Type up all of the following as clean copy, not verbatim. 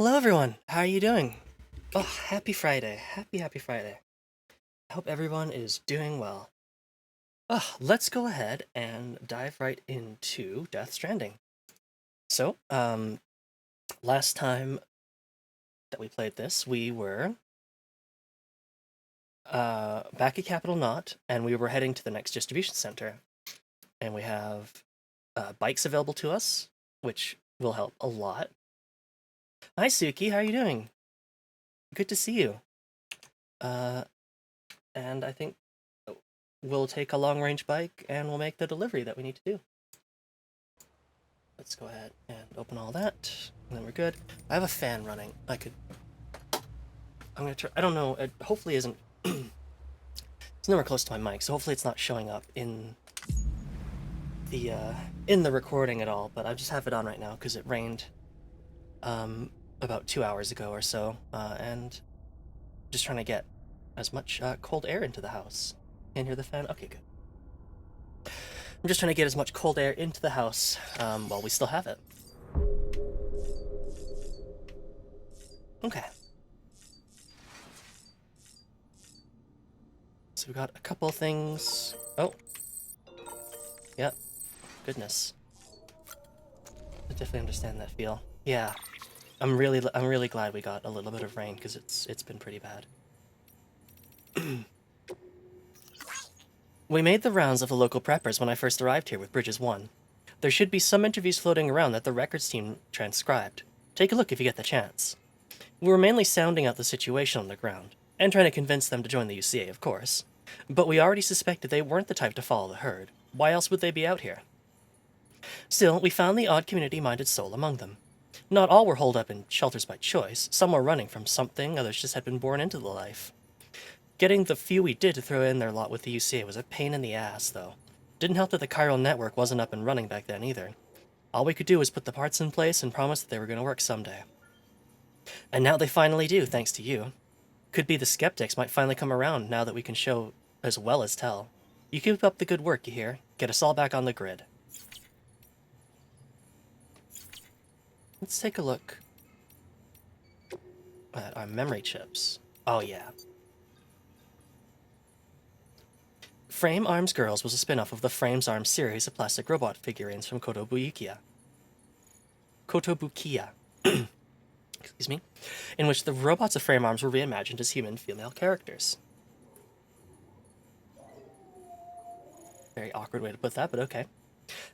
Hello everyone, how are you doing? Oh, happy Friday. Happy Friday. I hope everyone is doing well. Let's go ahead and dive right into Death Stranding. So, last time that we played this, we were back at Capital Knot, and we were heading to the next distribution center. And we have bikes available to us, which will help a lot. Hi Suki, how are you doing? Good to see you. And I think we'll take a long-range bike and we'll make the delivery that we need to do. Let's go ahead and open all that, and then we're good. I have a fan running. I'm gonna try. I don't know. It hopefully isn't. It's nowhere close to my mic, so hopefully it's not showing up in the recording at all. But I just have it on right now because it rained about 2 hours ago or so, and just trying to get as much cold air into the house. Can't hear the fan? Okay, good. I'm just trying to get as much cold air into the house while we still have it. Okay. So we got a couple things. Oh. Yep. Goodness. I definitely understand that feel. Yeah. I'm really glad we got a little bit of rain because it's been pretty bad. We made the rounds of the local preppers when I first arrived here with Bridges 1. There should be some interviews floating around that the records team transcribed. Take a look if you get the chance. We were mainly sounding out the situation on the ground, and trying to convince them to join the UCA, of course. But we already suspected they weren't the type to follow the herd. Why else would they be out here? Still, we found the odd community-minded soul among them. Not all were holed up in shelters by choice. Some were running from something, others just had been born into the life. Getting the few we did to throw in their lot with the UCA was a pain in the ass, though. Didn't help that the chiral network wasn't up and running back then either. All we could do was put the parts in place and promise that they were going to work someday. And now they finally do, thanks to you. Could be the skeptics might finally come around now that we can show as well as tell. You keep up the good work, you hear? Get us all back on the grid. Let's take a look at our memory chips. Oh yeah. Frame Arms Girls was a spin-off of the Frames Arms series of plastic robot figurines from Kotobukiya. Excuse me, in which the robots of Frame Arms were reimagined as human female characters. Very awkward way to put that, but okay.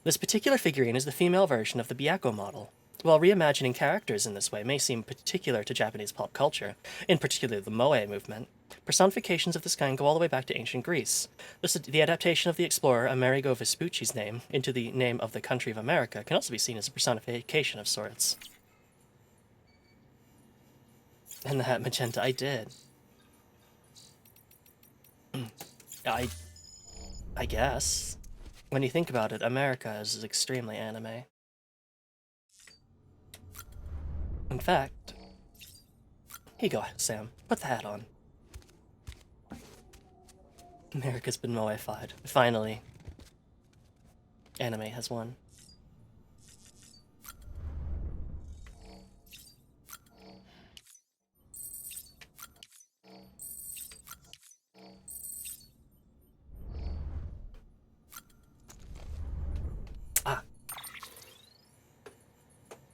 This particular figurine is the female version of the Byakko model. While reimagining characters in this way may seem particular to Japanese pop culture, in particular the Moe movement, personifications of this kind go all the way back to ancient Greece. The adaptation of the explorer Amerigo Vespucci's name into the name of the country of America can also be seen as a personification of sorts. And the hat magenta, I did. I guess. When you think about it, America is extremely anime. In fact, here you go, Sam. Put the hat on. America's been moified. Finally. Anime has won.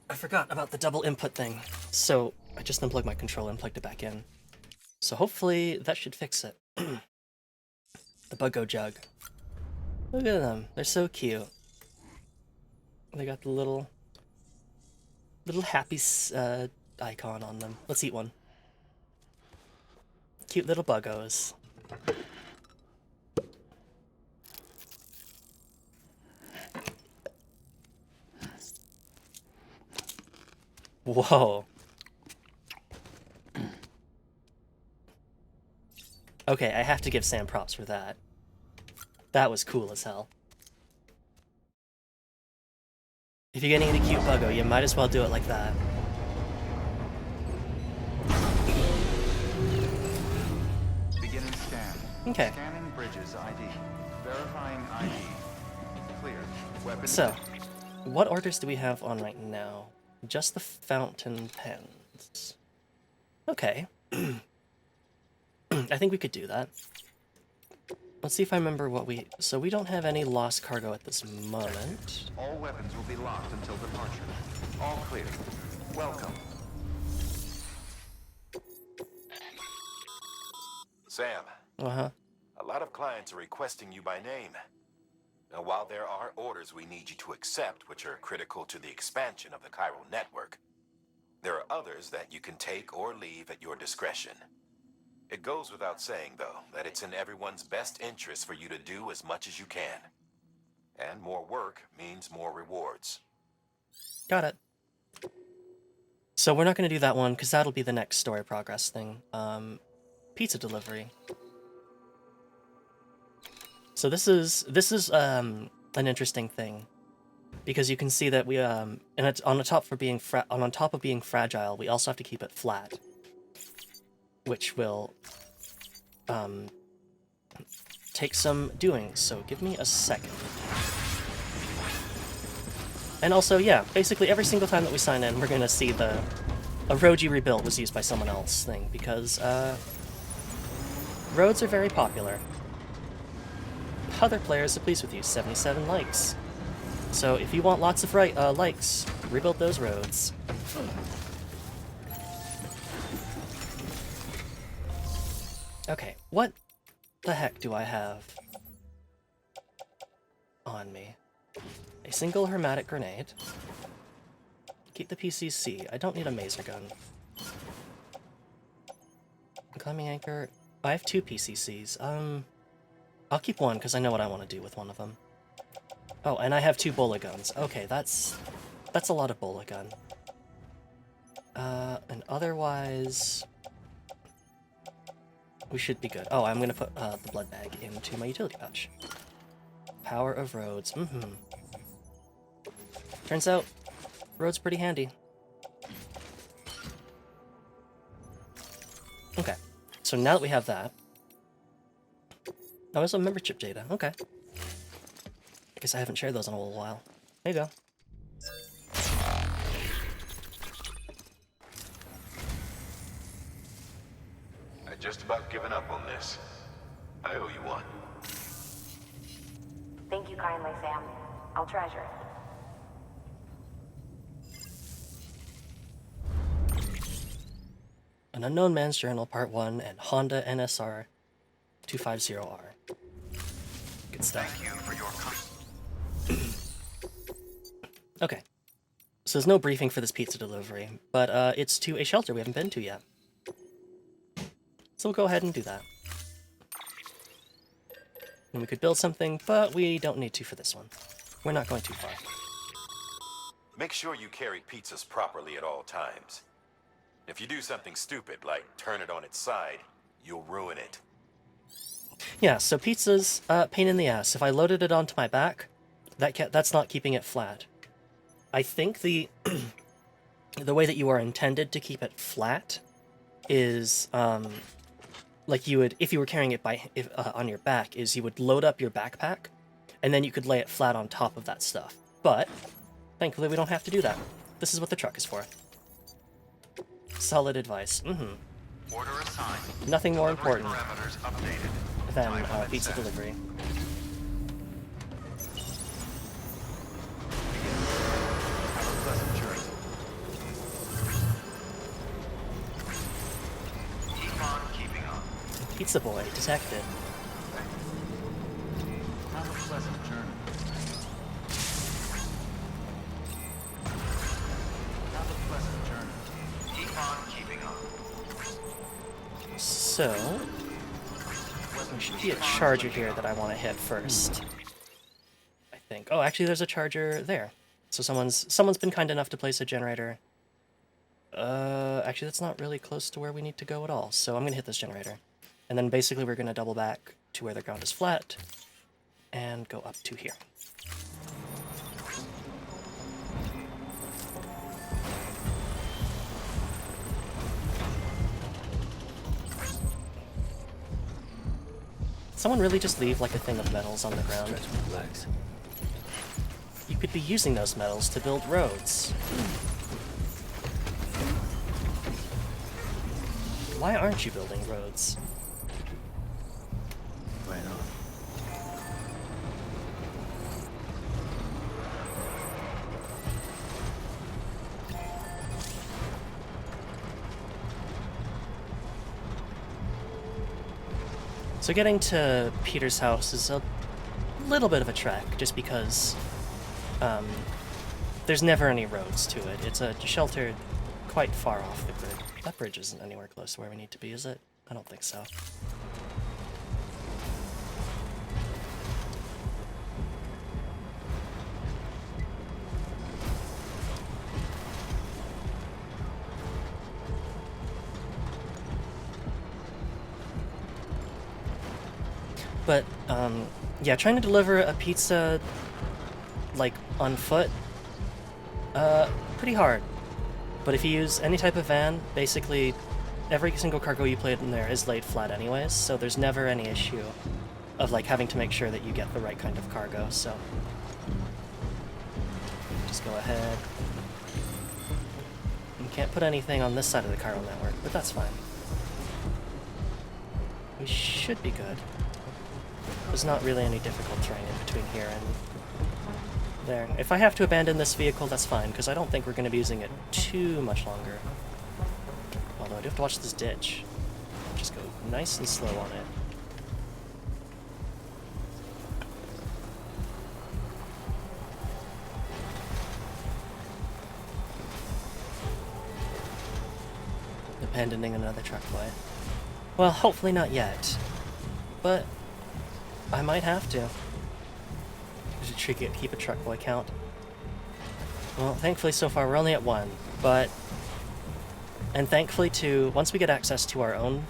I forgot about the double input thing. So I just unplugged my controller and plugged it back in. So hopefully that should fix it. The Buggo Jug. Look at them. They're so cute. They got the little happy icon on them. Let's eat one. Cute little buggos. Whoa. Okay, I have to give Sam props for that. That was cool as hell. If you're getting a cute buggo, you might as well do it like that. Beginning scan. Okay. Scanning Bridges ID. Verifying ID. Clear. Weapon. So, what orders do we have on right now? Just the fountain pen. Okay. I think we could do that. Let's see if I remember what we... So we don't have any lost cargo at this moment. All weapons will be locked until departure. All clear. Welcome. Sam, Uh-huh. a lot of clients are requesting you by name. Now, while there are orders we need you to accept, which are critical to the expansion of the chiral network, there are others that you can take or leave at your discretion. It goes without saying, though, that it's in everyone's best interest for you to do as much as you can. And more work means more rewards. Got it. So we're not going to do that one, because that'll be the next story progress thing. Pizza delivery. So this is an interesting thing, because you can see that we and it's on top of being fragile, we also have to keep it flat, which will take some doing. So give me a second. And also, yeah, basically every single time that we sign in, we're gonna see a road you rebuilt was used by someone else thing, because roads are very popular. Other players are pleased with you. 77 likes. So if you want lots of likes, rebuild those roads. Okay, what the heck do I have on me? A single hermetic grenade. Keep the PCC. I don't need a maser gun. Climbing anchor. I have 2 PCCs. I'll keep one because I know what I want to do with one of them. Oh, and I have 2 bola guns. Okay, that's a lot of bola gun. And otherwise, we should be good. Oh, I'm gonna put the blood bag into my utility pouch. Power of roads. Turns out, roads pretty handy. Okay, so now that we have that. Oh, there's some membership data. Okay. I guess I haven't shared those in a little while. There you go. I'd just about given up on this. I owe you one. Thank you kindly, Sam. I'll treasure it. An Unknown Man's Journal, Part 1, and Honda NSR 250R. Good stuff. Thank you for your Okay. So there's no briefing for this pizza delivery, but it's to a shelter we haven't been to yet. So we'll go ahead and do that. And we could build something, but we don't need to for this one. We're not going too far. Make sure you carry pizzas properly at all times. If you do something stupid, like turn it on its side, you'll ruin it. Yeah, so pizza's pain in the ass. If I loaded it onto my back, that's not keeping it flat. I think the the way that you are intended to keep it flat is like you would, if you were carrying it on your back, is you would load up your backpack, and then you could lay it flat on top of that stuff. But thankfully, we don't have to do that. This is what the truck is for. Solid advice. order assigned. Nothing more Delivery important parameters updated. than Time limit pizza set. delivery. Have a pleasant journey. Keep on keeping on. Pizza boy detected. Have a pleasant journey. Have a pleasant journey. Keep on keeping on. So, there should be a charger here that I want to hit first. I think. Oh, actually, there's a charger there. So someone's been kind enough to place a generator. Actually, that's not really close to where we need to go at all. So I'm gonna hit this generator, and then basically we're gonna double back to where the ground is flat, and go up to here. Someone really just leave like a thing of metals on the ground? You could be using those metals to build roads. why aren't you building roads? Right on. So getting to Peter's house is a little bit of a trek, just because there's never any roads to it. It's a sheltered quite far off the grid. That bridge isn't anywhere close to where we need to be, is it? I don't think so. But, yeah, trying to deliver a pizza, like, on foot, pretty hard. But if you use any type of van, basically every single cargo you put in there is laid flat anyways, so there's never any issue of, like, having to make sure that you get the right kind of cargo, so... Just go ahead. You can't put anything on this side of the chiral network, but that's fine. We should be good. There's not really any difficult terrain in between here and there. If I have to abandon this vehicle, that's fine, because I don't think we're going to be using it too much longer. Although I do have to watch this ditch. Just go nice and slow on it. Abandoning another truckway. Well, hopefully not yet. But I might have to. Should keep a truckboy count. Well, thankfully so far we're only at 1, but... And thankfully too, once we get access to our own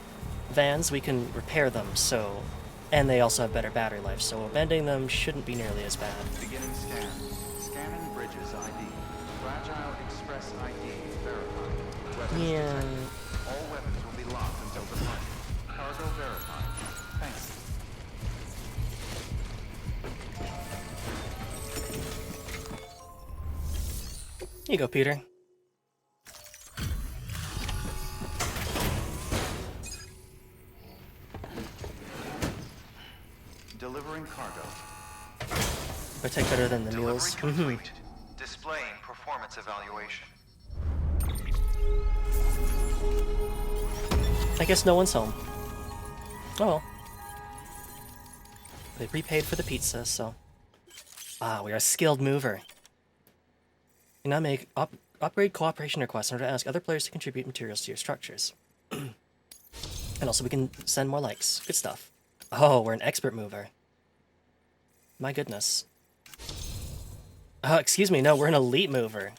vans, we can repair them, so... And they also have better battery life, so abandoning them shouldn't be nearly as bad. Beginning scan. Scanning bridges ID. Fragile Express ID verified. Weapons Yeah... detected. All weapons will be locked until departure. Cargo verified. Thanks. Here you go, Peter. Delivering cargo. Protect better than the Delivery mules. complete. Displaying performance evaluation. I guess no one's home. Oh well. They repaid for the pizza, so... Ah, we are a skilled mover. You now make upgrade cooperation requests in order to ask other players to contribute materials to your structures. And also we can send more likes. Good stuff. Oh, we're an expert mover. My goodness. Oh, excuse me, no, we're an elite mover.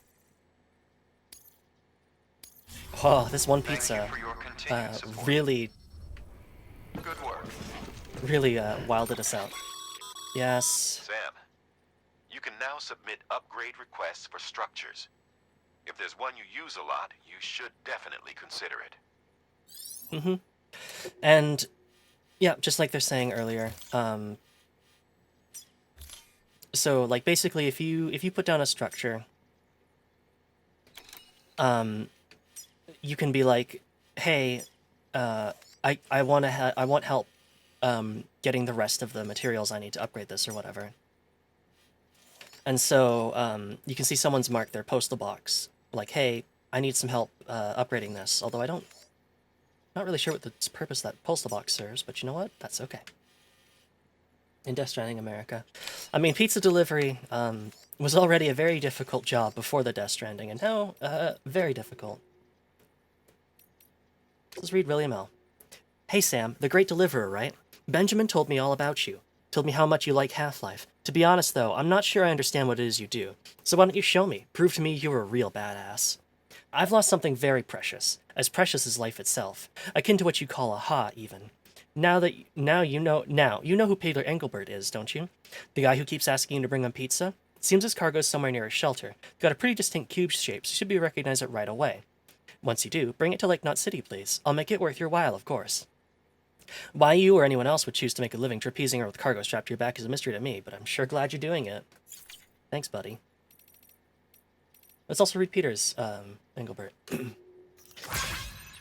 Oh, this one pizza really Good work. wilded us out. Yes. Sam, you can now submit upgrade requests for structures. If there's one you use a lot, you should definitely consider it. Mm-hmm. And, yeah, just like they're saying earlier, so, like, basically, if you put down a structure, you can be like, hey, I want help, getting the rest of the materials I need to upgrade this or whatever. And so, you can see someone's marked their postal box, like, hey, I need some help, upgrading this, although not really sure what the purpose that postal box serves, but you know what? That's okay. In Death Stranding America. I mean, pizza delivery was already a very difficult job before the Death Stranding, and now, very difficult. Let's read William L. Hey Sam, the great deliverer, right? Benjamin told me all about you. Told me how much you like Half-Life. To be honest though, I'm not sure I understand what it is you do. So why don't you show me? Prove to me you're a real badass. I've lost something very precious as life itself, akin to what you call a ha, even. Now you know who Peter Engelbert is, don't you? The guy who keeps asking you to bring him pizza? Seems his cargo's somewhere near a shelter. Got a pretty distinct cube shape, so you should be able to recognize it right away. Once you do, bring it to Lake Knot City, please. I'll make it worth your while, of course. Why you or anyone else would choose to make a living trapezing her with cargo strapped to your back is a mystery to me, but I'm sure glad you're doing it. Thanks, buddy. Let's also read Peter's, Engelbert.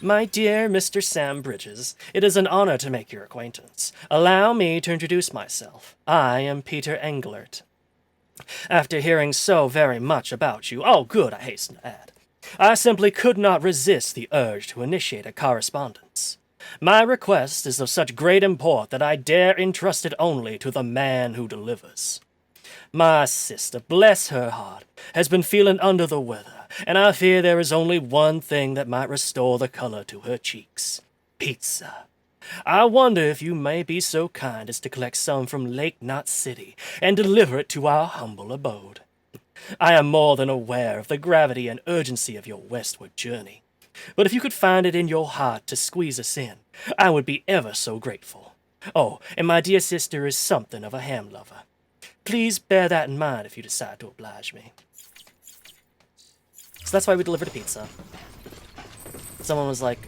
My dear Mr. Sam Bridges, it is an honor to make your acquaintance. Allow me to introduce myself. I am Peter Englert. After hearing so very much about you, all good, I hasten to add, I simply could not resist the urge to initiate a correspondence. My request is of such great import that I dare entrust it only to the man who delivers. My sister, bless her heart, has been feeling under the weather, and I fear there is only one thing that might restore the color to her cheeks. Pizza. I wonder if you may be so kind as to collect some from Lake Knot City and deliver it to our humble abode. I am more than aware of the gravity and urgency of your westward journey, but if you could find it in your heart to squeeze us in, I would be ever so grateful. Oh, and my dear sister is something of a ham lover. Please bear that in mind if you decide to oblige me. So that's why we delivered a pizza. Someone was like,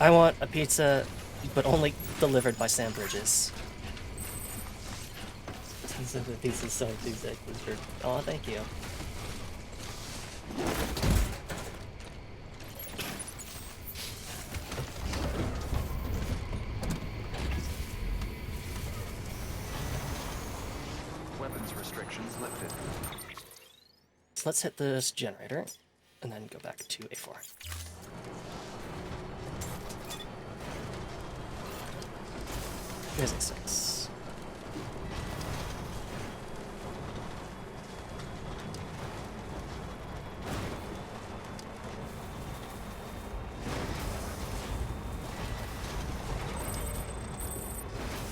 I want a pizza, but only delivered by Sam Bridges. The pizza's so enthusiastic. Oh, thank you. Weapons restrictions lifted. So let's hit this generator, and then go back to A4. Here's A6.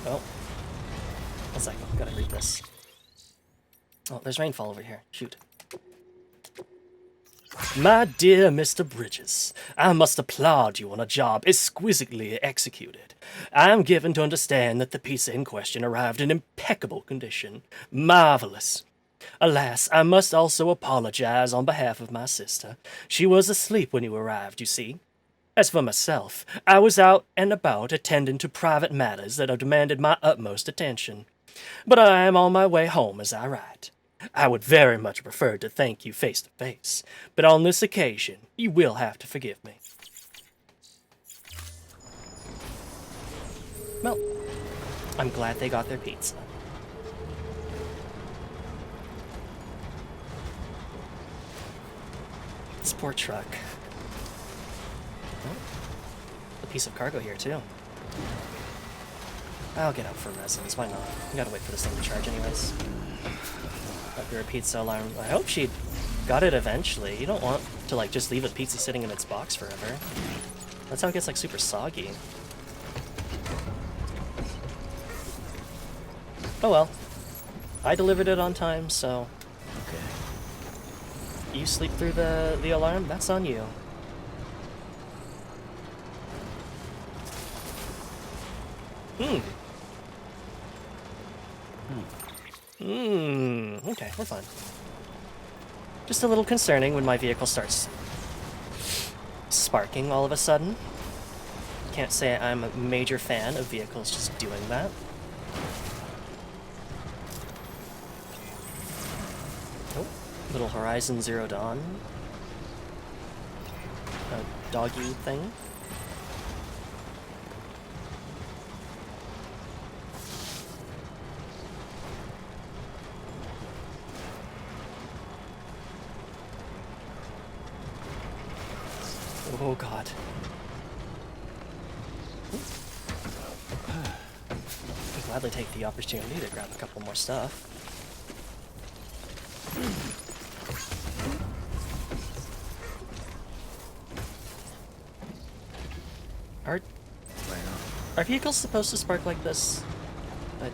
Oh. One second, gotta read this. Oh, there's rainfall over here. Shoot. My dear Mr. Bridges, I must applaud you on a job exquisitely executed. I am given to understand that the pizza in question arrived in impeccable condition. Marvelous. Alas, I must also apologize on behalf of my sister. She was asleep when you arrived, you see. As for myself, I was out and about attending to private matters that have demanded my utmost attention. But I am on my way home as I write. I would very much prefer to thank you face to face, but on this occasion, you will have to forgive me. Well, I'm glad they got their pizza. This poor truck. Oh, a piece of cargo here, too. I'll get out for resins, why not? We gotta wait for this thing to charge anyways. After a pizza alarm. I hope she got it eventually. You don't want to, like, just leave a pizza sitting in its box forever. That's how it gets, like, super soggy. Oh well. I delivered it on time, so... Okay. You sleep through the alarm? That's on you. Okay, we're fine. Just a little concerning when my vehicle starts sparking all of a sudden. Can't say I'm a major fan of vehicles just doing that. Oh, little Horizon Zero Dawn. A doggy thing. Oh god. I'd gladly take the opportunity to grab a couple more stuff. Are vehicles supposed to spark like this? But...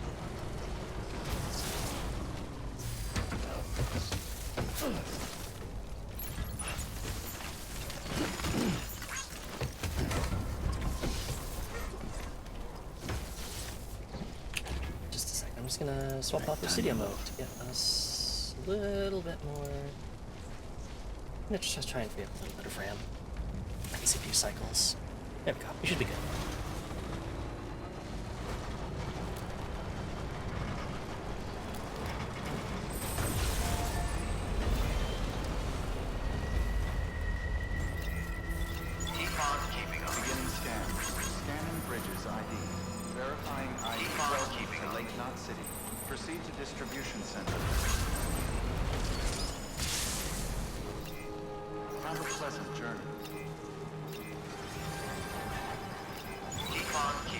just a second, I'm just gonna swap out Obsidian mode to get us a little bit more... I'm gonna just try and free up a little bit of RAM. CPU cycles. There we go, we should be good. Lake Knot City. Proceed to distribution center. Have a pleasant journey.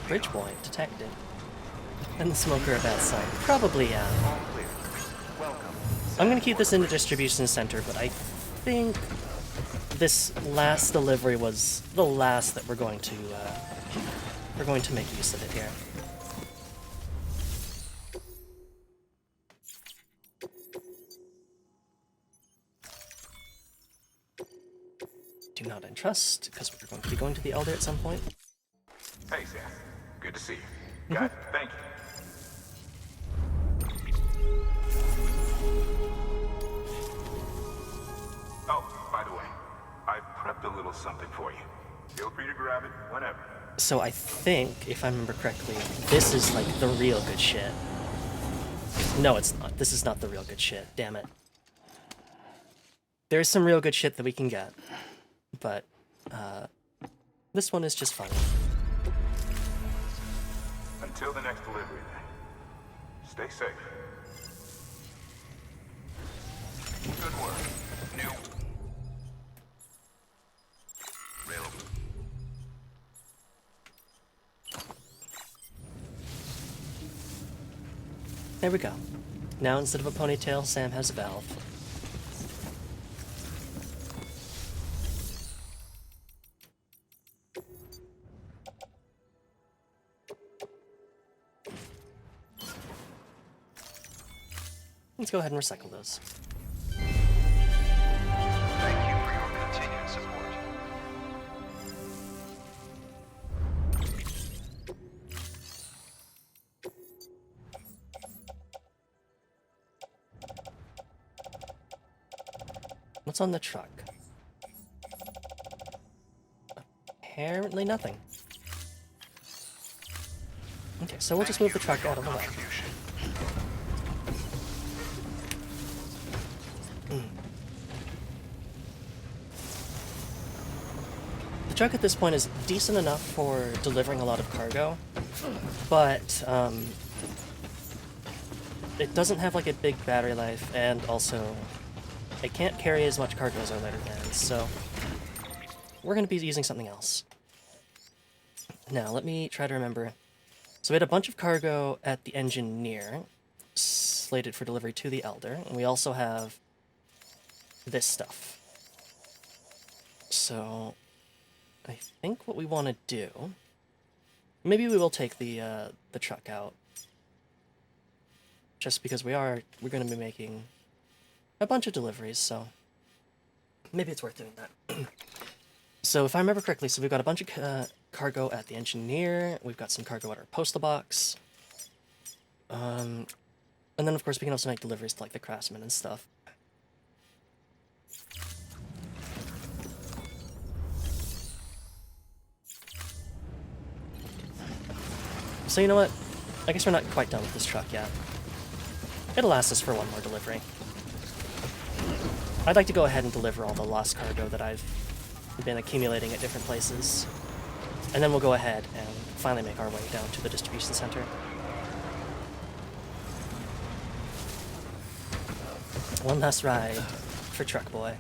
Bridge point detected. And the smoker at that site. Probably, yeah. All clear. Welcome. I'm gonna keep this in the distribution center, but I think this last delivery was the last that we're going to make use of it here. Do not entrust, because we're going to be going to the Elder at some point. Hey, Sam. Good to see you. Got it. Thank you. Oh, by the way, I prepped a little something for you. Feel free to grab it whenever. So I think, if I remember correctly, this is like the real good shit. No, it's not. This is not the real good shit. Damn it. There's some real good shit that we can get. But, this one is just fine. Until the next delivery, then. Stay safe. Good work. New. Real. There we go. Now instead of a ponytail, Sam has a valve. Let's go ahead and recycle those. Thank you for your continued support. What's on the truck? Apparently nothing. Okay, so we'll just move the truck out of the way. The truck at this point is decent enough for delivering a lot of cargo, but it doesn't have like a big battery life, and also it can't carry as much cargo as our later vans, so we're going to be using something else. Now, let me try to remember. So we had a bunch of cargo at the Engineer, slated for delivery to the Elder, and we also have this stuff. So I think what we want to do, maybe we will take the truck out, just because we're going to be making a bunch of deliveries, so maybe it's worth doing that. So if I remember correctly, so we've got a bunch of cargo at the Engineer, we've got some cargo at our postal box, and then of course we can also make deliveries to like the Craftsman and stuff. So you know what? I guess we're not quite done with this truck yet. It'll last us for one more delivery. I'd like to go ahead and deliver all the lost cargo that I've been accumulating at different places. And then we'll go ahead and finally make our way down to the distribution center. One last ride for Truck Boy.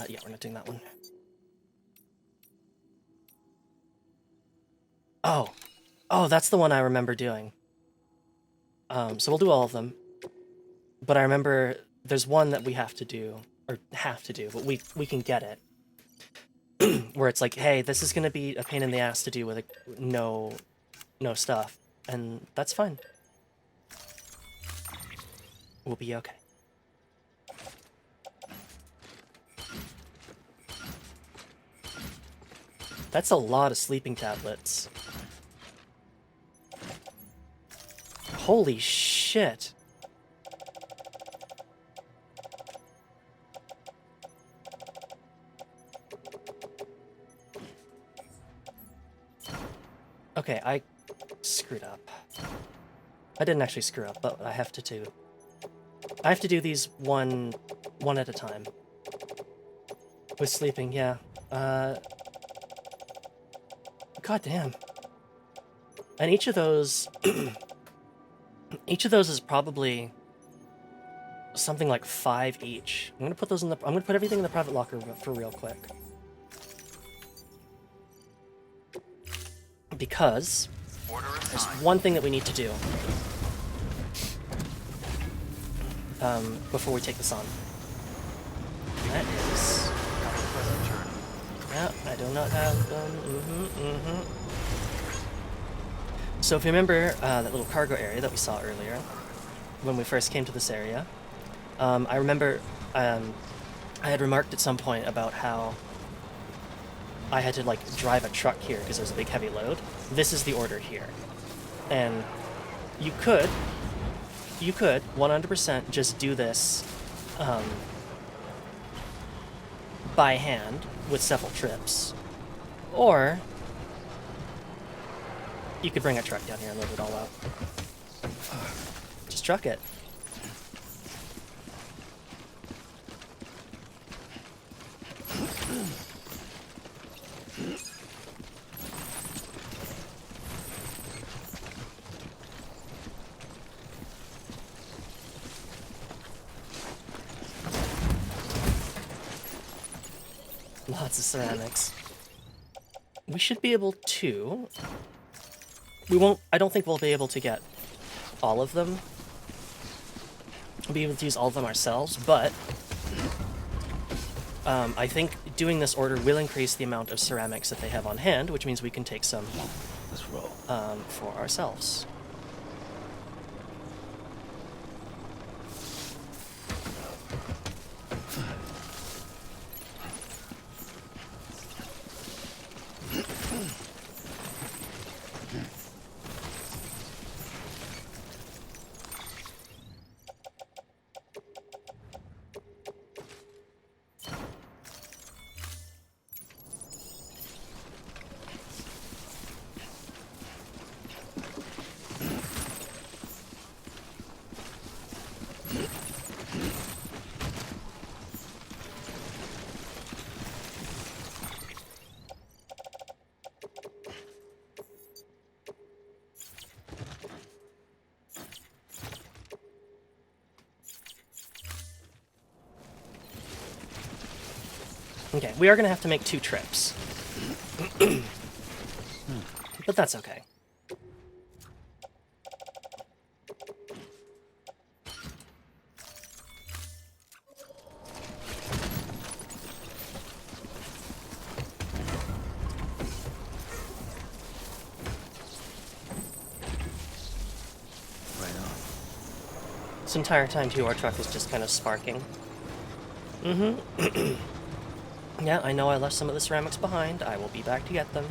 Yeah, we're not doing that one. Oh, that's the one I remember doing. So we'll do all of them. But I remember there's one that we have to do, but we can get it. Where it's like, hey, this is gonna be a pain in the ass to do with no stuff, and that's fine. We'll be okay. That's a lot of sleeping tablets. Holy shit. Okay, I screwed up. I didn't actually screw up, but I have to do these one at a time. With sleeping, yeah. God damn. And each of those... each of those is probably something like 5 each. I'm gonna put those in the... I'm gonna put everything in the private locker for real quick. Because there's one thing that we need to do before we take this on. And that is... Yeah, I do not have them. So if you remember that little cargo area that we saw earlier, when we first came to this area, I remember I had remarked at some point about how I had to like drive a truck here because there's a big heavy load. This is the order here. And you could 100% just do this by hand with several trips. Or you could bring a truck down here and load it all up. Just truck it. Lots of ceramics. We should be able to... I don't think we'll be able to get all of them. We'll be able to use all of them ourselves, but... I think doing this order will increase the amount of ceramics that they have on hand, which means we can take some for ourselves. Okay, we are going to have to make 2 trips. But that's okay. This entire time, too, our truck is just kind of sparking. Yeah, I know I left some of the ceramics behind. I will be back to get them.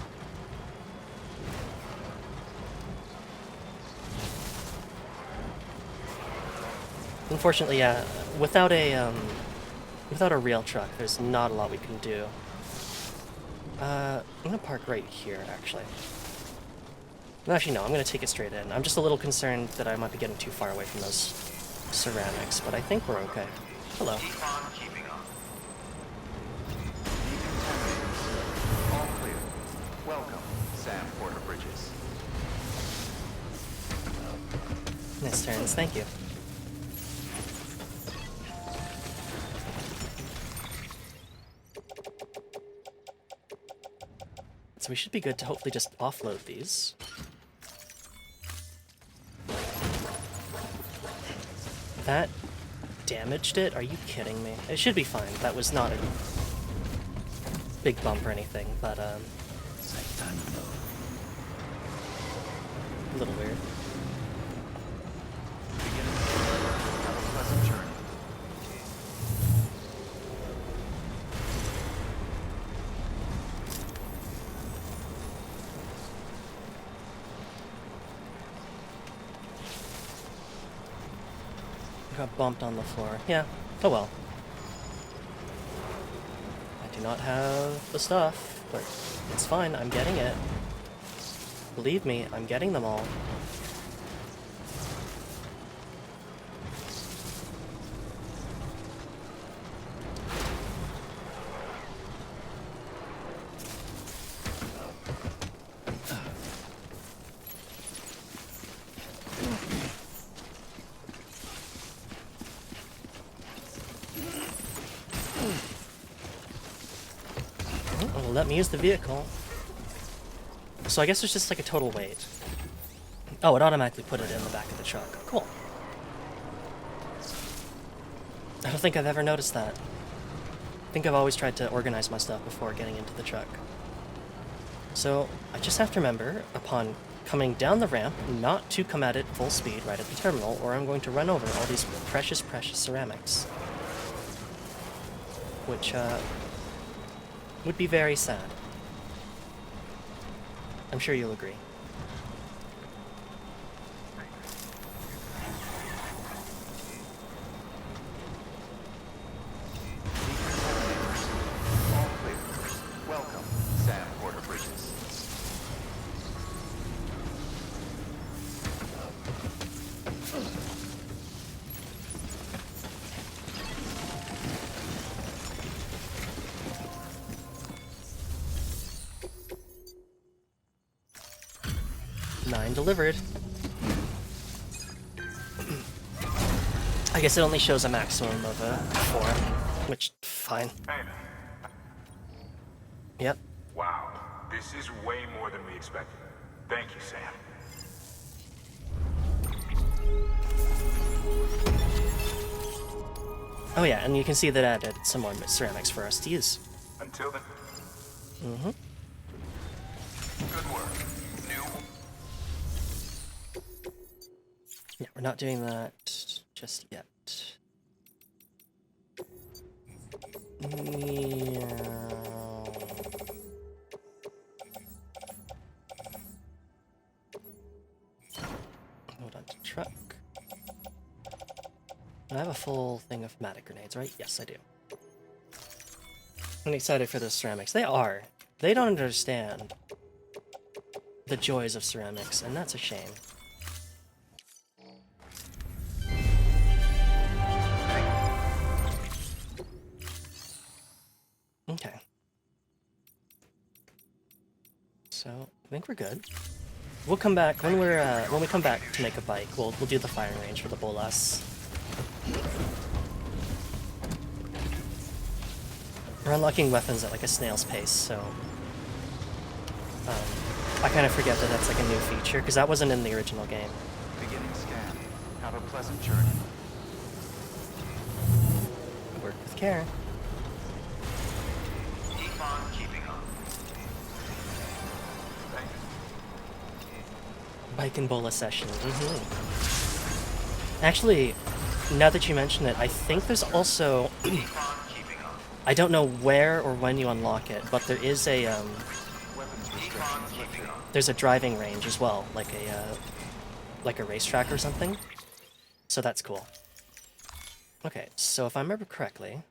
Unfortunately, yeah, without a real truck, there's not a lot we can do. I'm gonna park right here, actually. Actually, no, I'm gonna take it straight in. I'm just a little concerned that I might be getting too far away from those ceramics, but I think we're okay. Hello. All clear. Welcome, Sam Porter Bridges. Nice turns, thank you. So we should be good to hopefully just offload these. That damaged it? Are you kidding me? It should be fine. That was not a big bump or anything, but a little weird. Have a pleasant journey. Got bumped on the floor. Yeah. Oh well. I do not have the stuff, but it's fine. I'm getting it. Believe me, I'm getting them all. It'll let me use the vehicle. So I guess there's just like a total weight. Oh, it automatically put it in the back of the truck. Cool. I don't think I've ever noticed that. I think I've always tried to organize my stuff before getting into the truck. So I just have to remember, upon coming down the ramp, not to come at it full speed right at the terminal, or I'm going to run over all these precious, precious ceramics. Which, would be very sad. I'm sure you'll agree. All clear. Welcome, Sam Porter Bridges. Nine delivered. I guess it only shows a maximum of 4, which, fine. Hey, man. Yep. Wow. This is way more than we expected. Thank you, Sam. Oh yeah, and you can see that I added some more ceramics for us to use. Until then, Mm-hmm. good work. New. Yeah, we're not doing that just yet. Hold on to truck. I have a full thing of matic grenades, right? Yes, I do. I'm excited for the ceramics. They are. They don't understand the joys of ceramics, and that's a shame. Okay. So I think we're good. We'll come back when we come back to make a bike. We'll do the firing range for the bolas. We're unlocking weapons at like a snail's pace, so I kind of forget that that's like a new feature because that wasn't in the original game. Beginning scan. Have a pleasant journey. Work with care. Keep on keeping on. Thank you. Bike and bola session. Actually, now that you mention it, I think there's also Keep on keeping on. I don't know where or when you unlock it, but there is a Weapons restrictions lifted. there's a driving range as well, like a racetrack or something. So that's cool. Okay, so if I remember correctly,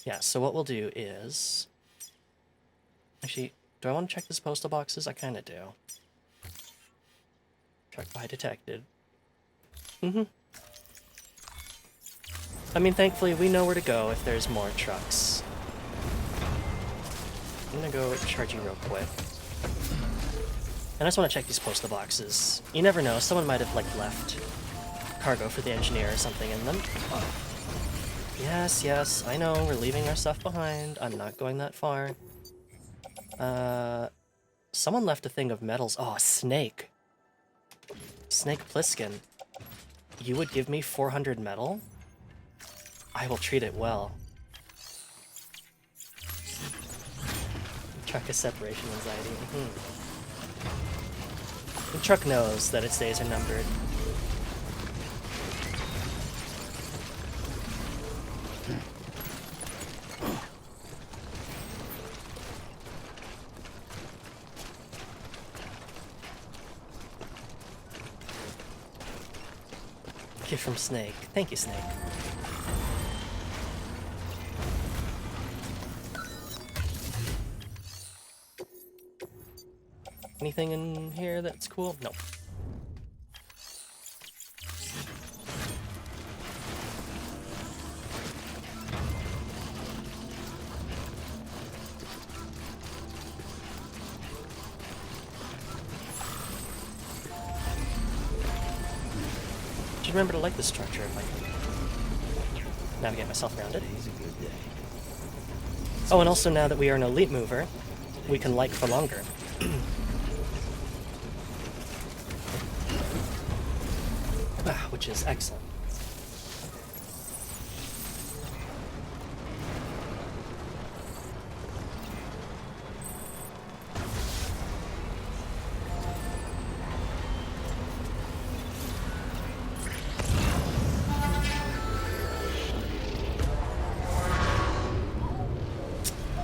yeah. So what we'll do is actually, do I want to check these postal boxes? I kind of do. Truck by detected. I mean, thankfully, we know where to go if there's more trucks. I'm gonna go charge you real quick. And I just want to check these postal boxes. You never know, someone might have, like, left cargo for the engineer or something in them. Yes, yes, I know, we're leaving our stuff behind. I'm not going that far. Someone left a thing of metals. Oh, a snake. Snake Plissken. You would give me 400 metal? I will treat it well. Truck has separation anxiety. The truck knows that its days are numbered. Gift from Snake. Thank you, Snake. Anything in here that's cool? No. Should remember to like this structure if I can navigate myself around it. Oh, and also now that we are an elite mover, we can like for longer. Which is excellent.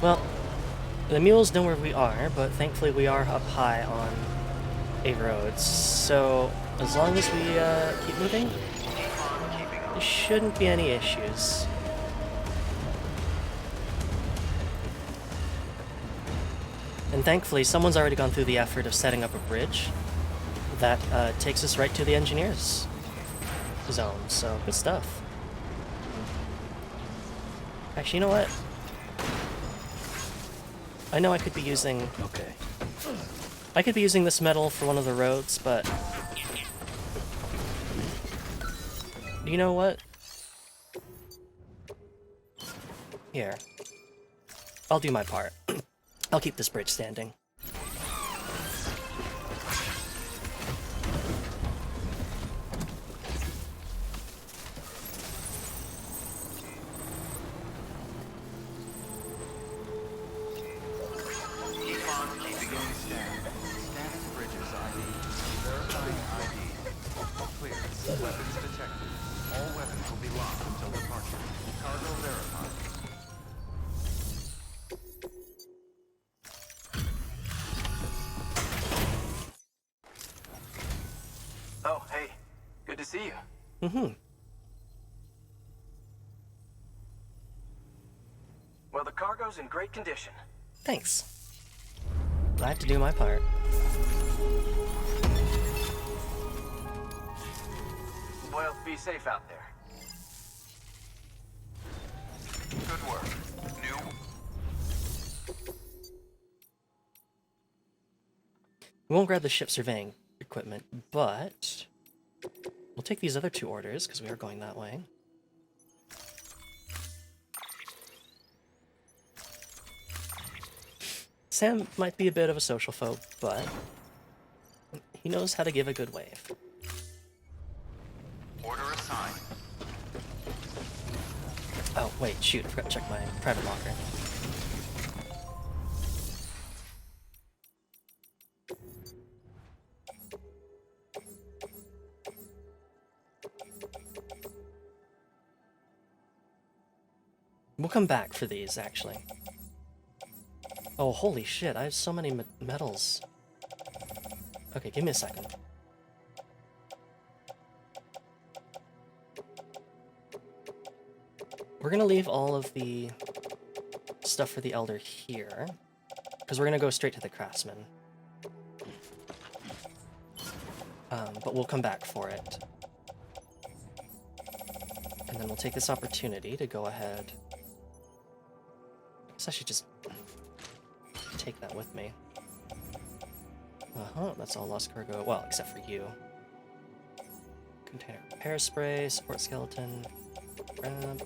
Well, the mules know where we are, but thankfully we are up high on a road, so as long as we keep moving, there shouldn't be any issues. And thankfully, someone's already gone through the effort of setting up a bridge that takes us right to the engineers' zone, so good stuff. Actually, you know what? I know I could be using... Okay. I could be using this metal for one of the roads, but... You know what? Here. I'll do my part. I'll keep this bridge standing. Scanning bridges ID. Verifying ID. Clearance. Weapons detected. All weapons will be locked until departure. Cargo verified. Oh, hey. Good to see you. Mm-hmm. Well, the cargo's in great condition. Thanks. Glad to do my part. Well, be safe out there. Good work. New. We won't grab the ship surveying equipment, but we'll take these other two orders, because we are going that way. Sam might be a bit of a social phobe, but he knows how to give a good wave. Order assigned. Oh, wait, shoot, I forgot to check my private locker. We'll come back for these, actually. Oh, holy shit, I have so many metals. Okay, give me a second. We're gonna leave all of the stuff for the Elder here, because we're gonna go straight to the Craftsman. But we'll come back for it. And then we'll take this opportunity to go ahead. I guess I should just take that with me. That's all lost cargo. Well, except for you. Container repair spray, support skeleton, grab.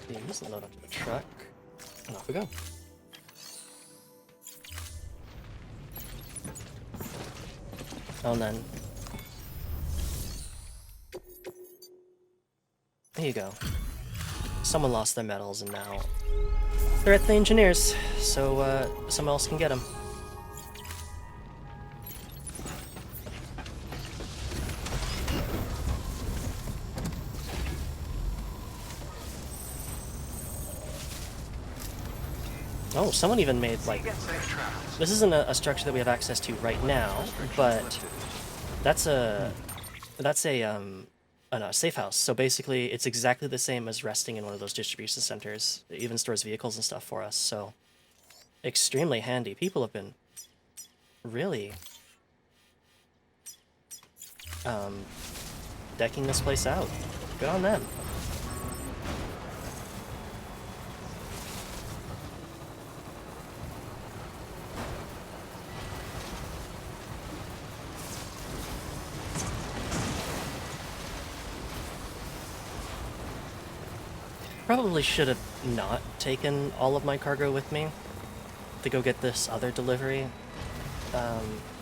These load onto the truck, and off we go. Oh, and then there you go. Someone lost their metals, and now they're at the engineers, so someone else can get them. Oh, someone even made, like, this isn't a structure that we have access to right now, but that's a safe house. So basically, it's exactly the same as resting in one of those distribution centers. It even stores vehicles and stuff for us, so extremely handy. People have been really decking this place out. Good on them. Probably should have not taken all of my cargo with me to go get this other delivery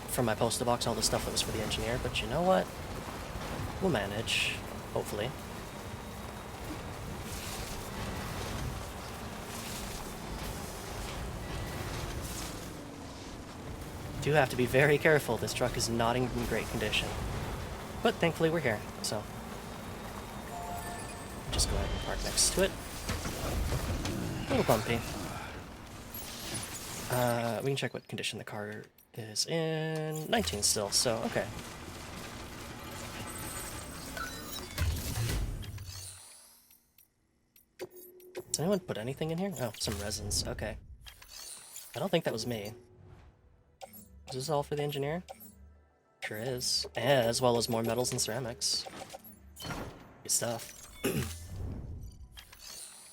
from my postal box, all the stuff that was for the engineer, but you know what? We'll manage, hopefully. Do have to be very careful. This truck is not in great condition. But thankfully we're here, so just go ahead and park next to it. A little bumpy. We can check what condition the car is in. 19 still, so okay. Does anyone put anything in here? Oh, some resins, okay. I don't think that was me. Is this all for the engineer? Sure is. And as well as more metals and ceramics. Good stuff.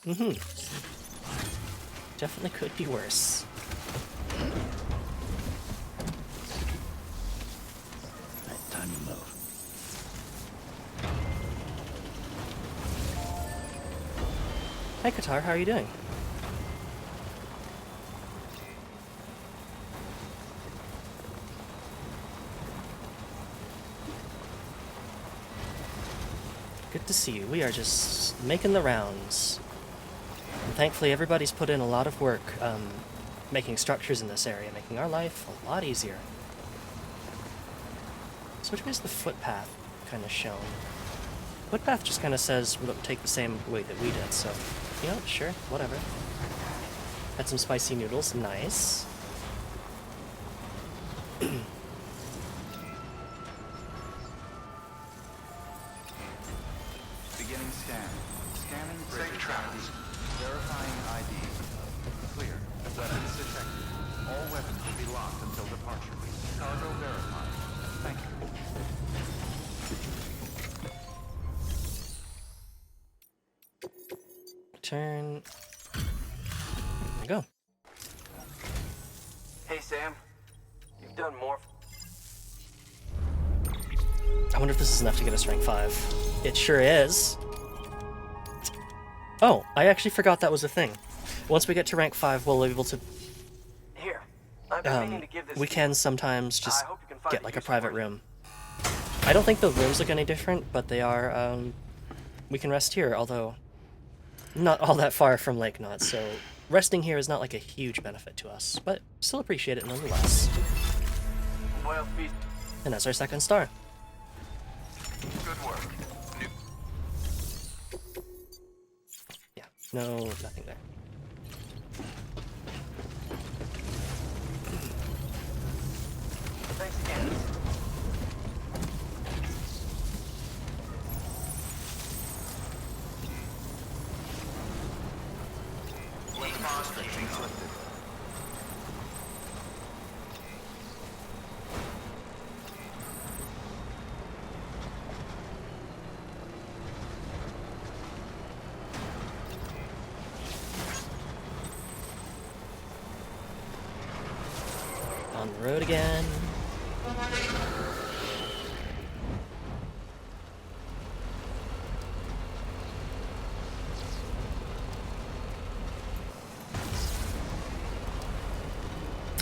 Mm-hmm. Definitely could be worse. Right, time to move. Hi Qatar, how are you doing? Good to see you. We are just making the rounds. And thankfully everybody's put in a lot of work making structures in this area, making our life a lot easier. So which way is the footpath kind of shown? Footpath just kind of says we'll take the same way that we did, so, you know, sure, whatever. Had some spicy noodles, nice. Beginning scan. Scanning bridges ID. Verifying ID. Clear. Weapons detected. All weapons will be locked until departure. Cargo verified. Thank you. Turn. There we go. Hey, Sam. You've done more. I wonder if this is enough to get us rank 5. It sure is. Oh, I actually forgot that was a thing. Once we get to rank 5, we'll be able to... Here. I've been meaning to give this we to you. can sometimes just I hope you can find get a like a use private for it. room. I don't think the rooms look any different, but they are, we can rest here, although not all that far from Lake Knot, so resting here is not like a huge benefit to us, but still appreciate it nonetheless. Well, be And that's our second star. Good work. New Yeah, no, nothing there. thanks again. restrictions lifted. On the road again.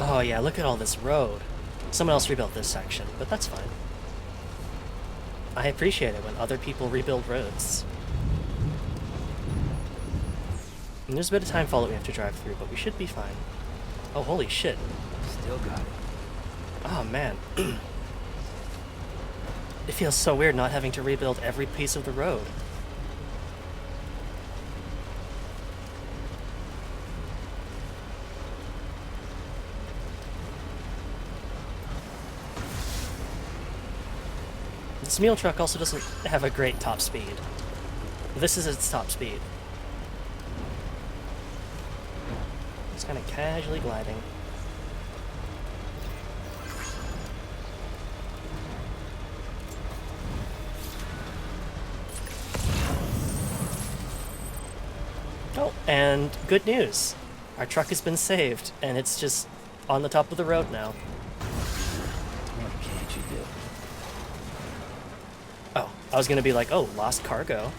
Oh yeah, look at all this road. Someone else rebuilt this section, but that's fine. I appreciate it when other people rebuild roads. And there's a bit of time fall that we have to drive through, but we should be fine. Oh, holy shit. Still got it. Oh, man. It feels so weird not having to rebuild every piece of the road. This mule truck also doesn't have a great top speed. This is its top speed. It's kind of casually gliding. Oh, and good news. Our truck has been saved, and it's just on the top of the road now. What can't you do? Oh, I was gonna be like, oh, lost cargo.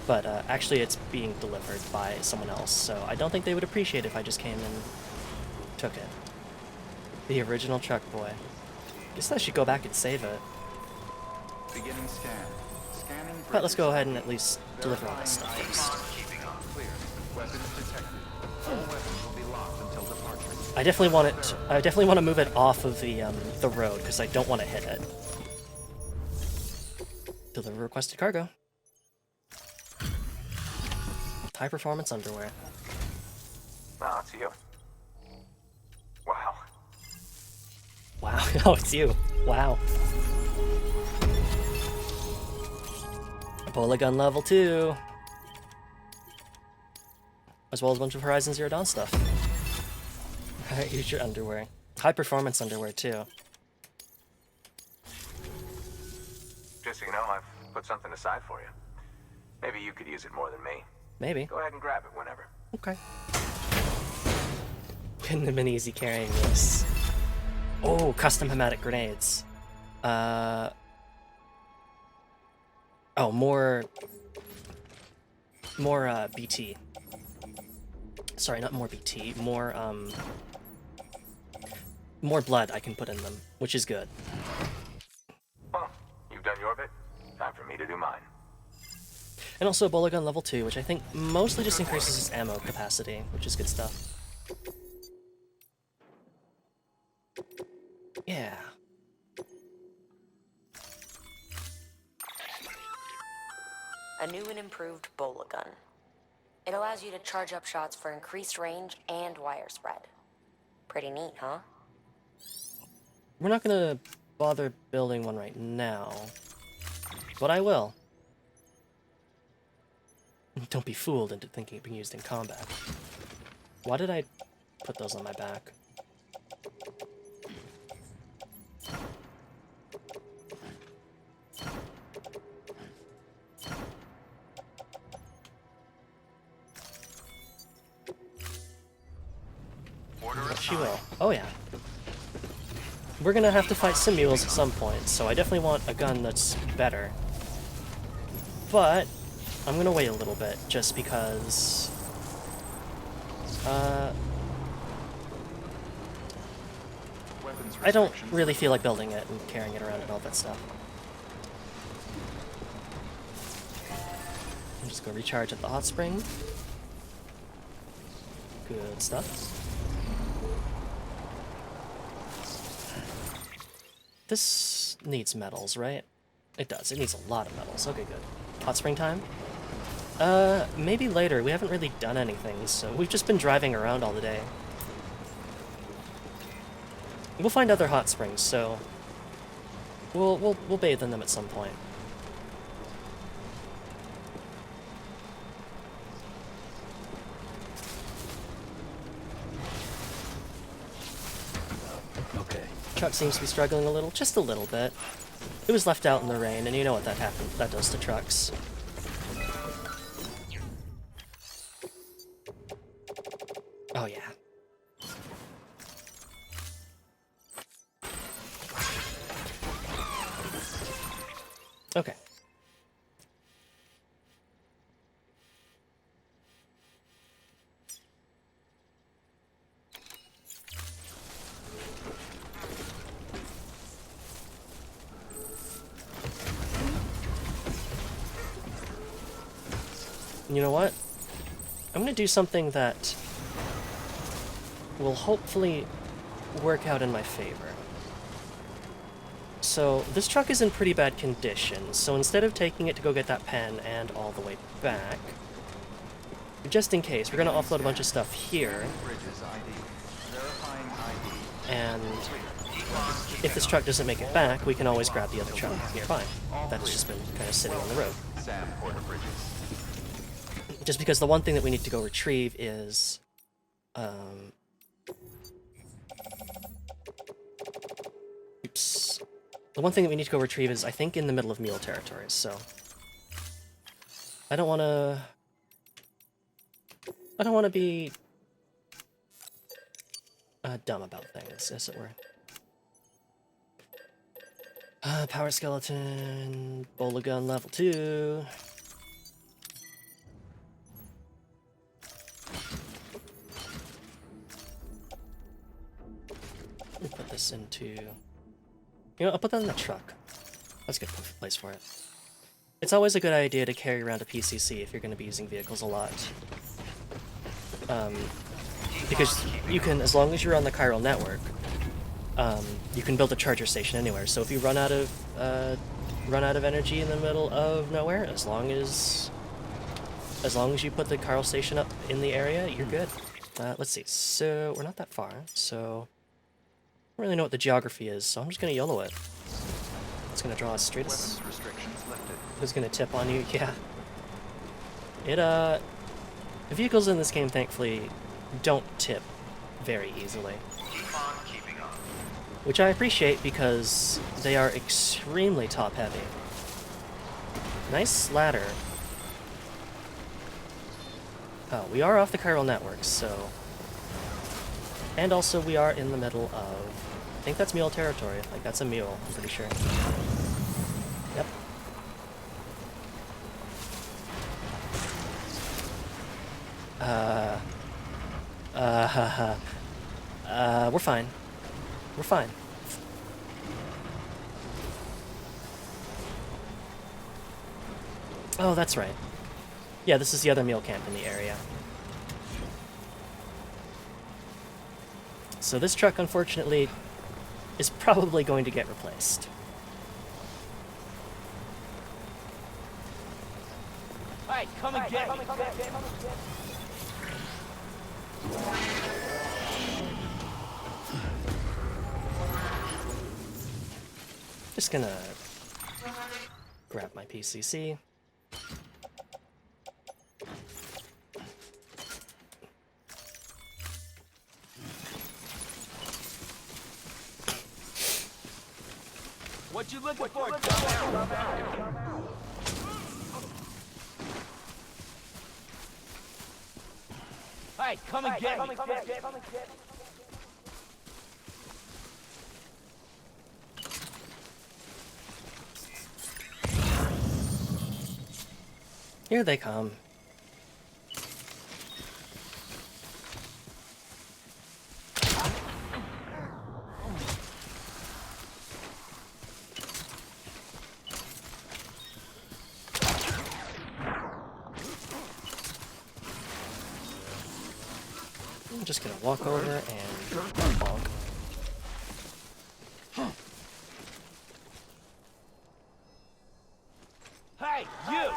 But actually it's being delivered by someone else, so I don't think they would appreciate if I just came and took it. The original truck boy. Guess I should go back and save it. Beginning scan. Scanning. But let's go bridges. ahead and at least deliver all this stuff first. Keeping up. Clear. Weapons detected. All weapons will be locked until departure. I definitely want it. I definitely want to move it off of the road because I don't want to hit it. Deliver requested cargo. High performance underwear. Oh, it's you. Wow. Wow. Oh, it's you. Wow. Ebola gun level 2. As well as a bunch of Horizon Zero Dawn stuff. Alright, use your underwear. High performance underwear too. Just so you know, I've put something aside for you. Maybe you could use it more than me. Maybe. Go ahead and grab it whenever. Okay. Couldn't have been easy carrying this. Oh, custom hematic grenades. Oh, more BT. Sorry, not more BT. More blood I can put in them, which is good. Well, you've done your bit. Time for me to do mine. And also Ebola gun level 2, which I think mostly just increases its ammo capacity, which is good stuff. Yeah. A new and improved Bola gun. It allows you to charge up shots for increased range and wire spread. Pretty neat, huh? We're not gonna bother building one right now, but I will. Don't be fooled into thinking it being used in combat. Why did I put those on my back? She will. Oh yeah. We're gonna have to fight some mules at some point, so I definitely want a gun that's better. But I'm gonna wait a little bit, just because I don't really feel like building it and carrying it around and all that stuff. I'm just gonna recharge at the hot spring. Good stuff. This needs metals, right? It does. It needs a lot of metals. Okay, good. Hot spring time? Maybe later. We haven't really done anything, so we've just been driving around all the day. We'll find other hot springs, so we'll bathe in them at some point. Okay. Truck seems to be struggling a little, just a little bit. It was left out in the rain, and you know what that does to trucks. Oh yeah. Okay. You know what? I'm gonna do something that will hopefully work out in my favor. So, this truck is in pretty bad condition, so instead of taking it to go get that pen and all the way back, just in case, we're gonna offload a bunch of stuff here, Bridges ID. Verifying ID. and if this truck doesn't make it back, we can always grab the other truck nearby. That's just been kind of sitting on the road. Sam Porter Bridges. Just because the one thing that we need to go retrieve is, oops. The one thing that we need to go retrieve is, I think, in the middle of mule territories, so I don't want to be dumb about things, as it were. Power skeleton, Bola gun level 2. this into... You know, I'll put that in the truck. That's a good place for it. It's always a good idea to carry around a PCC if you're going to be using vehicles a lot. Because you can, as long as you're on the chiral network, you can build a charger station anywhere. So if you run out of energy in the middle of nowhere, as long as you put the chiral station up in the area, you're good. Let's see. So we're not that far. So I don't really know what the geography is. So I'm just gonna YOLO it. It's gonna draw us straight. Weapons restrictions lifted. Who's gonna tip on you? Yeah. It vehicles in this game thankfully don't tip very easily. Keep on keeping on. Which I appreciate because they are extremely top heavy. Nice ladder. Oh, we are off the chiral network, so... And also we are in the middle of... I think that's mule territory. Like, that's a mule, I'm pretty sure. Yep. We're fine. We're fine. Oh, that's right. Yeah, this is the other mule camp in the area. So this truck, unfortunately, is probably going to get replaced. Hey, come and get me. Just gonna grab my PCC. What you looking for? Dumbass? Hey, come and get me. Here they come. I'm just gonna walk over and bonk. Hey, you.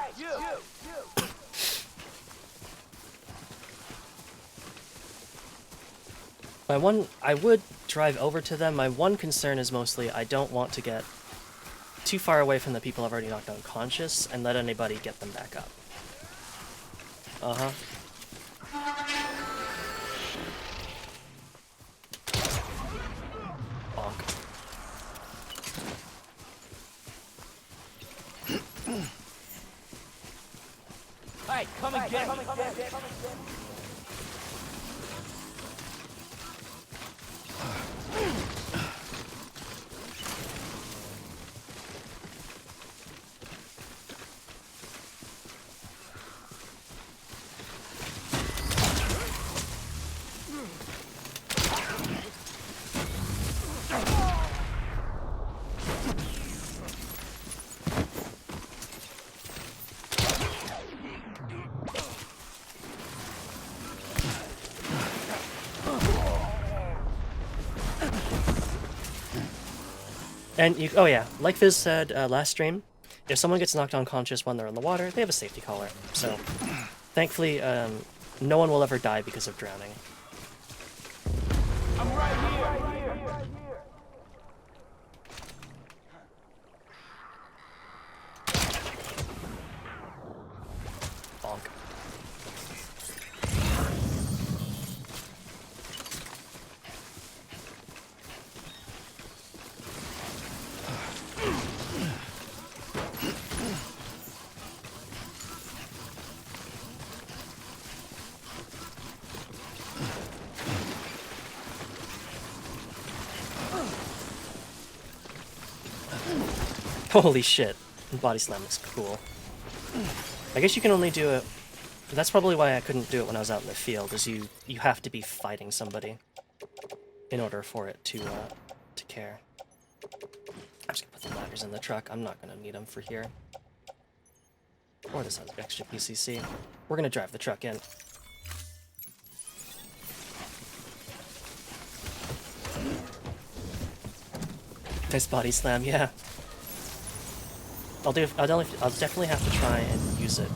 I would drive over to them. My one concern is mostly I don't want to get too far away from the people I've already knocked unconscious and let anybody get them back up. Uh-huh. Bonk. Hey, come and get me. And you, oh yeah, like Fizz said last stream, if someone gets knocked unconscious when they're in the water, they have a safety collar. So, thankfully, no one will ever die because of drowning. I'm right here. Bonk. Holy shit. Body slam is cool. I guess you can only do it... That's probably why I couldn't do it when I was out in the field, is you have to be fighting somebody in order for it to to care. I'm just gonna put the ladders in the truck. I'm not gonna need them for here. Or this has extra PCC. We're gonna drive the truck in. Nice body slam, yeah. I'll definitely have to try and use it.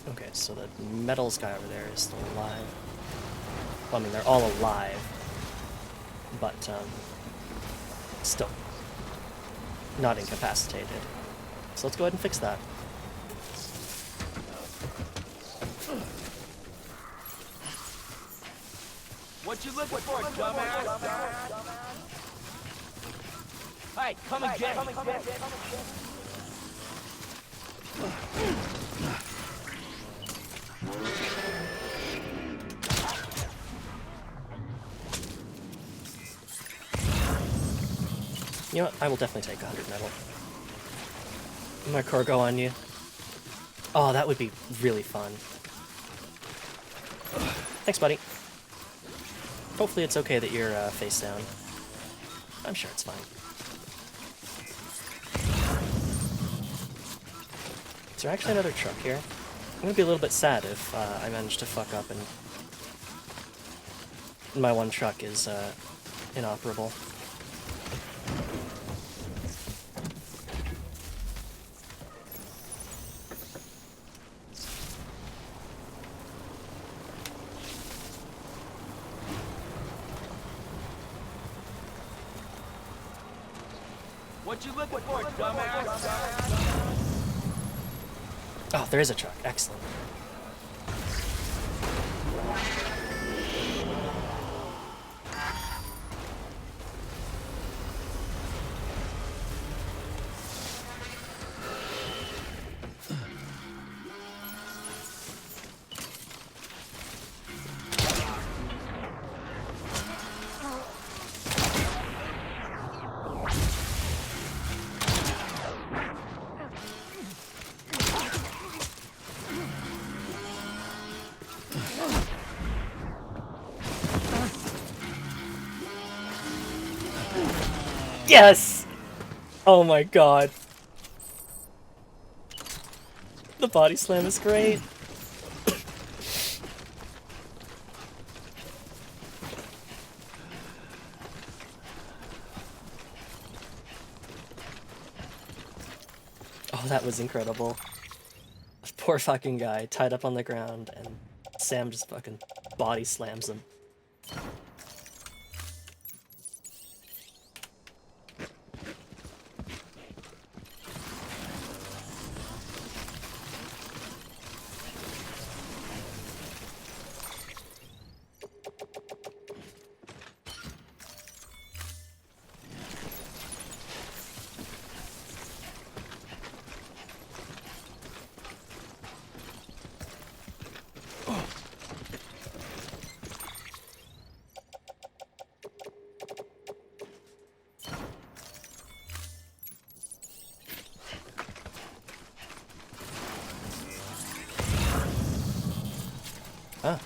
Okay, so the metals guy over there is still alive. Well, I mean, they're all alive, but still not incapacitated. So let's go ahead and fix that. What you looking for, dumbass? Hey, come and get me. You know what? I will definitely take 100 metal. My cargo on you. Oh, that would be really fun. Thanks, buddy. Hopefully it's okay that you're face down. I'm sure it's fine. Is there actually another truck here? I'm gonna be a little bit sad if I manage to fuck up and my one truck is inoperable. What you looking for, dumbass? Oh, there is a truck. Excellent. Yes! Oh my god. The body slam is great. Oh, that was incredible. Poor fucking guy tied up on the ground and Sam just fucking body slams him. Huh.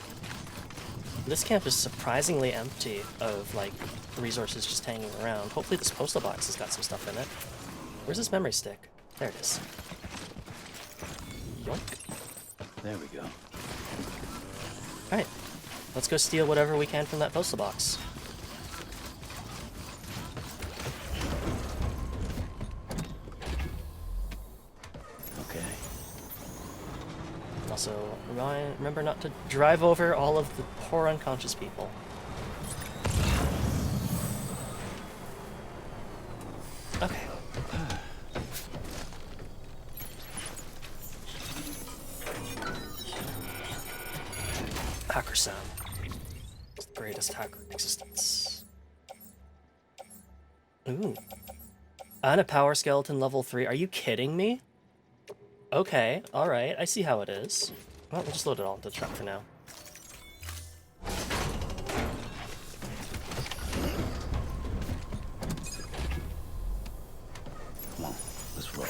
This camp is surprisingly empty of, like, resources just hanging around. Hopefully this postal box has got some stuff in it. Where's this memory stick? There it is. Yoink. There we go. Alright. Let's go steal whatever we can from that postal box. Okay. Also, remember not to drive over all of the poor unconscious people. Okay. Hacker sound. It's the greatest hacker in existence. Ooh. And a power skeleton level 3. Are you kidding me? Okay, alright, I see how it is. Well, we'll just load it all into the truck for now. Come on, let's roll.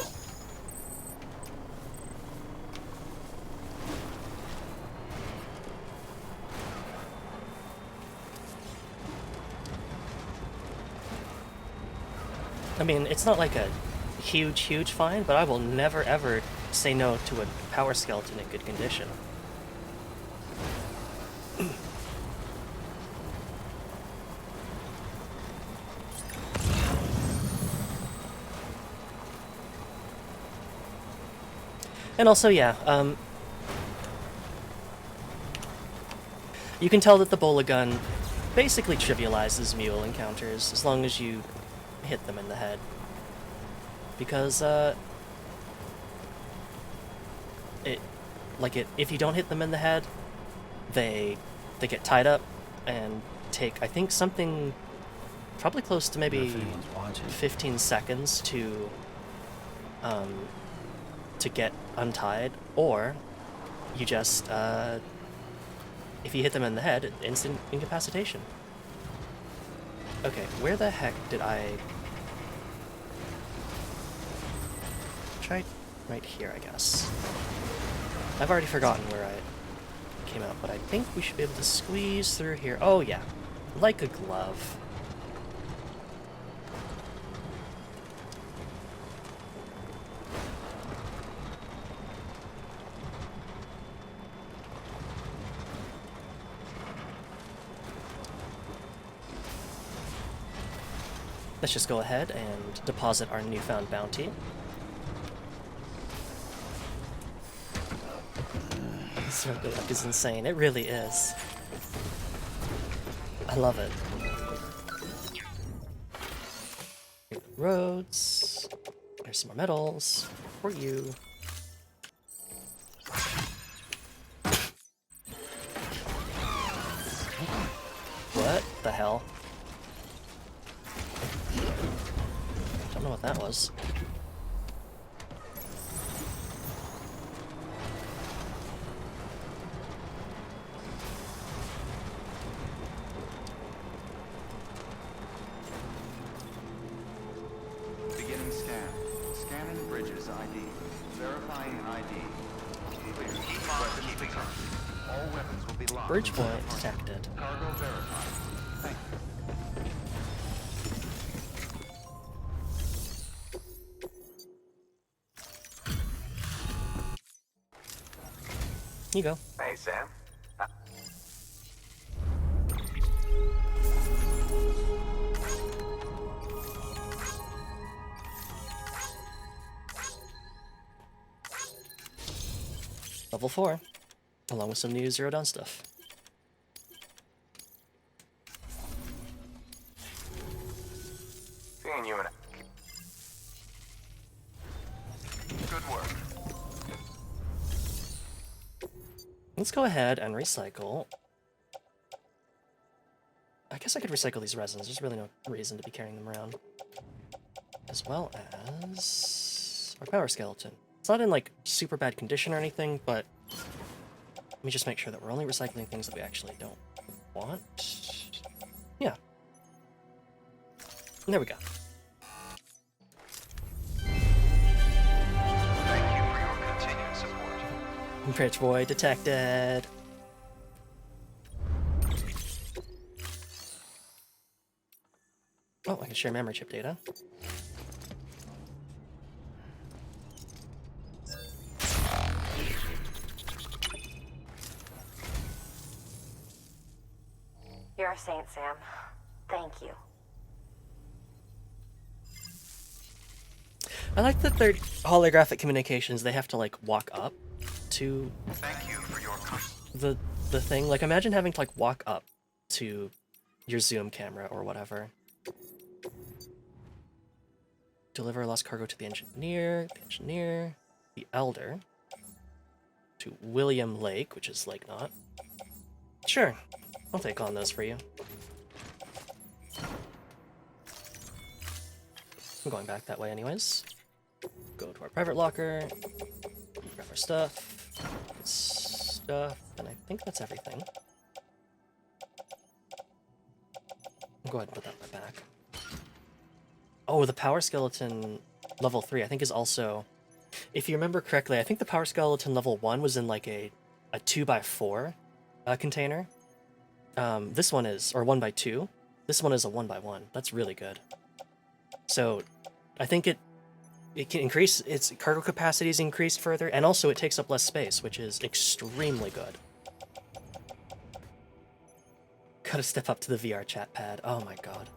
I mean, it's not like a huge find, but I will never ever say no to a power skeleton in good condition. And also, yeah, you can tell that the bola gun basically trivializes mule encounters as long as you hit them in the head. Because, if you don't hit them in the head, they get tied up and take, I think, something probably close to maybe 15 seconds to get untied, or you just, if you hit them in the head, instant incapacitation. Okay, where the heck did I... Try right here, I guess. I've already forgotten where I came out, but I think we should be able to squeeze through here. Oh yeah, like a glove. Let's just go ahead and deposit our newfound bounty. This roadblock is insane. It really is. I love it. Here are the roads. There's some more medals for you. What the hell? Don't know what that was. Beginning scan. Scanning bridges ID. Verifying ID. Clear. Weapons detected. All weapons will be locked. Bridge point detected. Cargo verified. Thank you. Here you go. Hey, Sam. Level 4, along with some new Zero Dawn stuff. Seeing you and Good work. Let's go ahead and recycle. I guess I could recycle these resins. There's really no reason to be carrying them around. As well as our power skeleton. It's not in, like, super bad condition or anything, but let me just make sure that we're only recycling things that we actually don't want. Yeah. And there we go. Thank you for your continued support. Bridge boy detected. Oh, I can share memory chip data. You're a saint, Sam. Thank you. I like that they're holographic communications. They have to, like, walk up to Thank you for your the thing. Like, imagine having to, like, walk up to your zoom camera or whatever. Deliver lost cargo to the engineer, the elder, to William Lake, which is Lake Knot. Sure, I'll take on those for you. I'm going back that way anyways. Go to our private locker, grab our stuff, and I think that's everything. I'll go ahead and put that in my back. Oh, the power skeleton level 3, I think, is also... If you remember correctly, I think the power skeleton level 1 was in, like, a 2x4 container. This one is... Or 1x2. This one is a 1x1. That's really good. So, I think it can increase its cargo capacity is increased further, and also it takes up less space, which is extremely good. Gotta step up to the VR chat pad. Oh my god.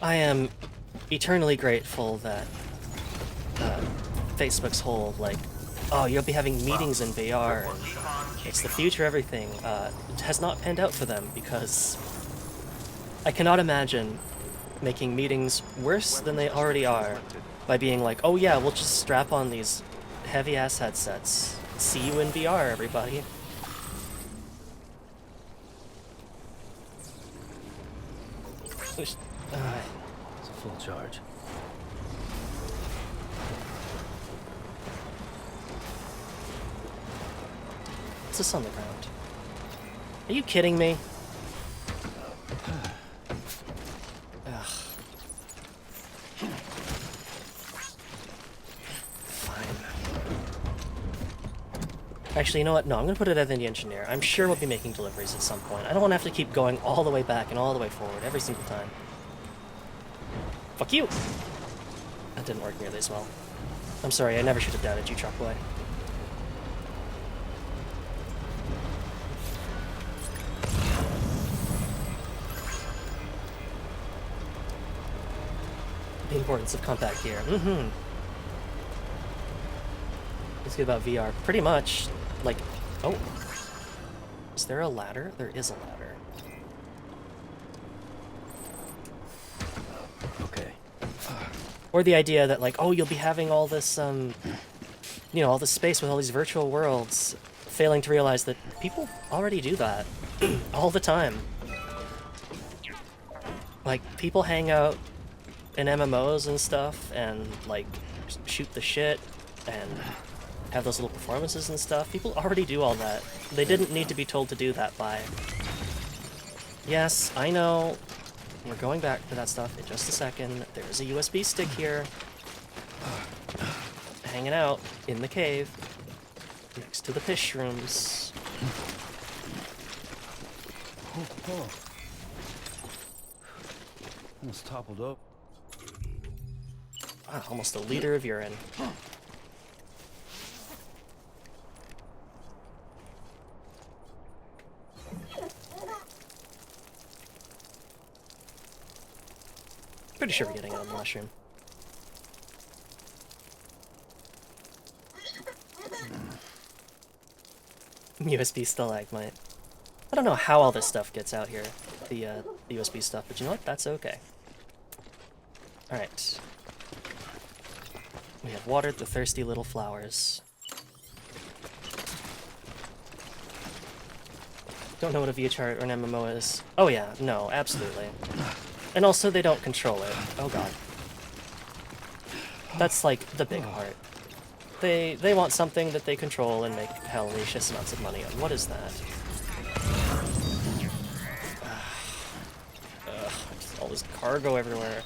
I am eternally grateful that Facebook's whole, like, oh, you'll be having meetings in VR, and it's the future, everything, has not panned out for them, because I cannot imagine making meetings worse than they already are by being like, oh yeah, we'll just strap on these heavy-ass headsets. See you in VR, everybody. It's a full charge. What's this on the ground? Are you kidding me? Ugh. Fine. Actually, you know what? No, I'm gonna put it as the engineer. I'm sure we'll be making deliveries at some point. I don't want to have to keep going all the way back and all the way forward every single time. Fuck you! That didn't work nearly as well. I'm sorry, I never should have doubted you, truck boy. The importance of compact gear. Mm-hmm. What's good about VR? Pretty much, like, oh. Is there a ladder? There is a ladder. Okay. Or the idea that, like, oh, you'll be having all this, you know, all this space with all these virtual worlds, failing to realize that people already do that all the time. Like, people hang out in MMOs and stuff, and, like, shoot the shit, and have those little performances and stuff. People already do all that. They didn't need to be told to do that by... Yes, I know. We're going back to that stuff in just a second. There's a USB stick here. Hanging out in the cave. Next to the fish rooms. Oh. Almost toppled up. Wow, almost a liter of urine. Pretty sure we're getting it on the mushroom. USB stalagmite. I don't know how all this stuff gets out here, the USB stuff, but you know what? That's okay. Alright. We have watered the thirsty little flowers. Don't know what a VHR or an MMO is. Oh yeah, no, absolutely. And also, they don't control it. Oh god. That's like the big part. They want something that they control and make hellacious amounts of money on. What is that? All this cargo everywhere.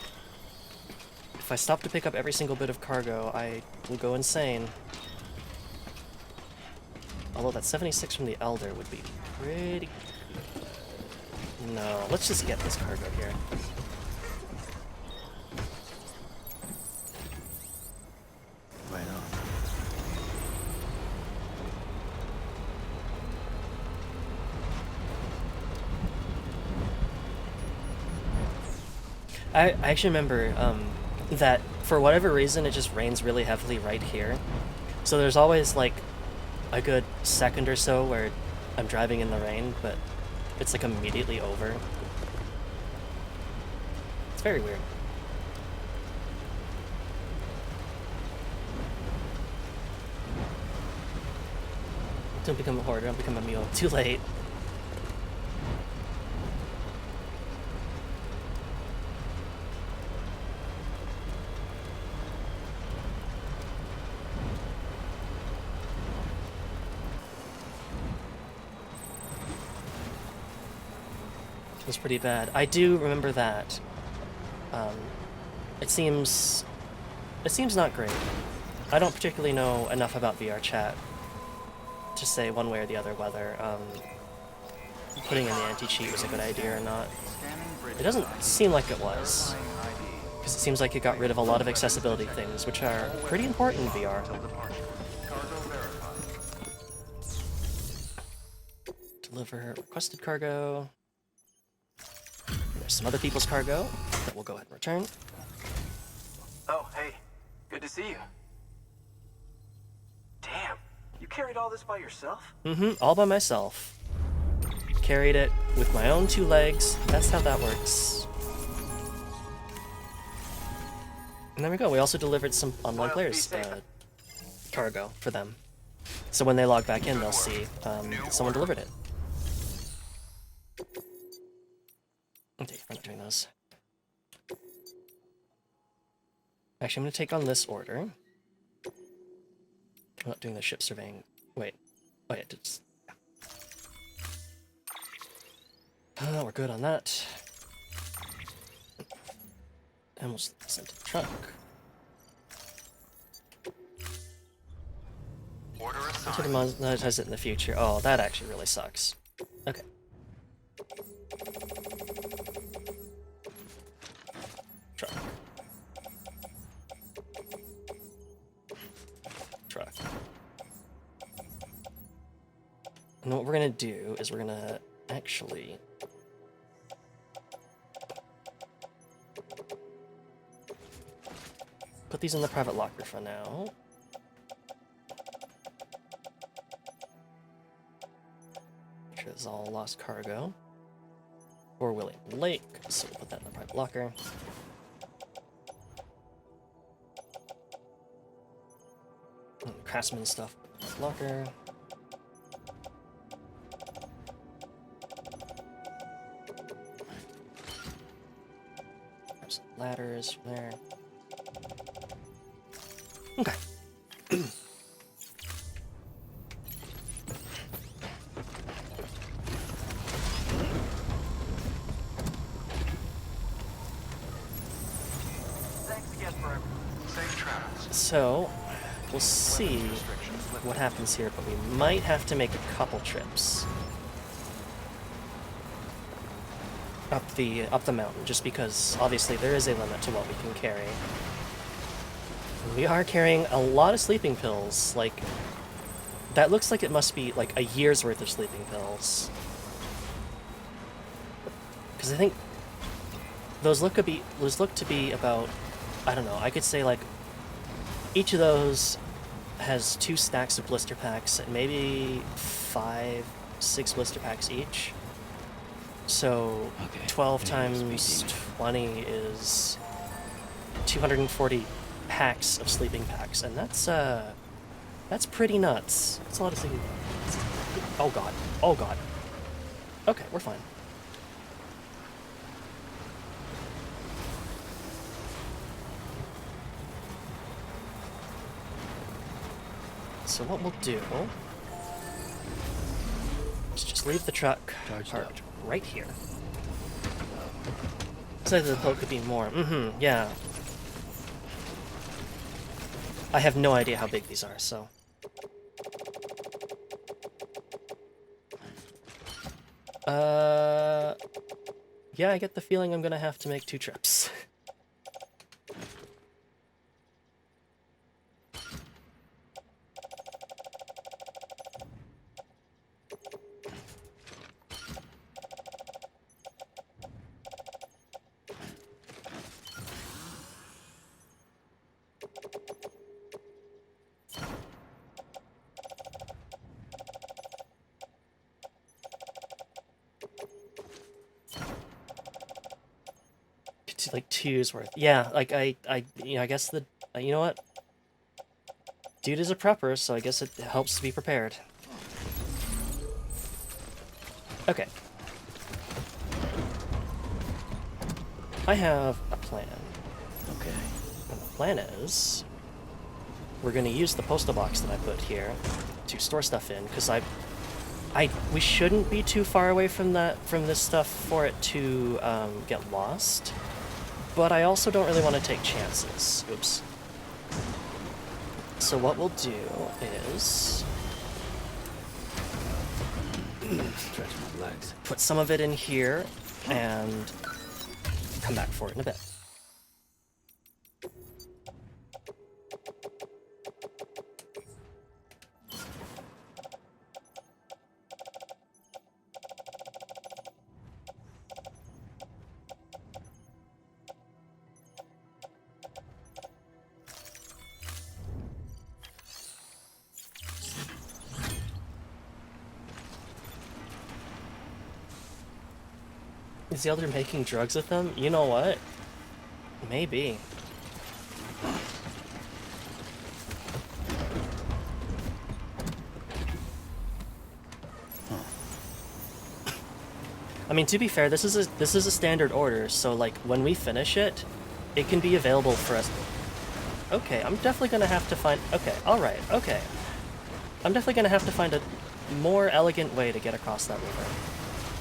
If I stop to pick up every single bit of cargo, I will go insane. Although that 76 from the Elder would be pretty... No, let's just get this cargo here. Right on. I actually remember that for whatever reason it just rains really heavily right here. So there's always like a good second or so where I'm driving in the rain, but it's like immediately over. It's very weird. Don't become a hoarder, don't become a mule. Too late. It was pretty bad. I do remember that. It seems not great. I don't particularly know enough about VR chat to say one way or the other whether putting in the anti-cheat was a good idea or not. Scanning bridge It doesn't ID. seem like it was, Verifying ID. because it seems like it got rid of a lot of accessibility things, which are pretty important in VR. Until departure. Cargo verified. Deliver requested cargo. There's some other people's cargo that we'll go ahead and return. Oh, hey. Good to see you. Damn. You carried all this by yourself? All by myself. Carried it with my own 2 legs. That's how that works. And there we go. We also delivered some online Well, players' be safe. cargo for them. So when they log back in, they'll see someone delivered it. Okay, we're not doing those. Actually, I'm going to take on this order. I'm not doing the ship surveying. Wait. Oh, yeah, it's... yeah. We're good on that. And we'll send to the truck. Order To assigned. monetize it in the future. Oh, that actually really sucks. Okay. Truck. Truck. And what we're gonna do is we're gonna actually put these in the private locker for now. Make sure this is all lost cargo. For William Lake, so we'll put that in the private locker. And the Craftsman stuff, private locker. Grab some ladders from there. Okay. Thanks again for everything. Safe travels. So, we'll see what happens here, but we might have to make a couple trips up the mountain, just because obviously there is a limit to what we can carry. We are carrying a lot of sleeping pills. Like, that looks like it must be like a year's worth of sleeping pills. Because I think those look to be about, I don't know, I could say like each of those has 2 stacks of blister packs and maybe 5, 6 blister packs each. So 12 times 20 is 240 packs of sleeping packs, and that's pretty nuts. That's a lot of sleeping packs. Oh god. Oh god. Okay, we're fine. So what we'll do is just leave the truck parked right here. So the boat could be more. Yeah. I have no idea how big these are, so. Yeah, I get the feeling I'm gonna have to make 2 trips. Like 2's worth. Yeah, like I guess you know what? Dude is a prepper, so I guess it helps to be prepared. Okay. I have a plan. Okay. And the plan is we're gonna use the postal box that I put here to store stuff in, because we shouldn't be too far away from this stuff for it to get lost. But I also don't really want to take chances. Oops. So what we'll do is Stretch my legs. Put some of it in here, and come back for it in a bit. Is the Elder making drugs with them? You know what? Maybe. I mean, to be fair, this is a standard order, so like when we finish it, it can be available for us. Okay, I'm definitely gonna have to find. Okay, all right, okay. I'm definitely gonna have to find a more elegant way to get across that river.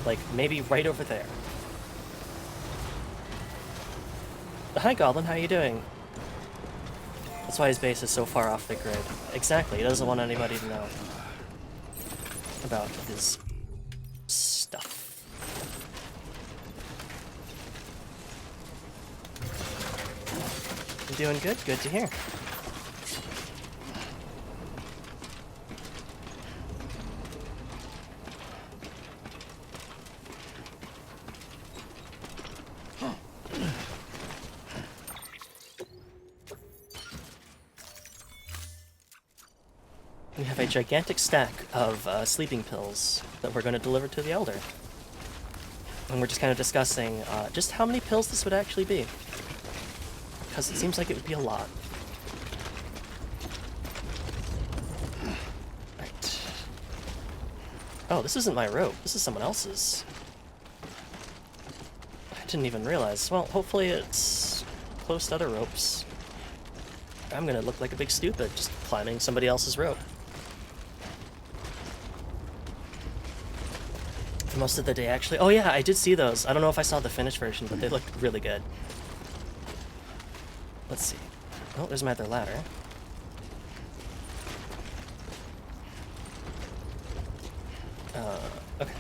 Like maybe right over there. Hi Goblin, how you doing? That's why his base is so far off the grid. Exactly, he doesn't want anybody to know about his stuff. You doing good? Good to hear. We have a gigantic stack of sleeping pills that we're going to deliver to the Elder. And we're just kind of discussing just how many pills this would actually be. Because it seems like it would be a lot. Right. Oh, this isn't my rope. This is someone else's. I didn't even realize. Well, hopefully it's close to other ropes. I'm going to look like a big stupid just climbing somebody else's rope. For most of the day, actually. Oh yeah, I did see those. I don't know if I saw the finished version, but they looked really good. Let's see. Oh, there's my other ladder. Okay.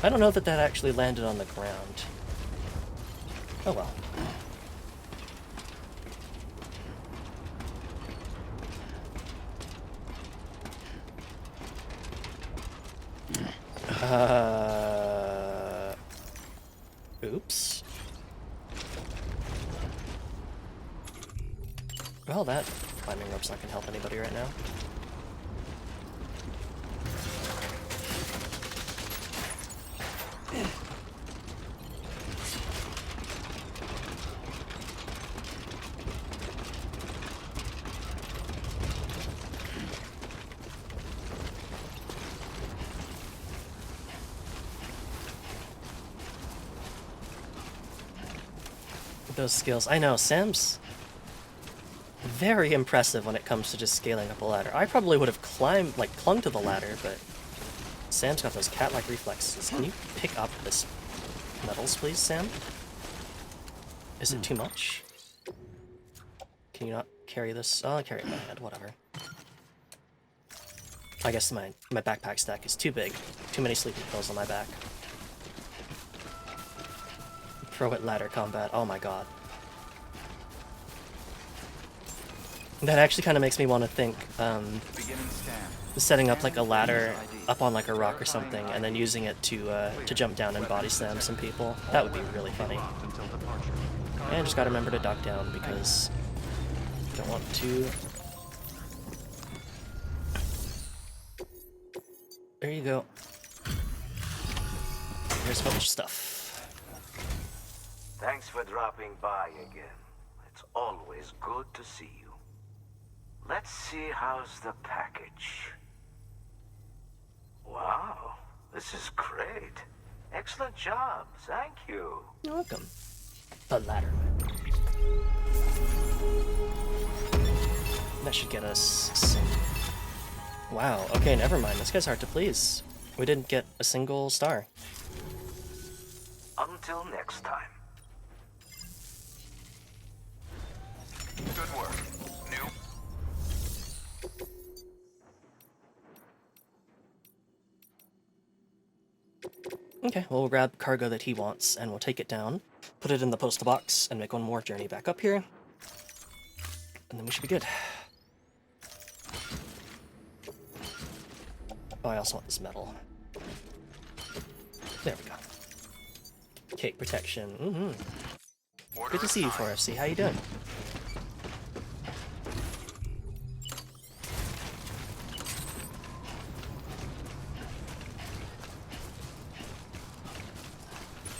I don't know that that actually landed on the ground. Oh well. Oops. Well, that climbing rope's not gonna help anybody right now. Those skills. I know, Sam's very impressive when it comes to just scaling up a ladder. I probably would have clung to the ladder, but Sam's got those cat-like reflexes. Can you pick up this metals, please, Sam? Is it too much? Can you not carry this? Oh, I'll carry it in my head, whatever. I guess my backpack stack is too big. Too many sleeping pills on my back. Pro at ladder combat, oh my god. That actually kind of makes me want to think, setting up like a ladder up on like a rock or something, and then using it to jump down and body slam some people. That would be really funny. And just gotta remember to duck down because I don't want to. There you go. Here's a bunch of stuff. Thanks for dropping by again. It's always good to see you. Let's see how's the package. Wow, this is great. Excellent job, thank you. You're welcome. The ladder. That should get us some... Wow, okay, never mind. This guy's hard to please. We didn't get a single star. Until next time. Good work. New. Okay, well, we'll grab cargo that he wants, and we'll take it down, put it in the postal box, and make one more journey back up here. And then we should be good. Oh, I also want this metal. There we go. Cake protection. Good to see you, 4FC. How you doing?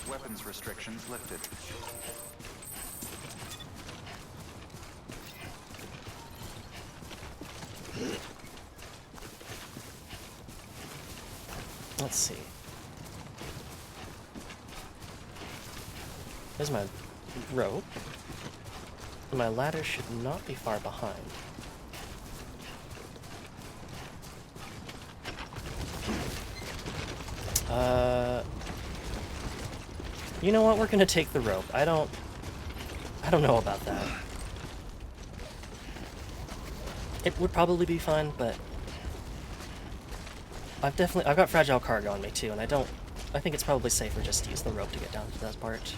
Weapons restrictions lifted. Let's see. There's my rope. My ladder should not be far behind. You know what? We're gonna take the rope. I don't know about that. It would probably be fine, but I've got fragile cargo on me too, and I think it's probably safer just to use the rope to get down to that part.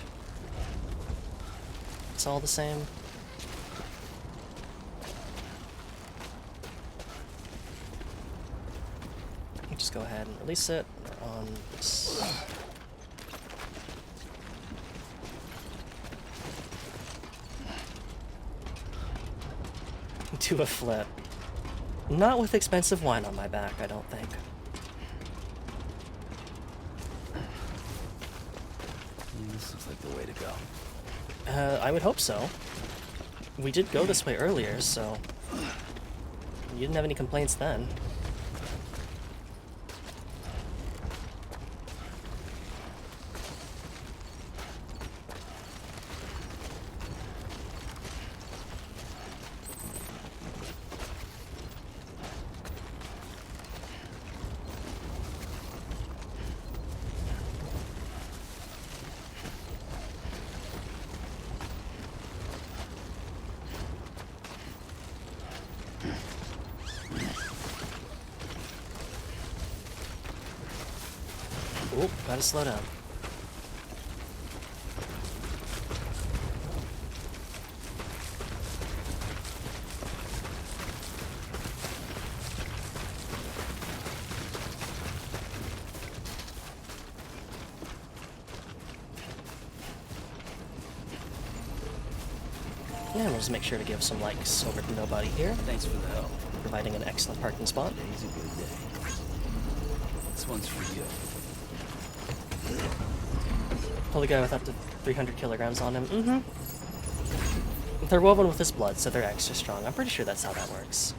It's all the same. You just go ahead and release it. We're on this. Do a flip. Not with expensive wine on my back, I don't think. This looks like the way to go. I would hope so. We did go this way earlier, so you didn't have any complaints then. Oh, gotta slow down. Yeah, we'll just make sure to give some likes over to nobody here, Thanks for the help. providing an excellent parking spot. Today's a good day. This one's for you. Pull the guy with up to 300 kilograms on him. They're woven with his blood, so they're extra strong. I'm pretty sure that's how that works.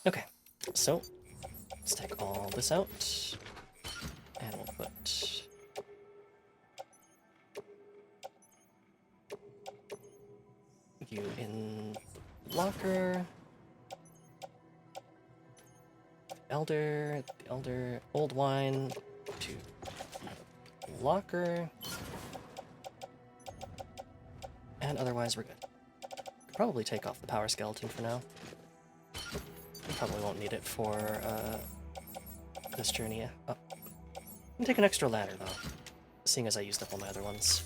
Okay, so let's take all this out, and we'll put you in locker. Elder, old wine to locker, and otherwise we're good. Probably take off the power skeleton for now. Probably won't need it for this journey. Oh. I'm take an extra ladder though, seeing as I used up all my other ones.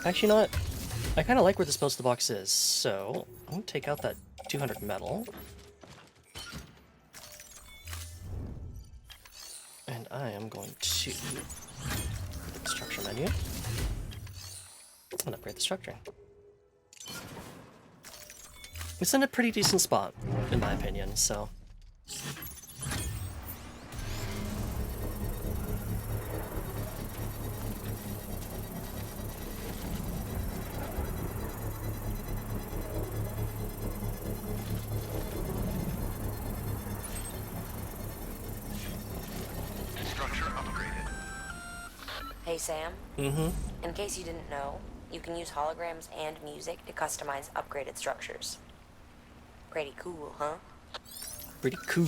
Actually, you know what? I kind of like where this postal box is, so I'm gonna take out that 200 metal. And I am going to the structure menu and upgrade the structure. It's in a pretty decent spot, in my opinion, so... Structure upgraded. Hey Hey, Sam. Mm-hmm. In case you didn't know, you can use holograms and music to customize upgraded structures. Pretty cool, huh? Pretty cool.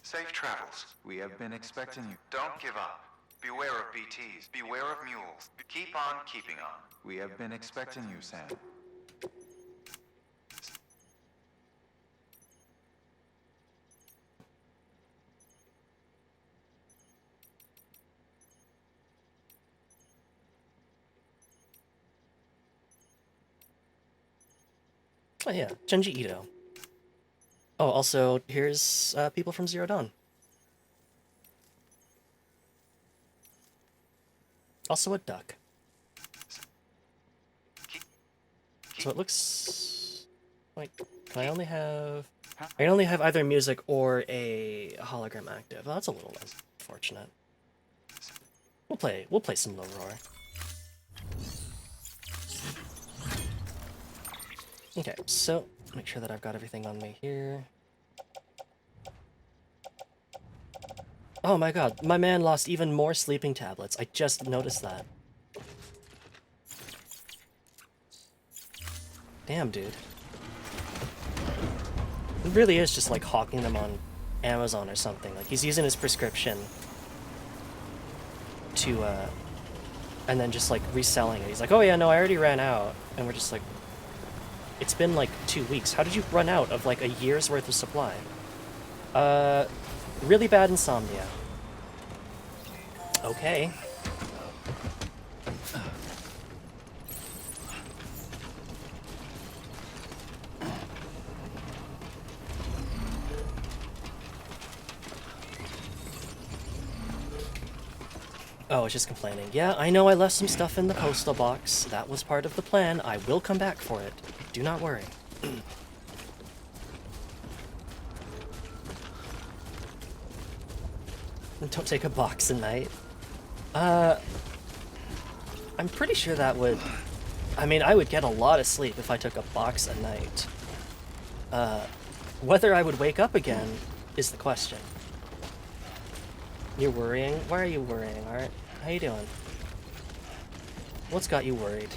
Safe travels. We have been expecting you. Don't give up. Beware of BTs. Beware of mules. Keep on keeping on. We have been expecting you, Sam. Oh yeah, Junji Ito. Oh, also, here's people from Zero Dawn. Also a duck. So it looks like, can I only have... I can only have either music or a hologram active. Well, that's a little unfortunate. We'll play some Low Roar. Okay, so make sure that I've got everything on me here. Oh my god, my man lost even more sleeping tablets. I just noticed that. Damn, dude. It really is just like hawking them on Amazon or something. Like, he's using his prescription to, and then just like reselling it. He's like, oh yeah, no, I already ran out. And we're just like, it's been like 2 weeks. How did you run out of like a year's worth of supply? Really bad insomnia. Okay. Oh, it's just complaining. Yeah, I know I left some stuff in the postal box. That was part of the plan. I will come back for it. Do not worry. Don't take a box a night. I'm pretty sure that would... I mean, I would get a lot of sleep if I took a box a night. Whether I would wake up again is the question. You're worrying? Why are you worrying, Art? How you doing? What's got you worried?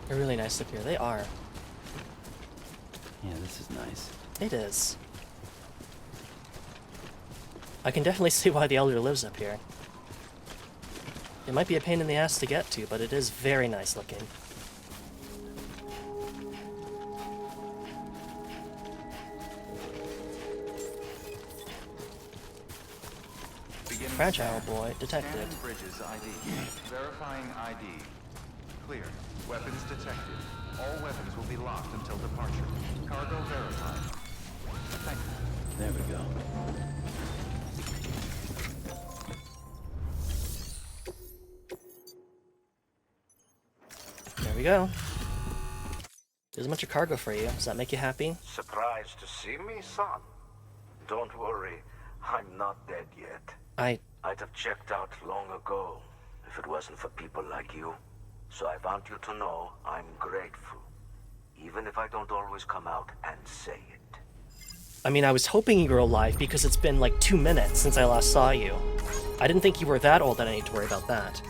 They're really nice up here. They are. Yeah, this is nice. It is. I can definitely see why the Elder lives up here. It might be a pain in the ass to get to, but it is very nice looking. Fragile boy detected. Scanning Bridges ID. Verifying ID. Clear. Weapons detected. All weapons will be locked until departure. Cargo verified. Thank you. There we go. There we go. There's a bunch of cargo for you. Does that make you happy? Surprised to see me, son? Don't worry, I'm not dead yet. I'd have checked out long ago if it wasn't for people like you. So I want you to know I'm grateful, even if I don't always come out and say it. I mean, I was hoping you were alive because it's been like 2 minutes since I last saw you. I didn't think you were that old that I need to worry about that.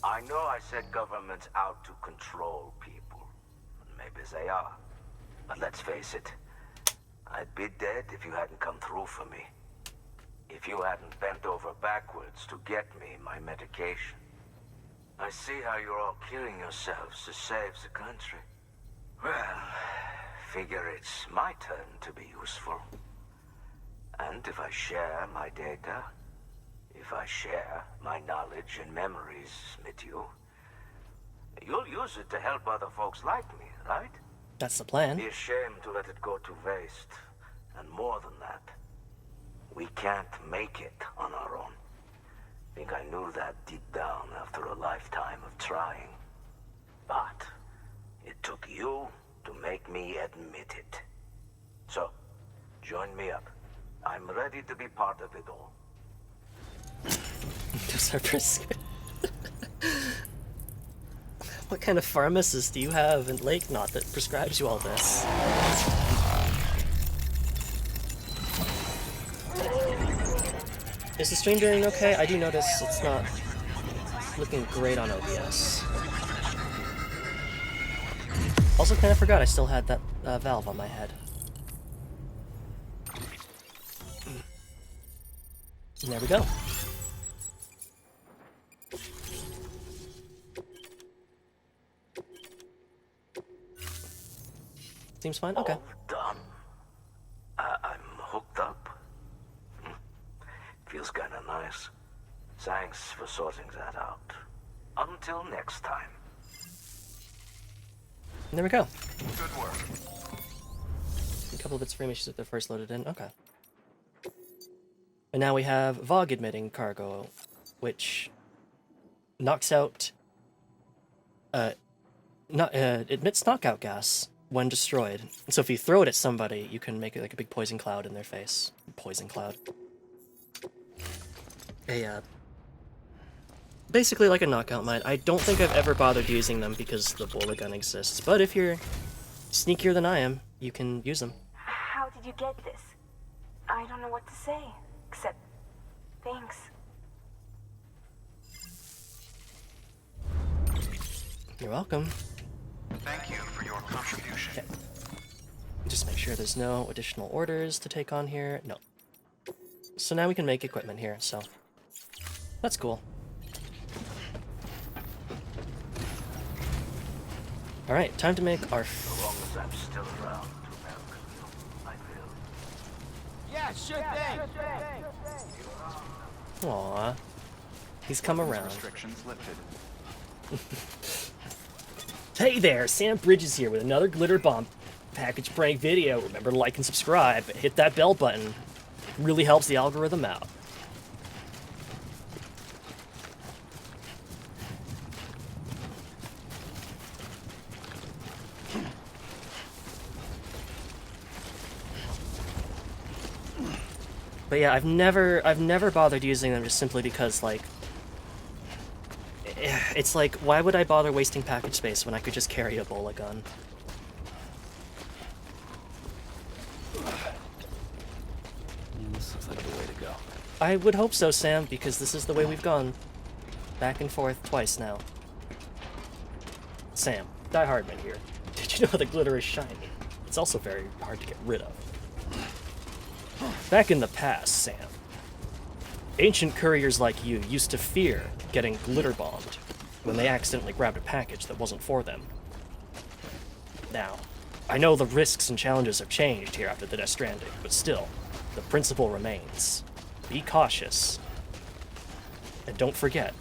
I know I said government's out to control people. Maybe they are. But let's face it, I'd be dead if you hadn't come through for me. If you hadn't bent over backwards to get me my medication. I see how you're all killing yourselves to save the country. Well, figure it's my turn to be useful. And if I share my data, if I share my knowledge and memories with you, you'll use it to help other folks like me, right? That's the plan. Be ashamed to let it go to waste. And more than that, we can't make it on our own. Think I knew that deep down after a lifetime of trying. But it took you to make me admit it. So, join me up. I'm ready to be part of it all. Those are What kind of pharmacist do you have in Lake Knot that prescribes you all this? Is the stream doing okay? I do notice it's not looking great on OBS. Also, kind of forgot I still had that valve on my head. And there we go. Seems fine? Okay. All done. I'm hooked up. Feels kinda nice. Thanks for sorting that out. Until next time. And there we go. Good work. A couple of bits of issues that they're first loaded in. Okay. And now we have VOG emitting cargo, which knocks out, emits knockout gas when destroyed. And so if you throw it at somebody, you can make it like a big poison cloud in their face. Poison cloud. Basically like a knockout mine. I don't think I've ever bothered using them because the bullet gun exists, but if you're sneakier than I am, you can use them. How did you get this? I don't know what to say, except thanks. You're welcome. Thank you for your contribution. Okay. Just make sure there's no additional orders to take on here. No. So now we can make equipment here, so that's cool. Alright, time to make our... As long as I'm still around to welcome you, I will. Yeah, sure thing. Aww. He's come around. Restrictions lifted. Hey there, Sam Bridges here with another Glitter Bomb package prank video. Remember to like and subscribe, hit that bell button. It really helps the algorithm out. But yeah, I've never bothered using them just simply because, like, it's like, why would I bother wasting package space when I could just carry a Ebola gun? This looks like the way to go. I would hope so, Sam, because this is the way we've gone. Back and forth twice now. Sam, Die Hardman here. Did you know the glitter is shiny? It's also very hard to get rid of. Back in the past, Sam, ancient couriers like you used to fear getting glitter bombed when they accidentally grabbed a package that wasn't for them. Now, I know the risks and challenges have changed here after the Death Stranding, but still, the principle remains. Be cautious. And don't forget,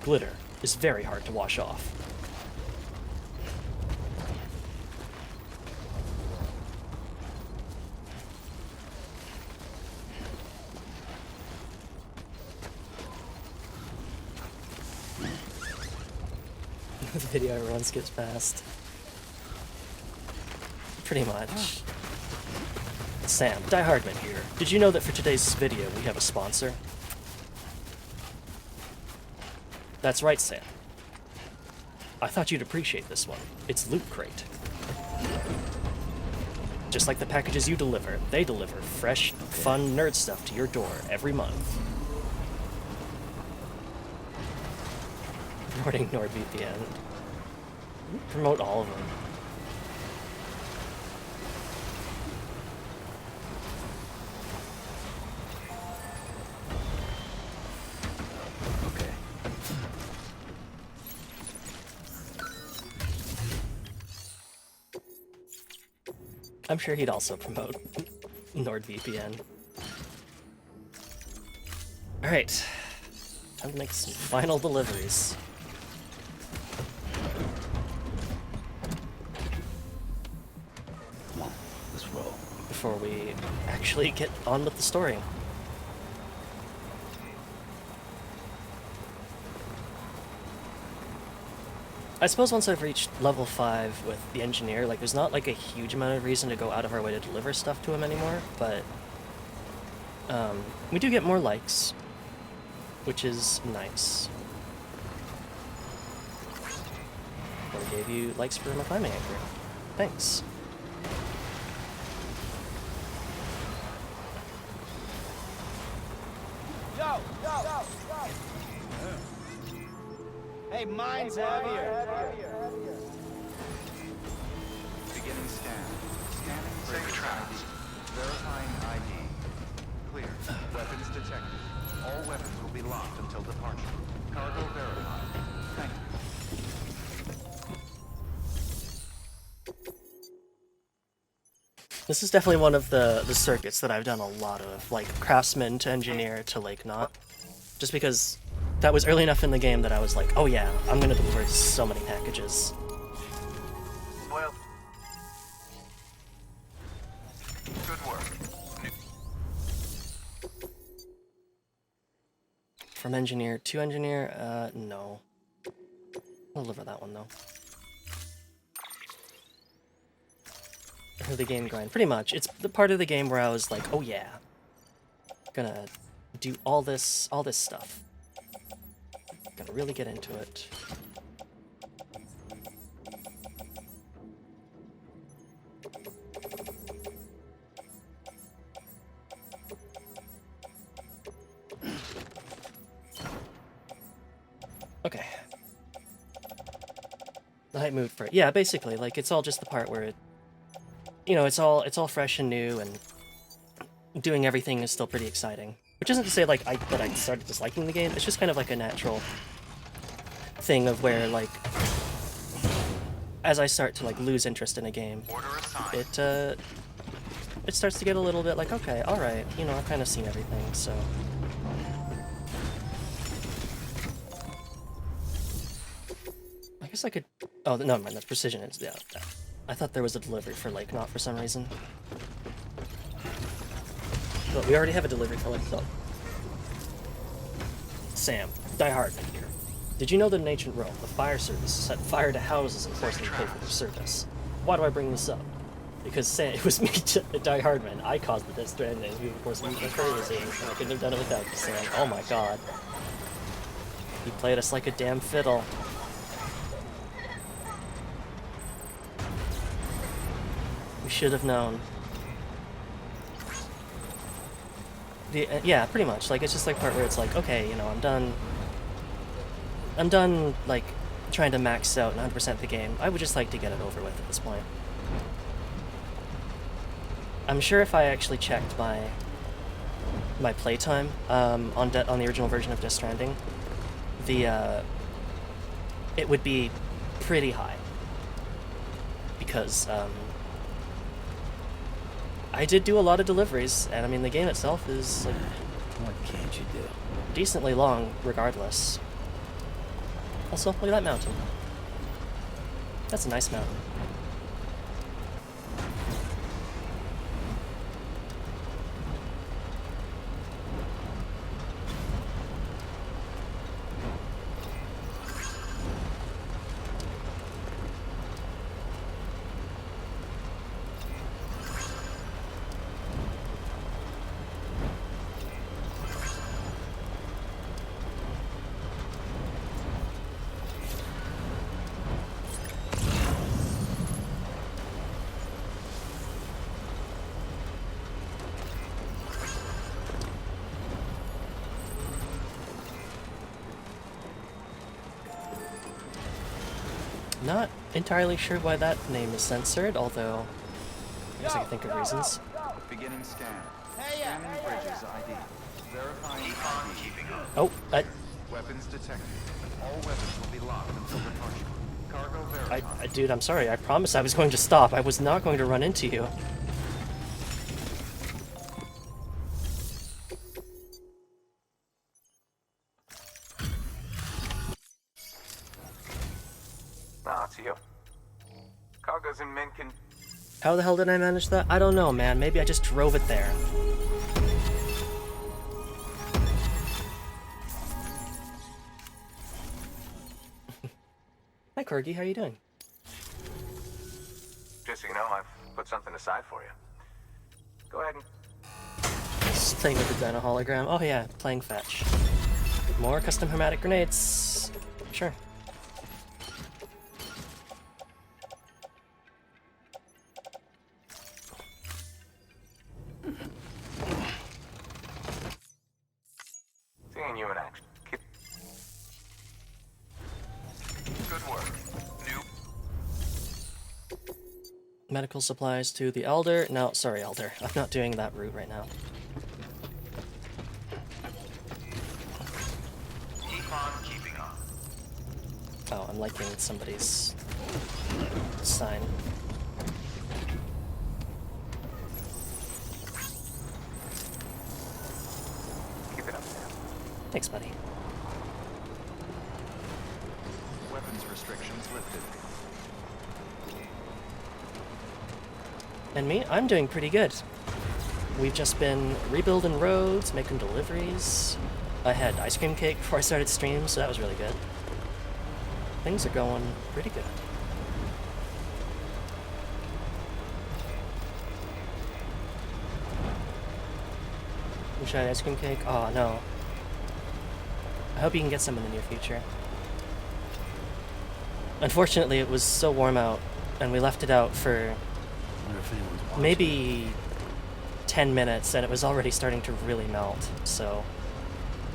glitter is very hard to wash off. The video everyone skips past. Pretty much. Sam, Die Hardman here. Did you know that for today's video we have a sponsor? That's right, Sam. I thought you'd appreciate this one. It's Loot Crate. Just like the packages you deliver, they deliver fresh, fun nerd stuff to your door every month. Promoting NordVPN. Promote all of them. I'm sure he'd also promote NordVPN. Alright. Time to make some final deliveries. Come on, let's roll. Before we actually get on with the story. I suppose once I've reached level 5 with the engineer, like, there's not, like, a huge amount of reason to go out of our way to deliver stuff to him anymore, but we do get more likes, which is nice. I gave you likes for my climbing anchor. Thanks. Yo! Hey, mine's heavier. Beginning scan. Scanning safe traps. Verifying ID. Clear. Weapons detected. All weapons will be locked until departure. Cargo verified. Thank you. This is definitely one of the circuits that I've done a lot of, like, craftsman to engineer to, like, not. Just because that was early enough in the game that I was like, oh yeah, I'm gonna deliver so many packages. Well, good work. From engineer to engineer, no. I'll deliver that one though. The game grind, pretty much. It's the part of the game where I was like, oh yeah, gonna do all this stuff. Gonna really get into it. Okay. The hype mood for it. Yeah, basically, like, it's all just the part where it, you know, it's all fresh and new, and doing everything is still pretty exciting. Which isn't to say, like, that I started disliking the game. It's just kind of like a natural thing of where, like, as I start to, like, lose interest in a game, it starts to get a little bit like, okay, alright, you know, I've kind of seen everything, so. I guess I could, oh, no, mind, that's precision, it's, yeah. I thought there was a delivery for, like, not for some reason. But we already have a delivery for, like, so. Sam, Die Hardman here. Did you know that in ancient Rome, the fire service set fire to houses and forced them to pay for their service? Why do I bring this up? Because Sam, it was me, Die Hardman. I caused the Death Stranding. Who, of course, me crazy. I couldn't have done it without you, Sam. Oh my god. You played us like a damn fiddle. We should have known. Yeah, pretty much. Like, it's just like part where it's like, okay, you know, I'm done, like, trying to max out 100% the game. I would just like to get it over with at this point. I'm sure if I actually checked my playtime on the original version of Death Stranding, it would be pretty high. Because, I did do a lot of deliveries, and I mean, the game itself is, like, What can't you do? decently long, regardless. Also, look at that mountain. That's a nice mountain. Not entirely sure why that name is censored, although I guess I can think of reasons. Beginning scan. Scanning bridges ID. Verifying ID. Oh, Weapons detected. All weapons will be locked until departure. Cargo verified. Dude, I'm sorry. I promised I was going to stop. I was not going to run into you. No, it's you. Cargo's in mint can... How the hell did I manage that? I don't know, man. Maybe I just drove it there. Hi, Corgi. How you doing? Just so you know, I've put something aside for you. Go ahead and... Just playing with the Dino hologram. Oh yeah, playing fetch. More custom hermetic grenades. Sure. Seeing you in action. Keep... Good work. New. Medical supplies to the Elder. No, sorry, Elder. I'm not doing that route right now. Keep on keeping on. Oh, I'm liking somebody's sign. Keep it up there. Thanks, buddy. Weapons restrictions lifted. And me? I'm doing pretty good. We've just been rebuilding roads, making deliveries. I had ice cream cake before I started stream, so that was really good. Things are going pretty good. You tried ice cream cake? Oh, no. I hope you can get some in the near future. Unfortunately, it was so warm out, and we left it out for maybe 10 minutes, and it was already starting to really melt, so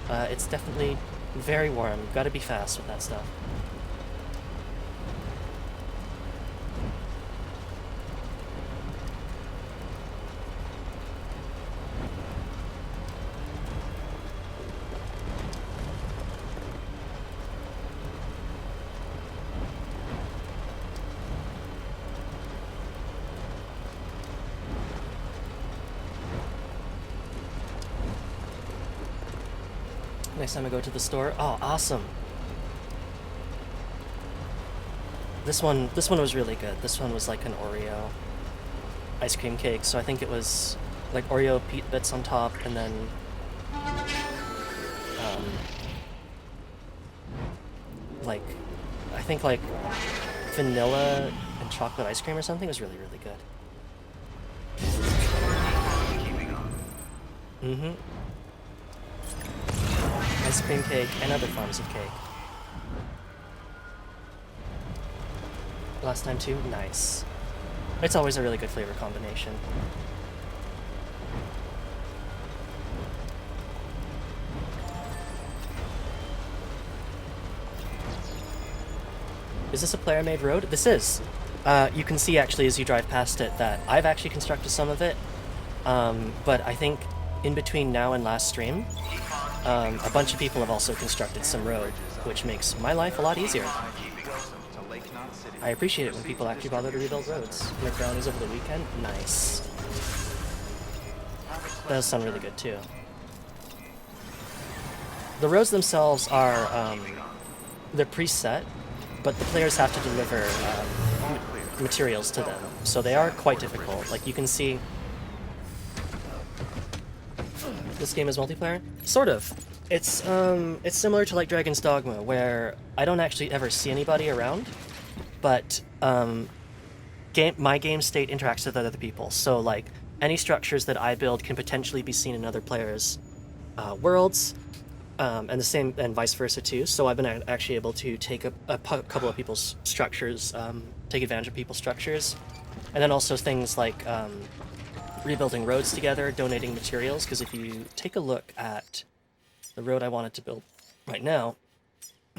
it's definitely very warm. Gotta be fast with that stuff. Next time I go to the store. Oh, awesome. This one was really good. This one was like an Oreo ice cream cake, so I think it was like Oreo peat bits on top, and then like I think like vanilla and chocolate ice cream or something. It was really, really good. Mm-hmm. Ice cream cake and other forms of cake. Last time too? Nice. It's always a really good flavor combination. Is this a player-made road? This is. You can see actually as you drive past it that I've actually constructed some of it, but I think in between now and last stream, a bunch of people have also constructed some road, which makes my life a lot easier. I appreciate it when people actually bother to rebuild roads. Make brownies over the weekend? Nice. That does sound really good too. The roads themselves are, they're preset, but the players have to deliver materials to them, so they are quite difficult. Like you can see, this game is multiplayer? Sort of. It's similar to like Dragon's Dogma, where I don't actually ever see anybody around, but my game state interacts with other people. So like any structures that I build can potentially be seen in other players' worlds, and the same and vice versa too. So I've been actually able to take a couple of people's structures, take advantage of people's structures, and then also things like rebuilding roads together, donating materials, because if you take a look at the road I wanted to build right now,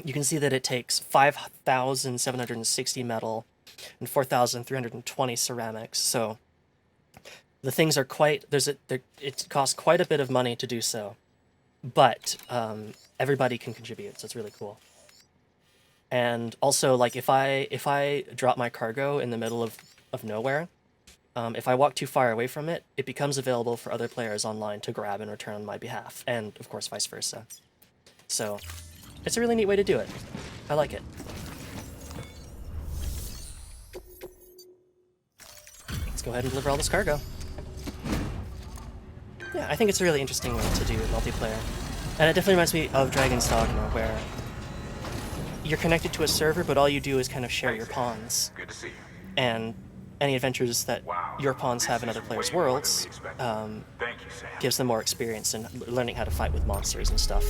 you can see that it takes 5,760 metal and 4,320 ceramics. So the things are quite, it costs quite a bit of money to do so, but everybody can contribute, so it's really cool. And also, like, if I drop my cargo in the middle of nowhere, if I walk too far away from it, it becomes available for other players online to grab and return on my behalf, and of course vice versa. So, it's a really neat way to do it. I like it. Let's go ahead and deliver all this cargo. Yeah, I think it's a really interesting way to do multiplayer. And it definitely reminds me of Dragon's Dogma, where you're connected to a server, but all you do is kind of share your pawns. Good to see you. And any adventures that your pawns have in other players' worlds Thank you, Sam. gives them more experience in learning how to fight with monsters and stuff.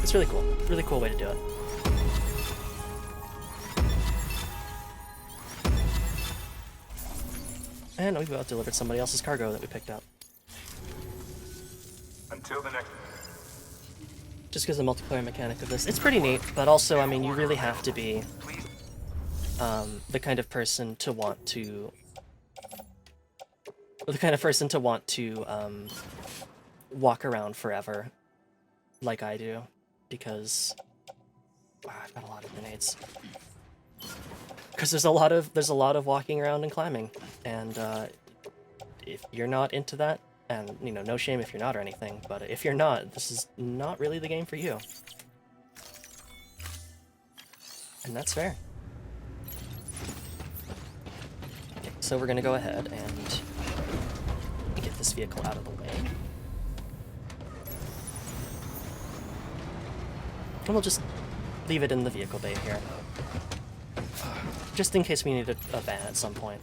It's really cool. Really cool way to do it. And we've about delivered somebody else's cargo that we picked up. Until the next. Just because the multiplayer mechanic of this, it's pretty neat, but also, I mean, you really have to be the kind of person to want to walk around forever, like I do, because I've got a lot of grenades. Because there's a lot of walking around and climbing, and if you're not into that, and you know, no shame if you're not or anything, but if you're not, this is not really the game for you, and that's fair. Okay, so we're gonna go ahead and get this vehicle out of the way, and we'll just leave it in the vehicle bay here, just in case we need a van at some point.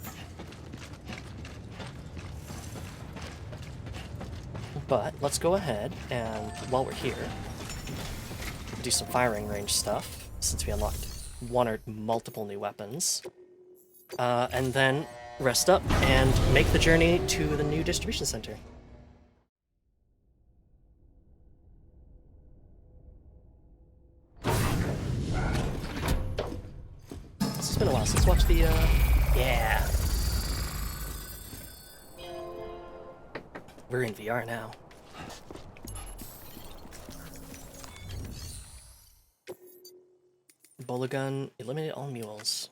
But let's go ahead and, while we're here, do some firing range stuff, since we unlocked one or multiple new weapons. And then rest up and make the journey to the new distribution center. It's been a while since I watched the, yeah. We're in VR now. Bola gun, eliminate all mules.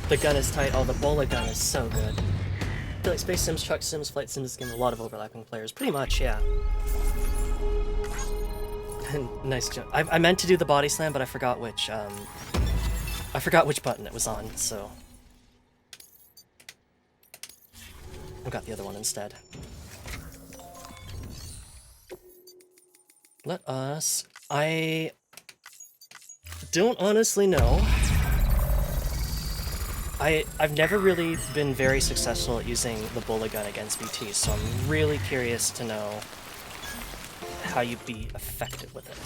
The gun is tight. Oh, the Bola gun is so good. I feel like Space Sims, Truck Sims, Flight Sims give a lot of overlapping players. Pretty much, yeah. Nice job. I meant to do the body slam, but I forgot which button it was on, so I got the other one instead. Let us... I don't honestly know. I've never really been very successful at using the Bola gun against BT, so I'm really curious to know how you'd be effective with it.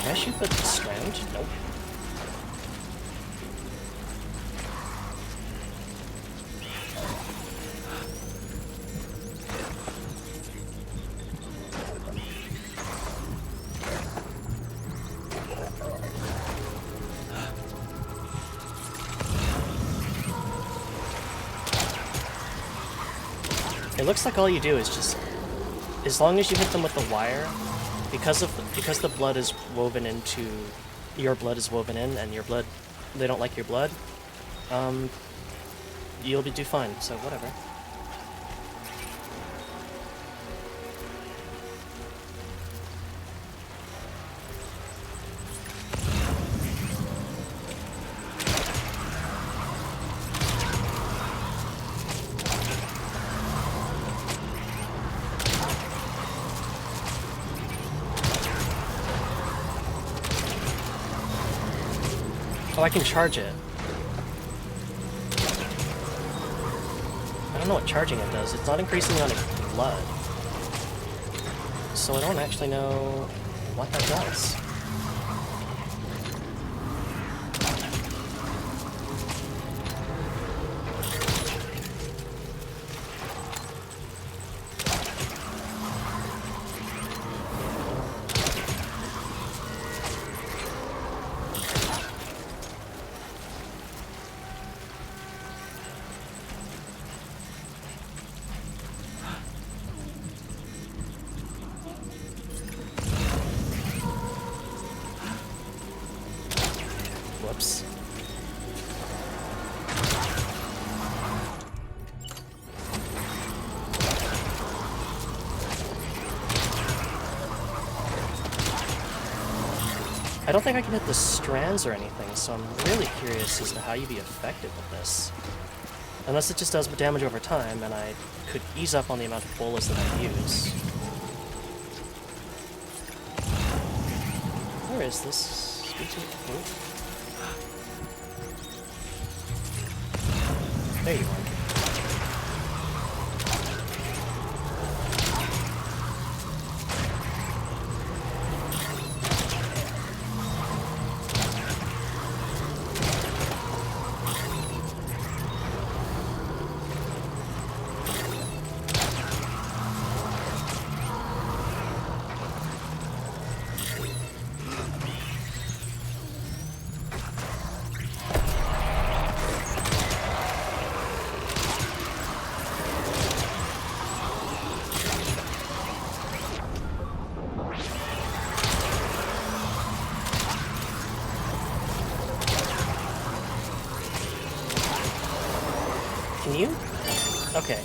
Can I shoot the strand? Nope. It looks like all you do is just, as long as you hit them with the wire, because the blood is woven into, your blood is woven in, and your blood, they don't like your blood, you'll do fine, so whatever. Oh, I can charge it. I don't know what charging it does. It's not increasing the amount of blood. So I don't actually know what that does. Whoops. I don't think I can hit the strands or anything, so I'm really curious as to how you'd be effective with this. Unless it just does damage over time, and I could ease up on the amount of bolas that I use. Where is this? There you are. Can you? Okay.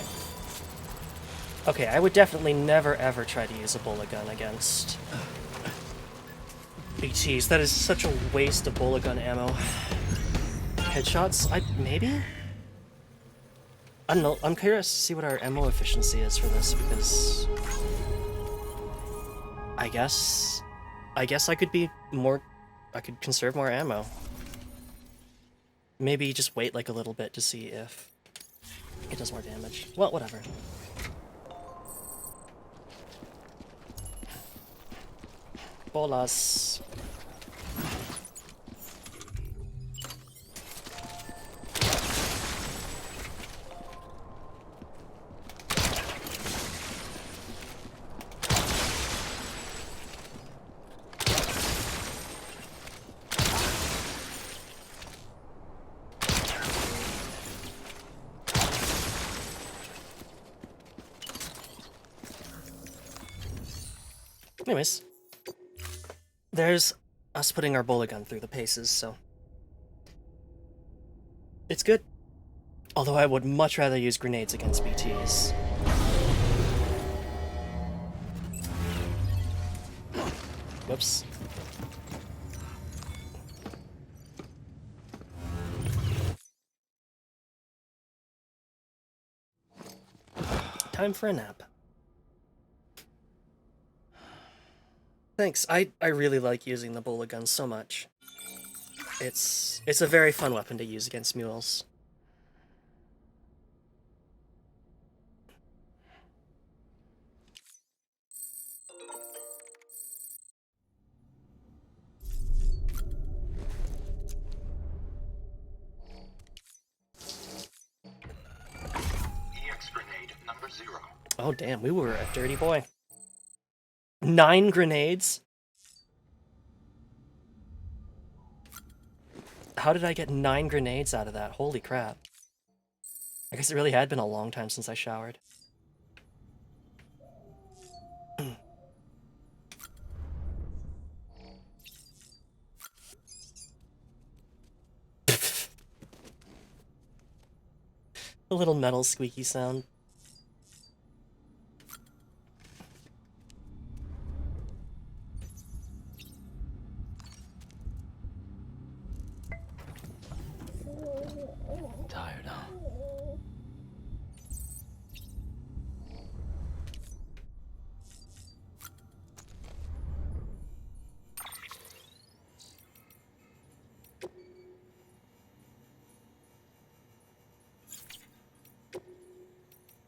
Okay, I would definitely never ever try to use a bola gun against BTs. That is such a waste of bola gun ammo. Headshots? Maybe? I don't know. I'm curious to see what our ammo efficiency is for this, because I guess I could be more, I could conserve more ammo. Maybe just wait like a little bit to see if it does more damage. Well, whatever. Bolas. Anyways, there's us putting our bola gun through the paces, so it's good. Although I would much rather use grenades against BTs. Whoops. Time for a nap. Thanks. I really like using the bola gun so much. It's a very fun weapon to use against mules. EX grenade number 0. Oh damn, we were a dirty boy. 9 grenades? How did I get 9 grenades out of that? Holy crap. I guess it really had been a long time since I showered. The little metal squeaky sound. Tired, huh?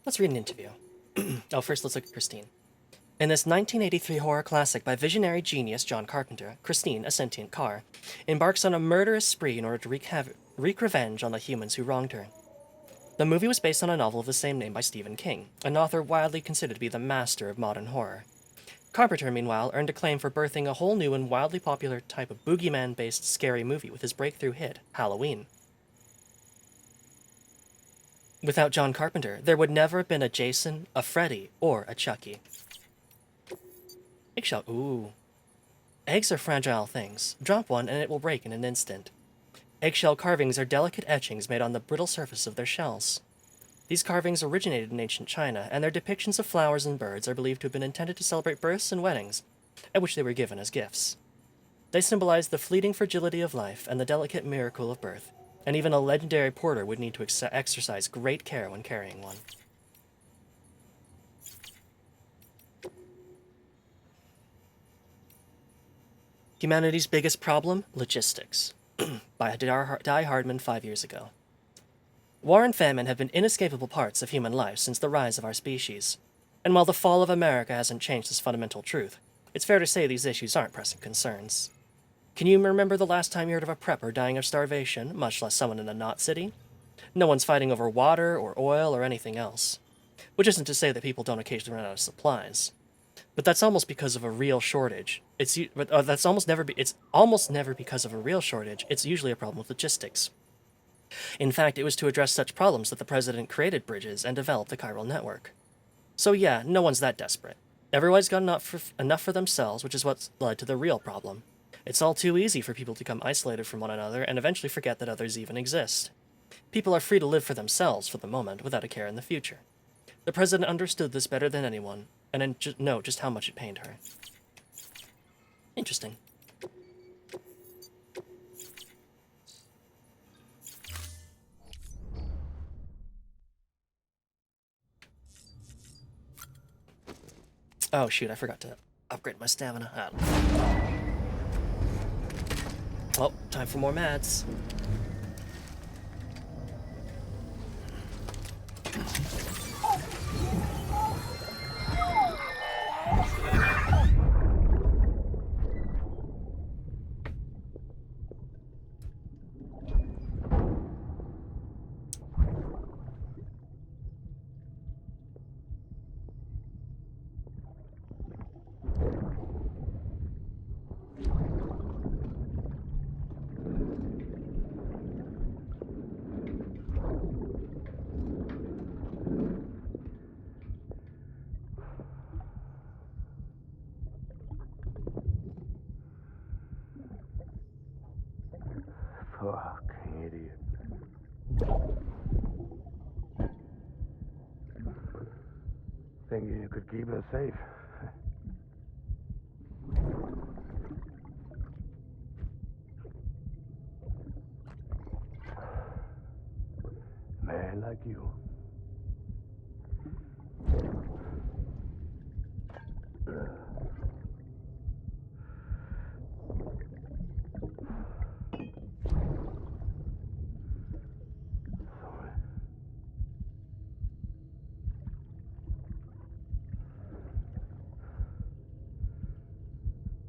Let's read an interview. Oh, first let's look at Christine. In this 1983 horror classic by visionary genius John Carpenter, Christine, a sentient car, embarks on a murderous spree in order to wreak revenge on the humans who wronged her. The movie was based on a novel of the same name by Stephen King, an author widely considered to be the master of modern horror. Carpenter, meanwhile, earned acclaim for birthing a whole new and wildly popular type of boogeyman-based scary movie with his breakthrough hit, Halloween. Without John Carpenter, there would never have been a Jason, a Freddy, or a Chucky. Eggshell. Ooh. Eggs are fragile things. Drop one and it will break in an instant. Eggshell carvings are delicate etchings made on the brittle surface of their shells. These carvings originated in ancient China, and their depictions of flowers and birds are believed to have been intended to celebrate births and weddings, at which they were given as gifts. They symbolize the fleeting fragility of life and the delicate miracle of birth, and even a legendary porter would need to exercise great care when carrying one. Humanity's biggest problem? Logistics. By Die Hardman 5 years ago. War and famine have been inescapable parts of human life since the rise of our species. And while the fall of America hasn't changed this fundamental truth, it's fair to say these issues aren't pressing concerns. Can you remember the last time you heard of a prepper dying of starvation, much less someone in a not city? No one's fighting over water or oil or anything else. Which isn't to say that people don't occasionally run out of supplies. But that's almost because of a real shortage. It's almost never because of a real shortage. It's usually a problem with logistics. In fact, it was to address such problems that the president created bridges and developed the chiral network. So yeah, no one's that desperate. Everyone's got enough for themselves, which is what's led to the real problem. It's all too easy for people to become isolated from one another and eventually forget that others even exist. People are free to live for themselves for the moment without a care in the future. The president understood this better than anyone, and know just how much it pained her. Interesting. Oh shoot, I forgot to upgrade my stamina. Oh, time for more mads. Fucking idiot. Thinking you could keep us safe. Man like you.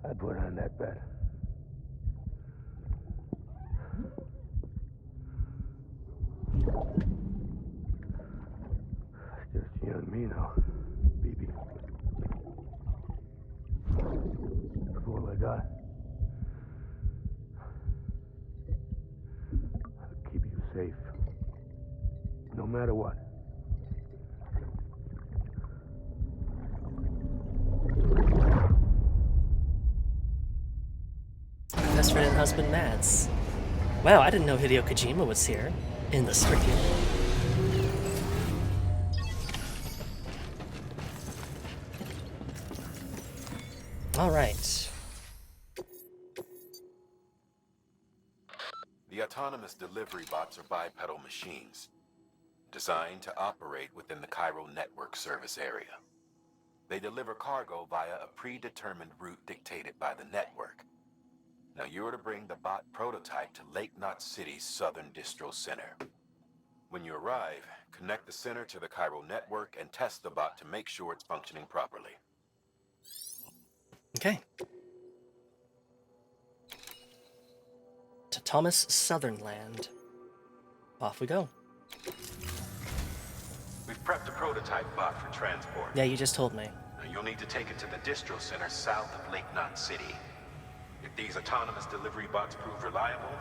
I put on that bet. It's just you and me now, baby. That's all I got. I'll keep you safe. No matter what. Best friend and husband, Mads. Wow, I didn't know Hideo Kojima was here. In the Stricken. Alright. The autonomous delivery bots are bipedal machines, designed to operate within the chiral network service area. They deliver cargo via a predetermined route dictated by the network. Now you're to bring the bot prototype to Lake Knot City's southern distro center. When you arrive, connect the center to the chiral network and test the bot to make sure it's functioning properly. Okay. To Thomas Southernland. Off we go. We've prepped a prototype bot for transport. Yeah, you just told me. Now you'll need to take it to the distro center south of Lake Knot City. If these autonomous delivery bots prove reliable,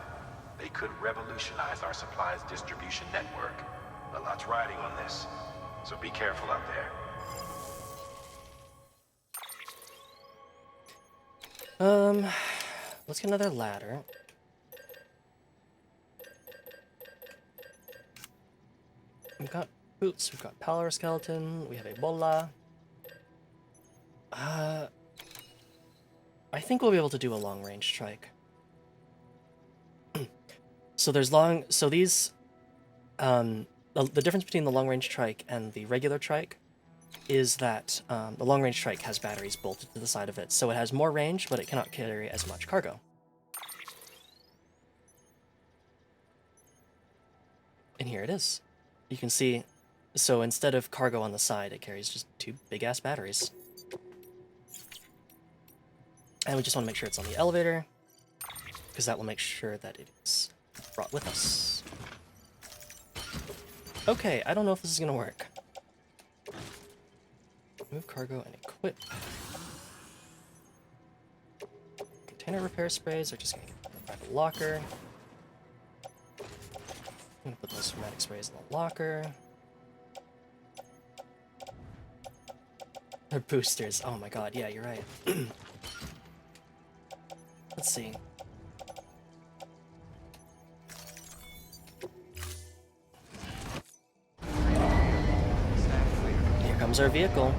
they could revolutionize our supplies distribution network. A lot's riding on this, so be careful out there. Let's get another ladder. We've got boots, we've got Power Skeleton, we have Ebola. I think we'll be able to do a long-range trike. So these, the difference between the long-range trike and the regular trike is that the long-range trike has batteries bolted to the side of it, so it has more range, but it cannot carry as much cargo. And here it is. You can see, so instead of cargo on the side, it carries just 2 big-ass batteries. And we just want to make sure it's on the elevator, because that will make sure that it is brought with us. Okay, I don't know if this is going to work. Move cargo and equip. Container repair sprays are just going to get in the private locker. I'm going to put those hermetic sprays in the locker. They're boosters. Oh my god, yeah, you're right. Let's see. Here comes our vehicle.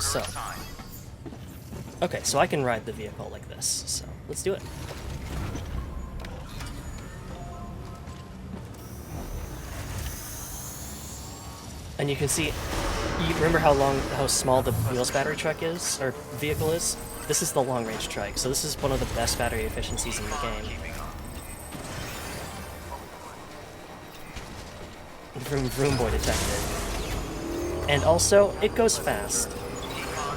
So. Okay, so I can ride the vehicle like this, so let's do it. And you can see, you remember how small the wheels battery truck is, or vehicle is? This is the long-range trike, so this is one of the best battery efficiencies in the game. Vroom vroom boy detected. And also, it goes fast.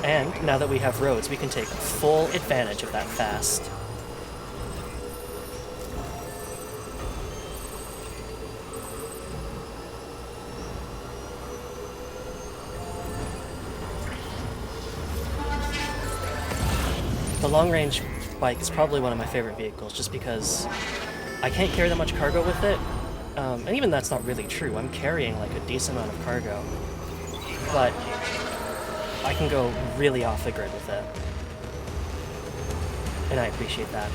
And now that we have roads, we can take full advantage of that fast. The long-range bike is probably one of my favorite vehicles, just because I can't carry that much cargo with it. And even that's not really true. I'm carrying like a decent amount of cargo. But I can go really off the grid with it. And I appreciate that.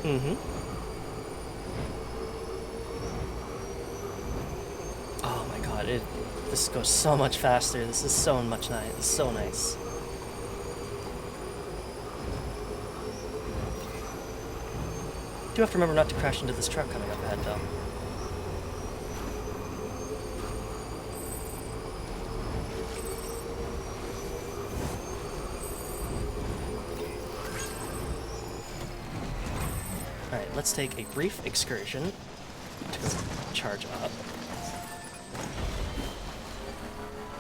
Mm-hmm. Oh my god, this goes so much faster. This is so much nice. It's so nice. Do have to remember not to crash into this truck coming up ahead, though. Alright, let's take a brief excursion to go charge up.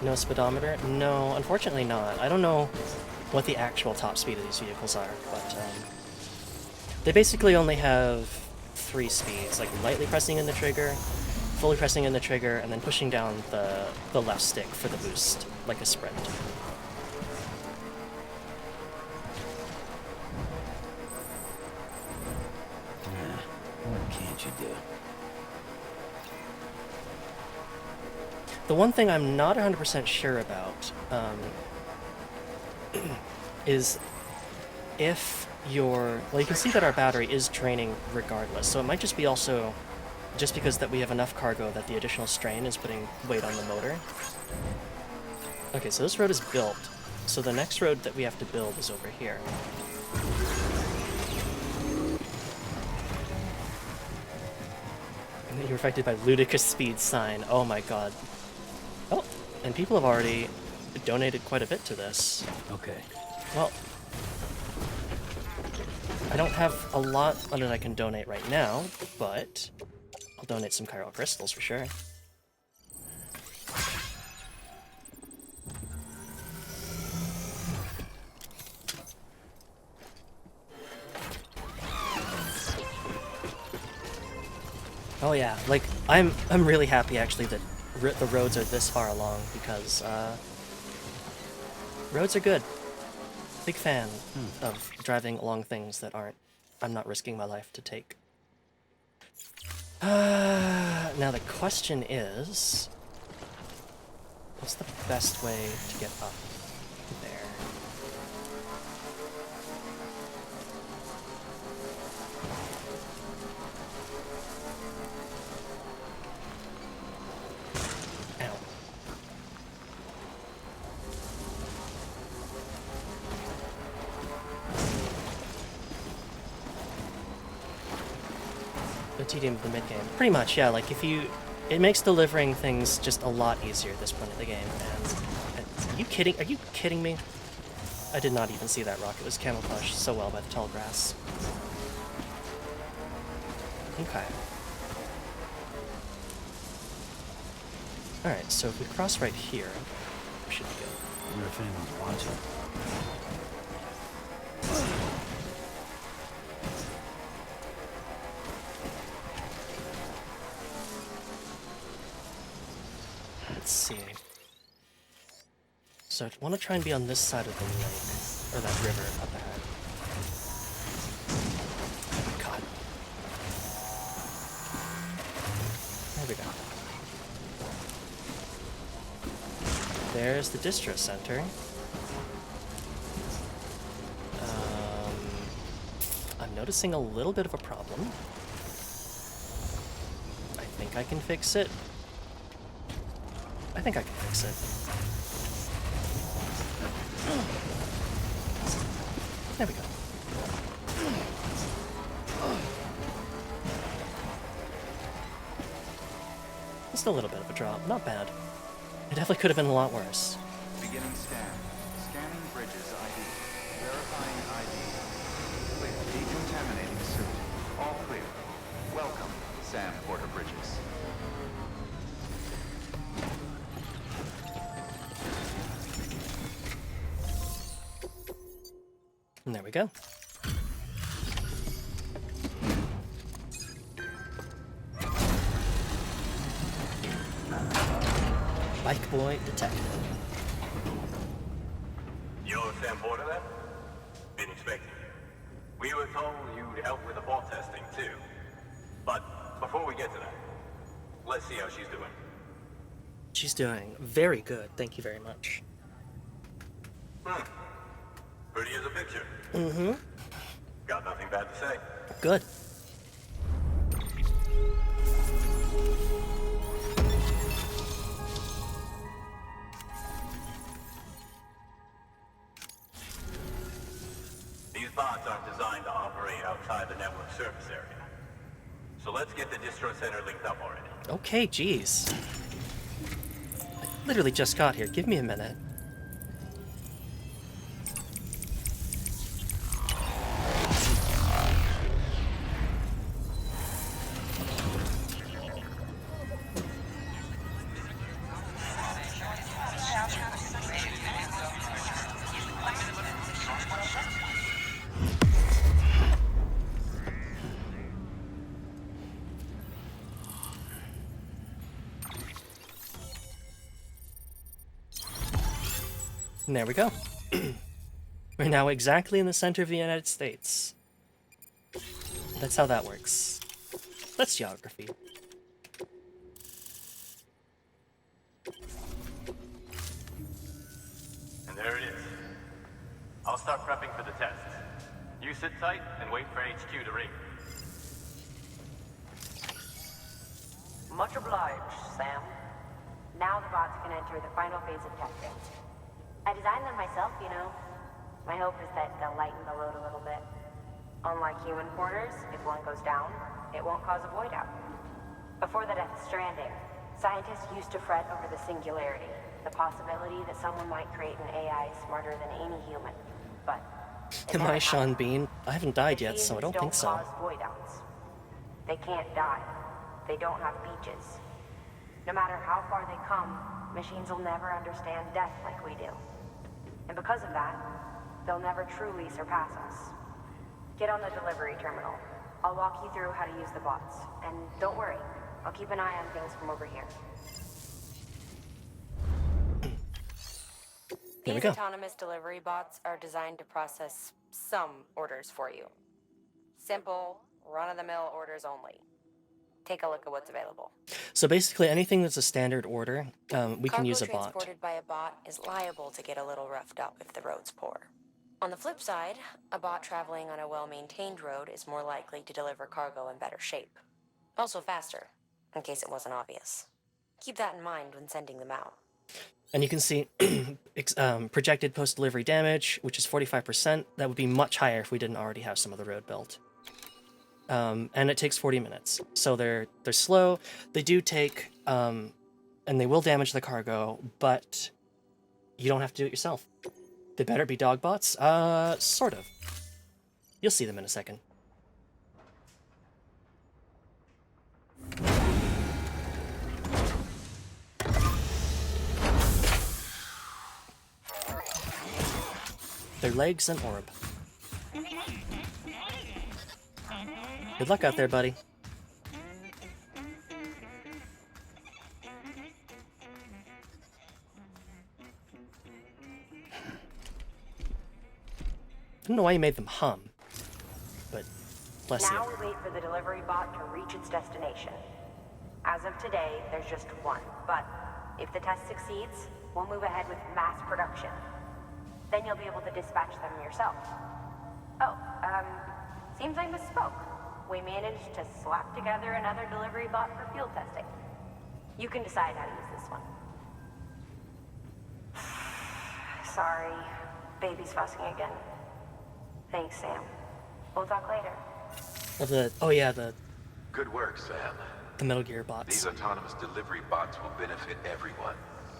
No speedometer? No, unfortunately not. I don't know what the actual top speed of these vehicles are, but they basically only have 3 speeds, like lightly pressing in the trigger, fully pressing in the trigger, and then pushing down the left stick for the boost, like a sprint. what you do. The one thing I'm not 100% sure about is if well, you can see that our battery is draining regardless, so it might just be also just because that we have enough cargo that the additional strain is putting weight on the motor. Okay, so this road is built, so the next road that we have to build is over here. And then you're affected by ludicrous speed sign. Oh my god. Oh, and people have already donated quite a bit to this. Okay. Well, I don't have a lot that I can donate right now, but I'll donate some chiral crystals for sure. Oh yeah, like I'm really happy actually that the roads are this far along because roads are good. Big fan of driving along things that I'm not risking my life to take. Now the question is, what's the best way to get up there? Ow. The tedium of the mid-game. Pretty much, yeah, like it makes delivering things just a lot easier at this point of the game, and are you kidding me? I did not even see that rock. It was camouflaged so well by the tall grass. Okay. Alright, so if we cross right here, we should be good. I wonder if anyone's watching. Let's see. So I want to try and be on this side of the lake, or that river up ahead. God. There we go. There's the distro center. I'm noticing a little bit of a problem. I think I can fix it. I think I can fix it. There we go. Just a little bit of a drop. Not bad. It definitely could have been a lot worse. Beginning scan. Scanning bridges ID. Verifying ID. Clear. Decontaminating suit. All clear. Welcome, Sam Porter Bridges. And there we go. Bike boy detected. You're Sam Porter then? Been expecting you. We were told you'd help with the fault testing too. But before we get to that, let's see how she's doing. She's doing very good. Thank you very much. Pretty as a picture. Mm-hmm. Got nothing bad to say. Good. These pods aren't designed to operate outside the network surface area. So let's get the distro center linked up already. Okay, jeez. I literally just got here. Give me a minute. And there we go. We're now exactly in the center of the United States. That's how that works. That's geography. And there it is. I'll start prepping for the test. You sit tight and wait for HQ to ring. Much obliged, Sam. Now the bots can enter the final phase of testing. I designed them myself, you know. My hope is that they'll lighten the load a little bit. Unlike human porters, if one goes down, it won't cause a void out. Before the death of Stranding, scientists used to fret over the singularity, the possibility that someone might create an AI smarter than any human. But am I Sean Bean? I haven't died yet, so I don't think so. Cause void outs. They can't die. They don't have beaches. No matter how far they come, machines will never understand death like we do. And because of that, they'll never truly surpass us. Get on the delivery terminal. I'll walk you through how to use the bots. And don't worry, I'll keep an eye on things from over here. There we These go. autonomous delivery bots are designed to process some orders for you. Simple, run-of-the-mill orders only. Take a look at what's available. So basically, anything that's a standard order, we can use a Cargo bot. transported by a bot is liable to get a little roughed up if the road's poor. On the flip side, a bot traveling on a well-maintained road is more likely to deliver cargo in better shape. Also faster, in case it wasn't obvious. Keep that in mind when sending them out. And you can see projected post-delivery damage, which is 45%. That would be much higher if we didn't already have some of the road built. And it takes 40 minutes. So they're slow. They do take, and they will damage the cargo, but you don't have to do it yourself. They better be dog bots? Sort of. You'll see them in a second. Their legs and orb. Good luck out there, buddy. I don't know why you made them hum, but bless you. Now we wait for the delivery bot to reach its destination. As of today, there's just one, but if the test succeeds, we'll move ahead with mass production. Then you'll be able to dispatch them yourself. Oh, seems I misspoke. We managed to slap together another delivery bot for field testing. You can decide how to use this one. Sorry, baby's fussing again. Thanks, Sam. We'll talk later. The Good work, Sam. the Metal Gear bots. These autonomous delivery bots will benefit everyone,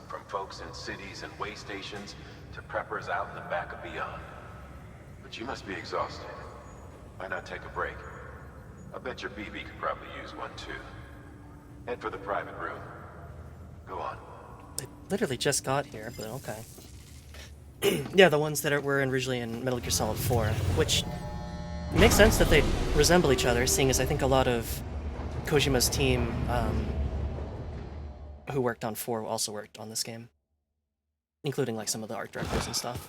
from folks in cities and way stations to preppers out in the back and beyond. But you must be exhausted. Why not take a break? I bet your BB could probably use one too. Head for the private room. Go on. They literally just got here, but okay. Yeah, the ones that were originally in Metal Gear Solid 4, which makes sense that they resemble each other, seeing as I think a lot of Kojima's team who worked on 4 also worked on this game, including like some of the art directors and stuff.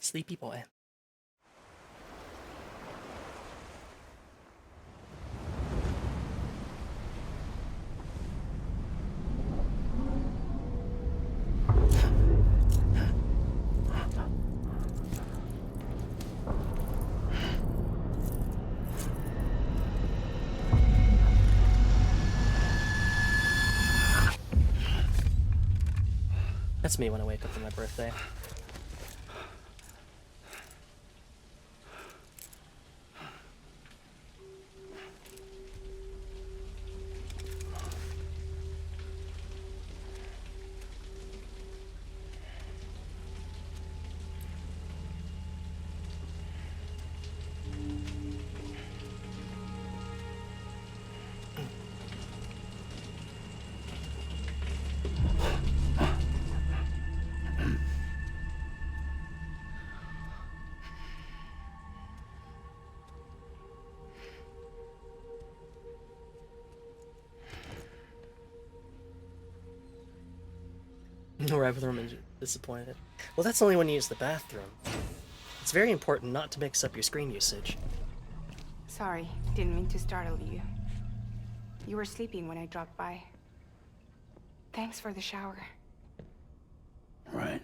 Sleepy boy. That's me when I wake up for my birthday. Arrive with the room and disappointed. Well, that's only when you use the bathroom. It's very important not to mix up your screen usage. Sorry, didn't mean to startle you. You were sleeping when I dropped by. Thanks for the shower. Right.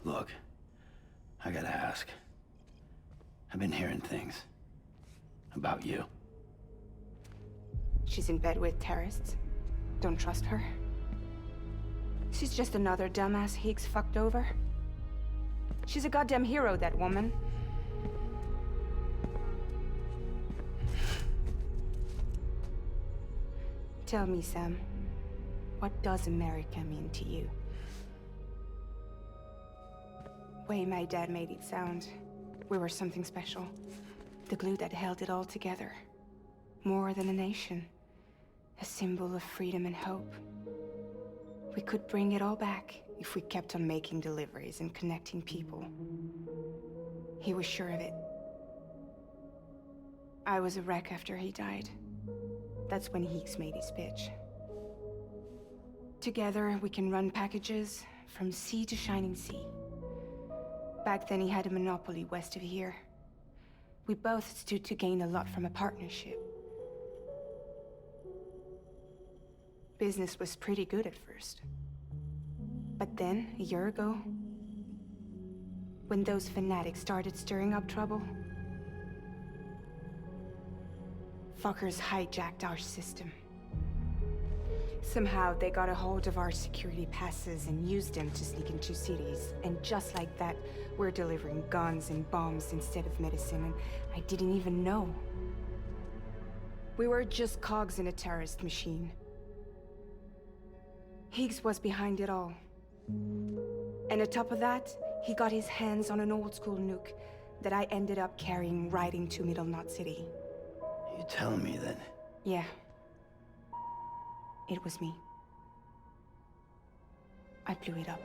Look, I gotta ask. I've been hearing things about you. She's in bed with terrorists. Don't trust her. She's just another dumbass Higgs fucked over. She's a goddamn hero, that woman. Tell me, Sam, what does America mean to you? Way my dad made it sound, we were something special. The glue that held it all together. More than a nation. A symbol of freedom and hope. We could bring it all back if we kept on making deliveries and connecting people. He was sure of it. I was a wreck after he died. That's when Higgs made his pitch. Together, we can run packages from sea to shining sea. Back then, he had a monopoly west of here. We both stood to gain a lot from a partnership. Business was pretty good at first. But then, a year ago, when those fanatics started stirring up trouble, fuckers hijacked our system. Somehow, they got a hold of our security passes and used them to sneak into cities. And just like that, we're delivering guns and bombs instead of medicine, and I didn't even know. We were just cogs in a terrorist machine. Higgs was behind it all. And on top of that, he got his hands on an old-school nuke that I ended up carrying right into Middle Knot City. You telling me that? Yeah. It was me. I blew it up.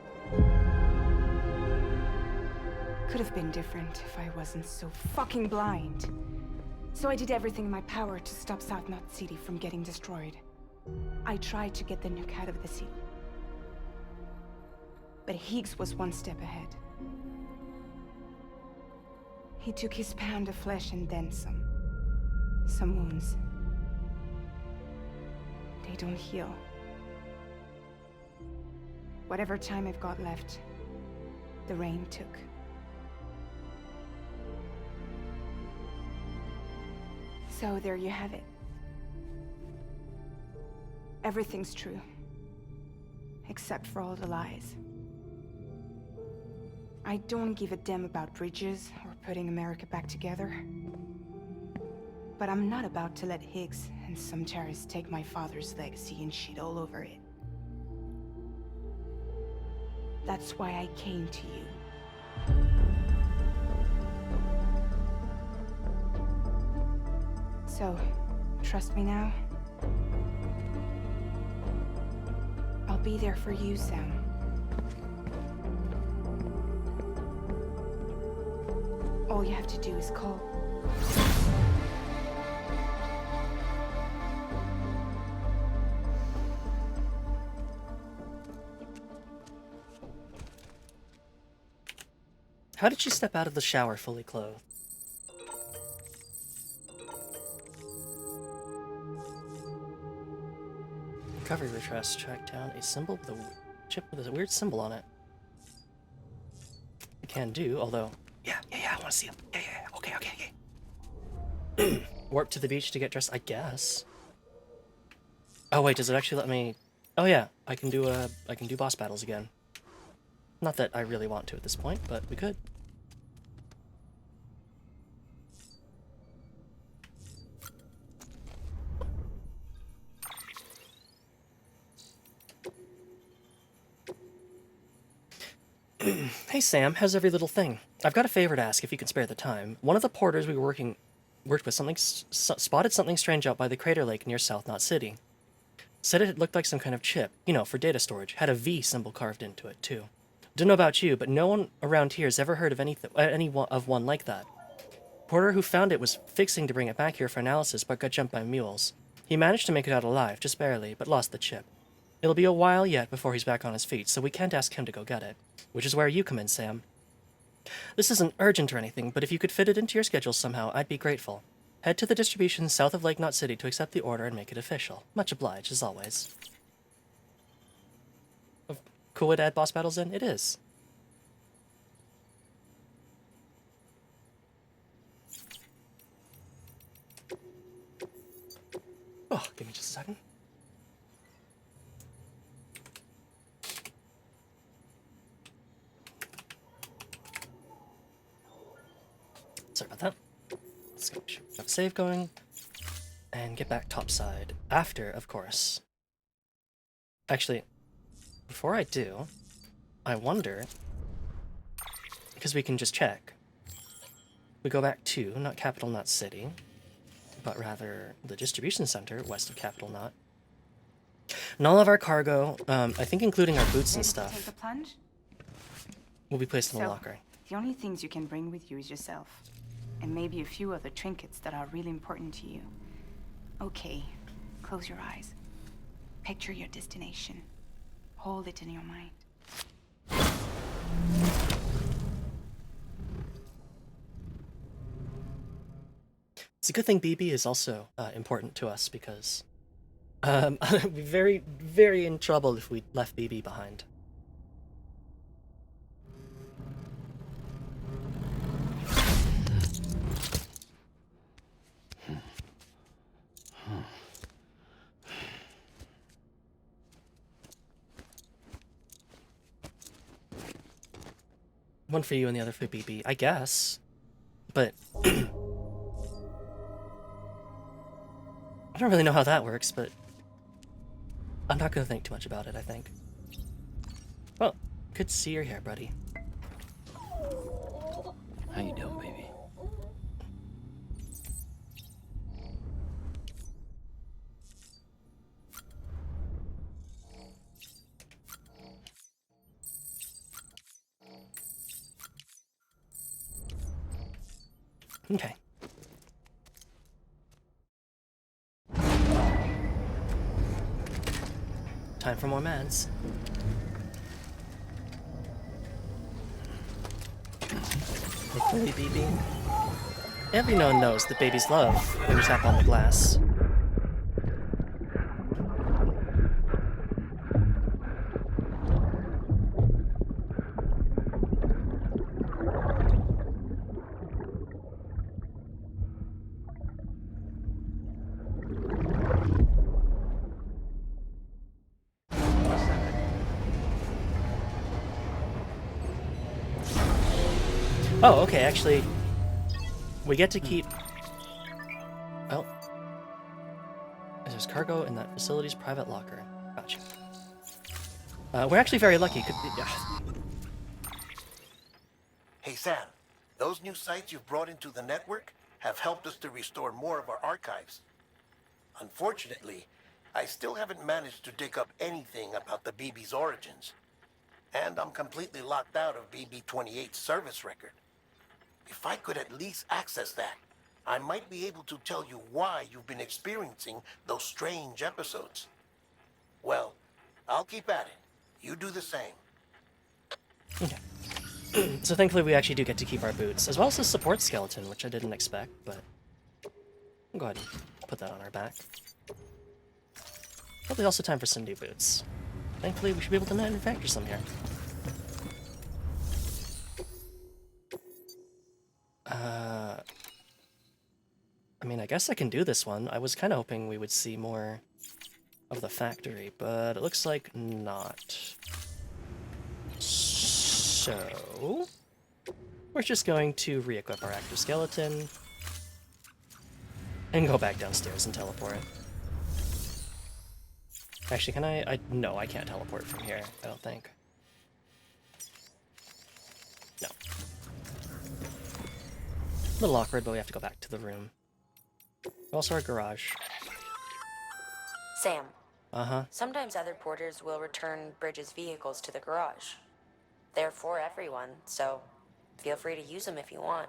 Could have been different if I wasn't so fucking blind. So I did everything in my power to stop South Knot City from getting destroyed. I tried to get the nuke out of the city. But Higgs was one step ahead. He took his pound of flesh and then some. Some wounds. They don't heal. Whatever time I've got left, the rain took. So there you have it. Everything's true. Except for all the lies. I don't give a damn about bridges or putting America back together. But I'm not about to let Higgs and some terrorists take my father's legacy and shit all over it. That's why I came to you. So, trust me now? I'll be there for you, Sam. All you have to do is call. How did she step out of the shower fully clothed? Recovery retracts track down a symbol with a chip with a weird symbol on it. I can do, although... Yeah, I want to see him. Yeah, okay. Warp to the beach to get dressed, I guess. Oh wait, does it actually let me... Oh yeah, I can do boss battles again. Not that I really want to at this point, but we could. Hey Sam, how's every little thing? I've got a favor to ask if you can spare the time. One of the porters we worked with spotted something strange out by the crater lake near South Knot City. Said it looked like some kind of chip, you know, for data storage. Had a V symbol carved into it, too. Don't know about you, but no one around here has ever heard of any of one like that. Porter who found it was fixing to bring it back here for analysis, but got jumped by mules. He managed to make it out alive, just barely, but lost the chip. It'll be a while yet before he's back on his feet, so we can't ask him to go get it. Which is where you come in, Sam. This isn't urgent or anything, but if you could fit it into your schedule somehow, I'd be grateful. Head to the distribution south of Lake Knot City to accept the order and make it official. Much obliged, as always. Cool way to add boss battles in? It is. Oh, give me just a second. Sorry about that. Let's go. Have a save going. And get back topside. After, of course. Actually, before I do, I wonder, because we can just check. We go back to, not Capital Knot City, but rather the distribution center west of Capital Knot. And all of our cargo, I think including our boots and Take stuff, the plunge? will be placed in the locker. The only things you can bring with you is yourself. And maybe a few other trinkets that are really important to you. Okay, close your eyes. Picture your destination. Hold it in your mind. It's a good thing BB is also important to us because I'd be very, very in trouble if we left BB behind. One for you and the other for BB, I guess. But I don't really know how that works, but I'm not gonna think too much about it, I think. Well, good to see you're here, buddy. How you doing, baby? Okay. Time for more meds. Hopefully, BB. Everyone knows that babies love when you tap on the glass. Oh, okay, actually, we get to keep... Well, there's cargo in that facility's private locker. Gotcha. We're actually very lucky. Hey, Sam, those new sites you've brought into the network have helped us to restore more of our archives. Unfortunately, I still haven't managed to dig up anything about the BB's origins. And I'm completely locked out of BB-28's service record. If I could at least access that, I might be able to tell you why you've been experiencing those strange episodes. Well, I'll keep at it. You do the same. Okay. So thankfully we actually do get to keep our boots, as well as the support skeleton, which I didn't expect, but I'll go ahead and put that on our back. Probably also time for some new boots. Thankfully we should be able to manufacture some here. I mean, I guess I can do this one. I was kind of hoping we would see more of the factory, but it looks like not. So, we're just going to re-equip our active skeleton and go back downstairs and teleport. Actually, can I? No, I can't teleport from here, I don't think. No. A little awkward, but we have to go back to the room. Also our garage. Sam. Uh-huh. Sometimes other porters will return Bridges' vehicles to the garage. They're for everyone, so feel free to use them if you want.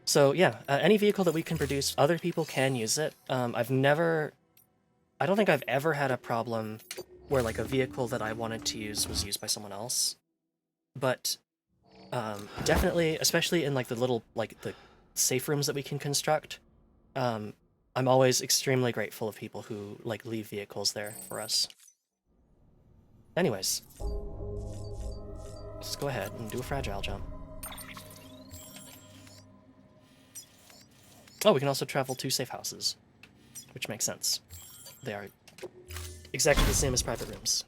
So yeah, any vehicle that we can produce, other people can use it. I don't think I've ever had a problem where like a vehicle that I wanted to use was used by someone else. But definitely, especially in like the little like the safe rooms that we can construct, I'm always extremely grateful of people who like leave vehicles there for us. Anyways, let's go ahead and do a fragile jump. Oh, we can also travel to safe houses, which makes sense. They are exactly the same as private rooms.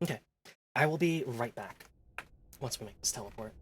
Okay, I will be right back once we make this teleport.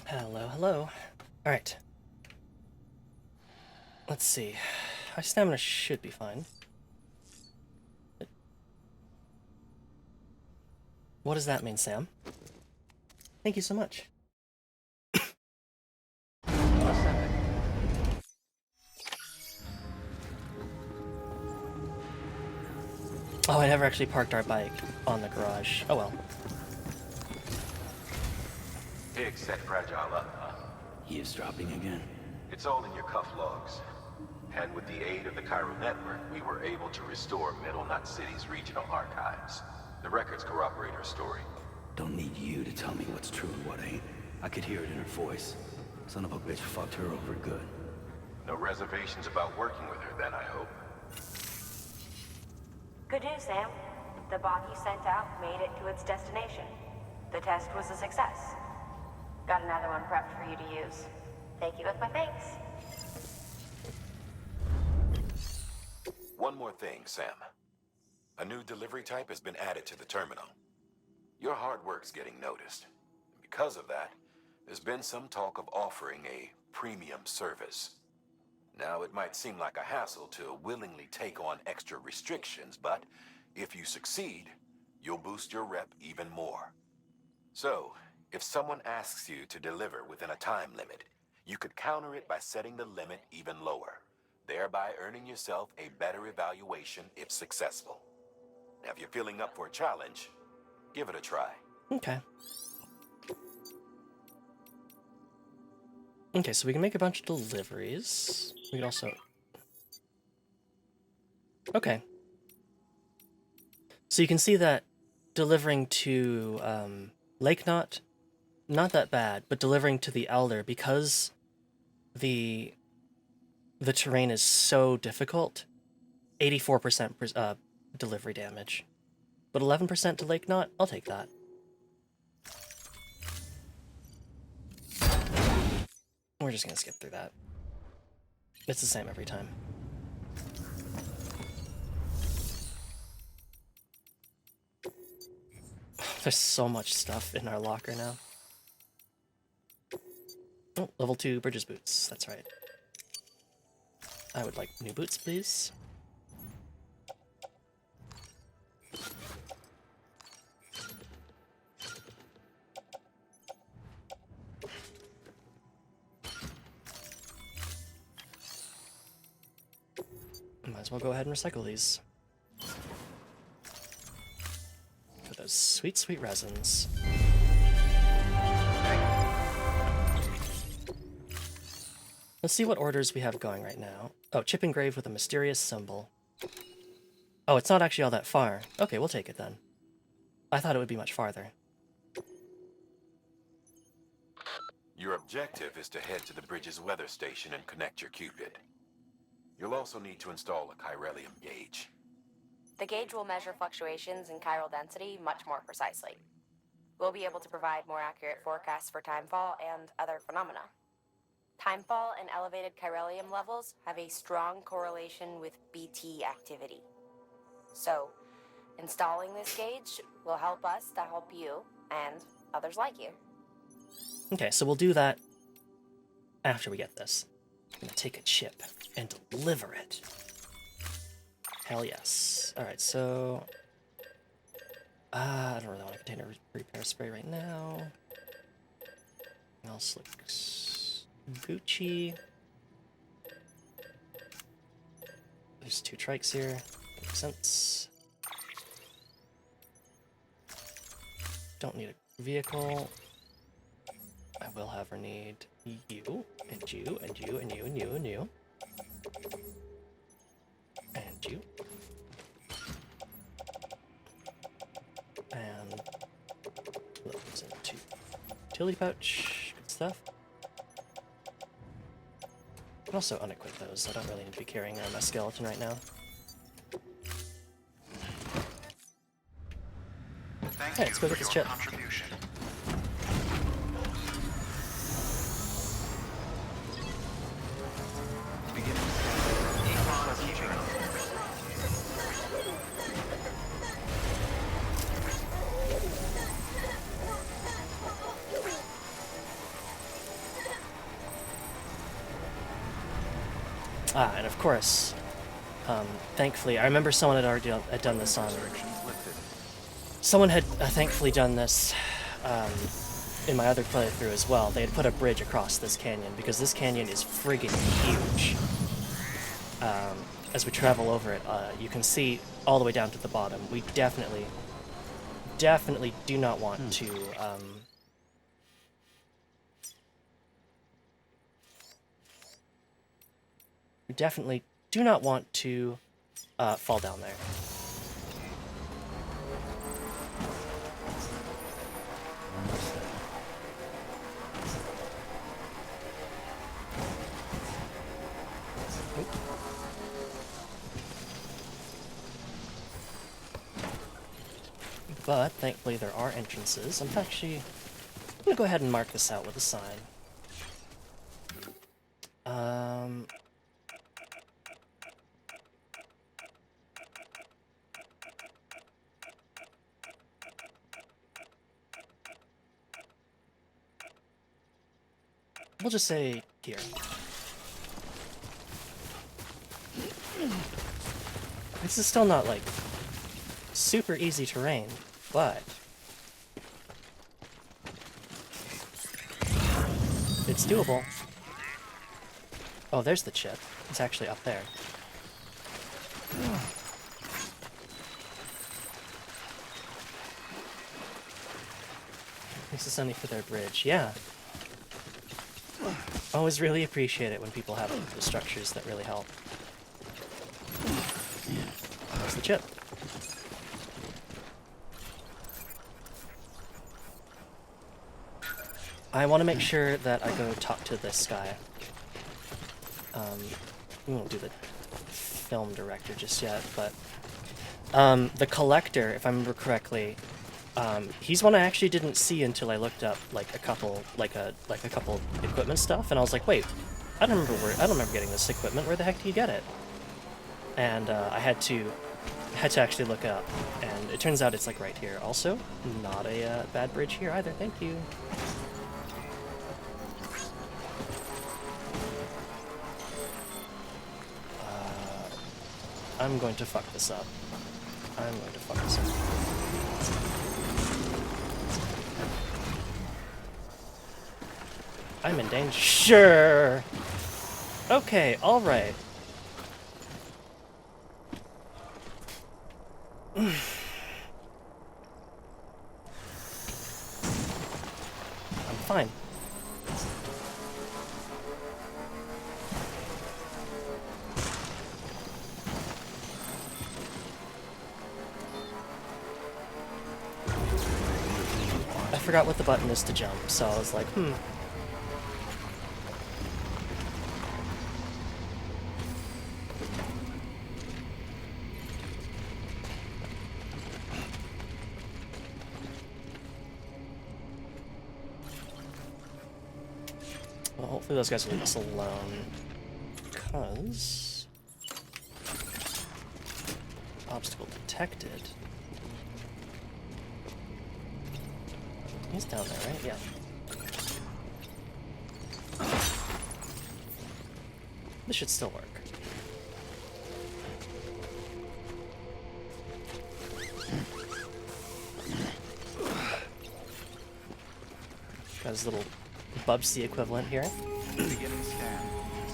Hello, hello. Alright. Let's see. My stamina should be fine. What does that mean, Sam? Thank you so much. Oh, I never actually parked our bike on the garage. Oh well. Pig set fragile up, huh? Eavesdropping again. It's all in your cuff logs. And with the aid of the Chiral Network, we were able to restore Middle Knot City's regional archives. The records corroborate her story. Don't need you to tell me what's true and what ain't. I could hear it in her voice. Son of a bitch fucked her over good. No reservations about working with her then, I hope. Good news, Sam. The bot you sent out made it to its destination. The test was a success. Got another one prepped for you to use. Thank you with my thanks. One more thing, Sam. A new delivery type has been added to the terminal. Your hard work's getting noticed. Because of that, there's been some talk of offering a premium service. Now, it might seem like a hassle to willingly take on extra restrictions, but if you succeed, you'll boost your rep even more. So, if someone asks you to deliver within a time limit, you could counter it by setting the limit even lower, thereby earning yourself a better evaluation if successful. Now, if you're feeling up for a challenge, give it a try. Okay. Okay, so we can make a bunch of deliveries. We can also... Okay. So you can see that delivering to Lake Knot, not that bad, but delivering to the Elder, because the terrain is so difficult, 84% delivery damage. But 11% to Lake Knot, I'll take that. We're just gonna skip through that. It's the same every time. There's so much stuff in our locker now. Oh, level 2 Bridges boots, that's right. I would like new boots, please. Might as well go ahead and recycle these. For those sweet, sweet resins. Let's see what orders we have going right now. Oh, chip engraved with a mysterious symbol. Oh, it's not actually all that far. Okay, we'll take it then. I thought it would be much farther. Your objective is to head to the bridge's weather station and connect your Cupid. You'll also need to install a chiralium gauge. The gauge will measure fluctuations in chiral density much more precisely. We'll be able to provide more accurate forecasts for timefall and other phenomena. Timefall and elevated chiralium levels have a strong correlation with BT activity. So, installing this gauge will help us to help you and others like you. Okay, so we'll do that after we get this. I'm gonna take a chip and deliver it. Hell yes. Alright, so... I don't really want a container repair spray right now. Anything else looks Gucci. There's 2 trikes here. Makes sense. Don't need a vehicle. I will, however, need you, and you, and you, and you, and you, and you. And you. And look, goes into utility pouch. Good stuff. I can also unequip those. I don't really need to be carrying my skeleton right now. Thank Hey, you let's go for get this your chip. contribution. Beginning scan. Have a pleasant journey. And of course, thankfully, I remember someone had already done this on... Someone had thankfully done this in my other playthrough as well. They had put a bridge across this canyon, because this canyon is friggin' huge. As we travel over it, you can see all the way down to the bottom. We definitely do not want to... we definitely do not want to fall down there. But thankfully there are entrances. I'm actually gonna go ahead and mark this out with a sign. We'll just say here. This is still not, like, super easy terrain, but it's doable. Oh, there's the chip. It's actually up there. This is only for their bridge, yeah. Always really appreciate it when people have the structures that really help. There's the chip. I want to make sure that I go talk to this guy. We won't do the film director just yet, but the collector, if I remember correctly, he's one I actually didn't see until I looked up like a couple equipment stuff, and I was like, wait, I don't remember getting this equipment. Where the heck do you get it? And I had to actually look it up, and it turns out it's like right here. Also, not a bad bridge here either. Thank you. I'm going to fuck this up. I'm in danger. Sure. Okay, alright. I'm fine. I forgot what the button is to jump, so I was like, Well, hopefully those guys will leave us alone, because... Obstacle detected. He's down there, right? Yeah. This should still work. Got his little Bubsy equivalent here. Beginning scan.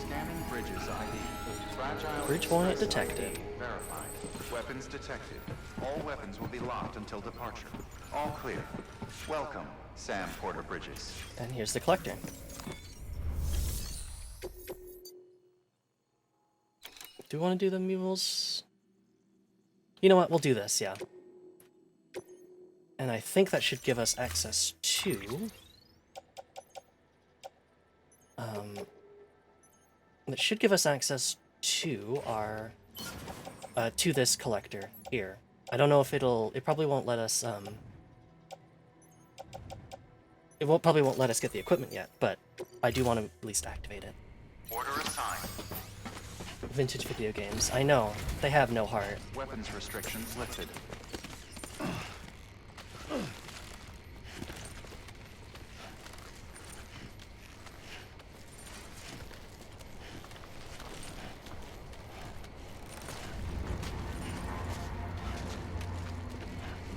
Scanning bridges ID. Fragile Bridge point detected. ID verified. Weapons detected. All weapons will be locked until departure. All clear. Welcome, Sam Porter Bridges. And here's the collector. Do we want to do the mules? You know what? We'll do this, yeah. And I think that should give us access to... That should give us access to our... to this collector here. I don't know if it probably won't let us, it probably won't let us get the equipment yet, but I do want to at least activate it. Order assigned. Vintage video games. I know. They have no heart. Weapons restrictions lifted.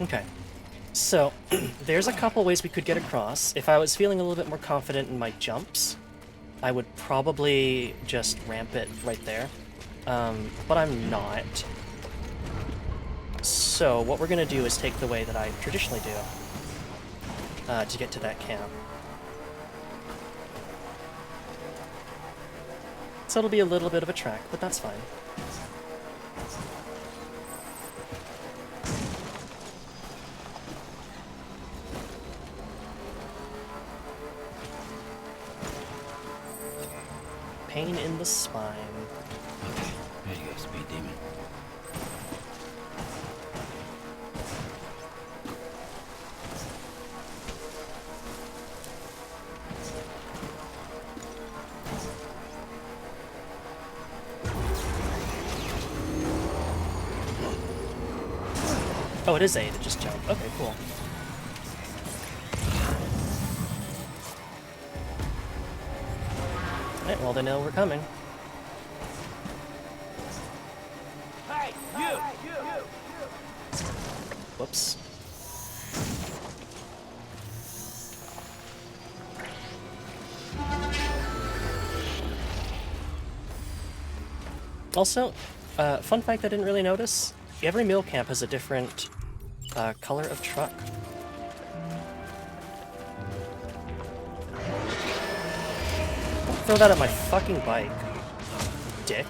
Okay. So, there's a couple ways we could get across. If I was feeling a little bit more confident in my jumps, I would probably just ramp it right there. But I'm not. So, what we're going to do is take the way that I traditionally do to get to that camp. So it'll be a little bit of a trek, but that's fine. Pain in the spine. Okay, there you go, Speed Demon. Oh, it is A to just jump. Okay, cool. Alright, well they know we're coming. Hey, you! Whoops. Also, fun fact I didn't really notice, every meal camp has a different color of truck. Throw that at my fucking bike, dick.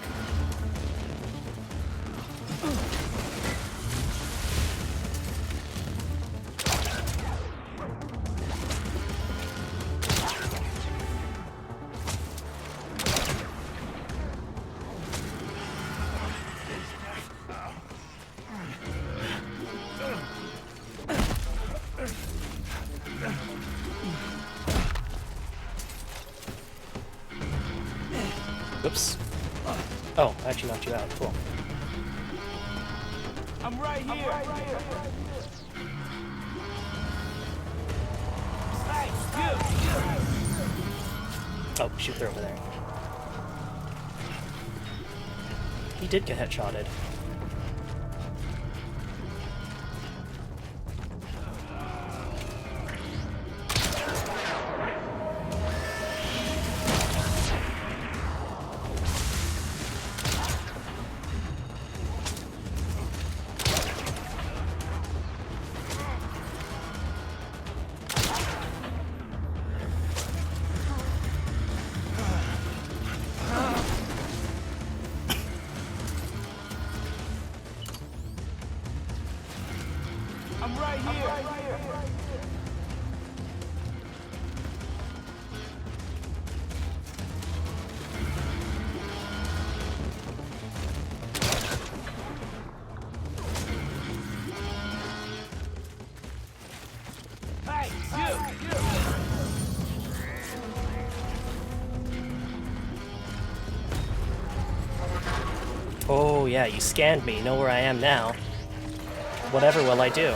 Oops. Oh, I actually knocked you out. Cool. I'm right here. Hey, you! Oh, shoot, they're over there. He did get headshotted. I'm right here. Hey, you! Oh yeah, you scanned me. Know where I am now. Whatever will I do?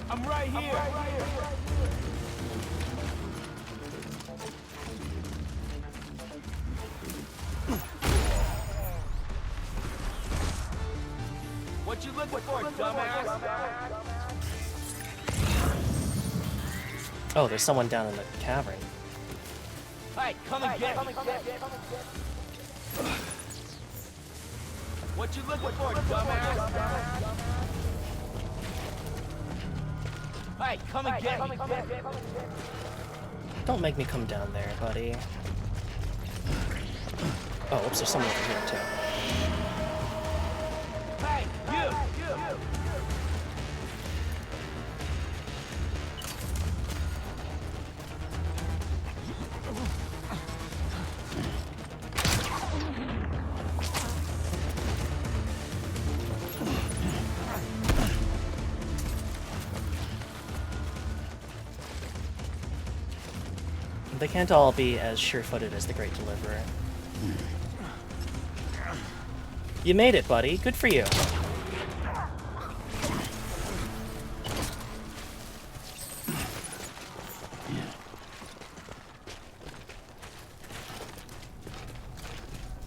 I'm right here. What you looking for, dumbass? Oh, there's someone down in the cavern. Hey, come and get me. What you looking for, dumbass? Hey, come and get me. Don't make me come down there, buddy. Oh, oops, there's someone over here, too. Hey, you! They can't all be as sure-footed as the Great Deliverer. You made it, buddy. Good for you.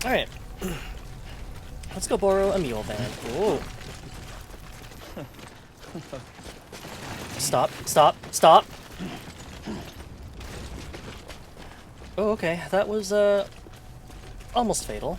Alright. Let's go borrow a mule van. Ooh. Stop, stop, stop! Oh, okay. That was, almost fatal.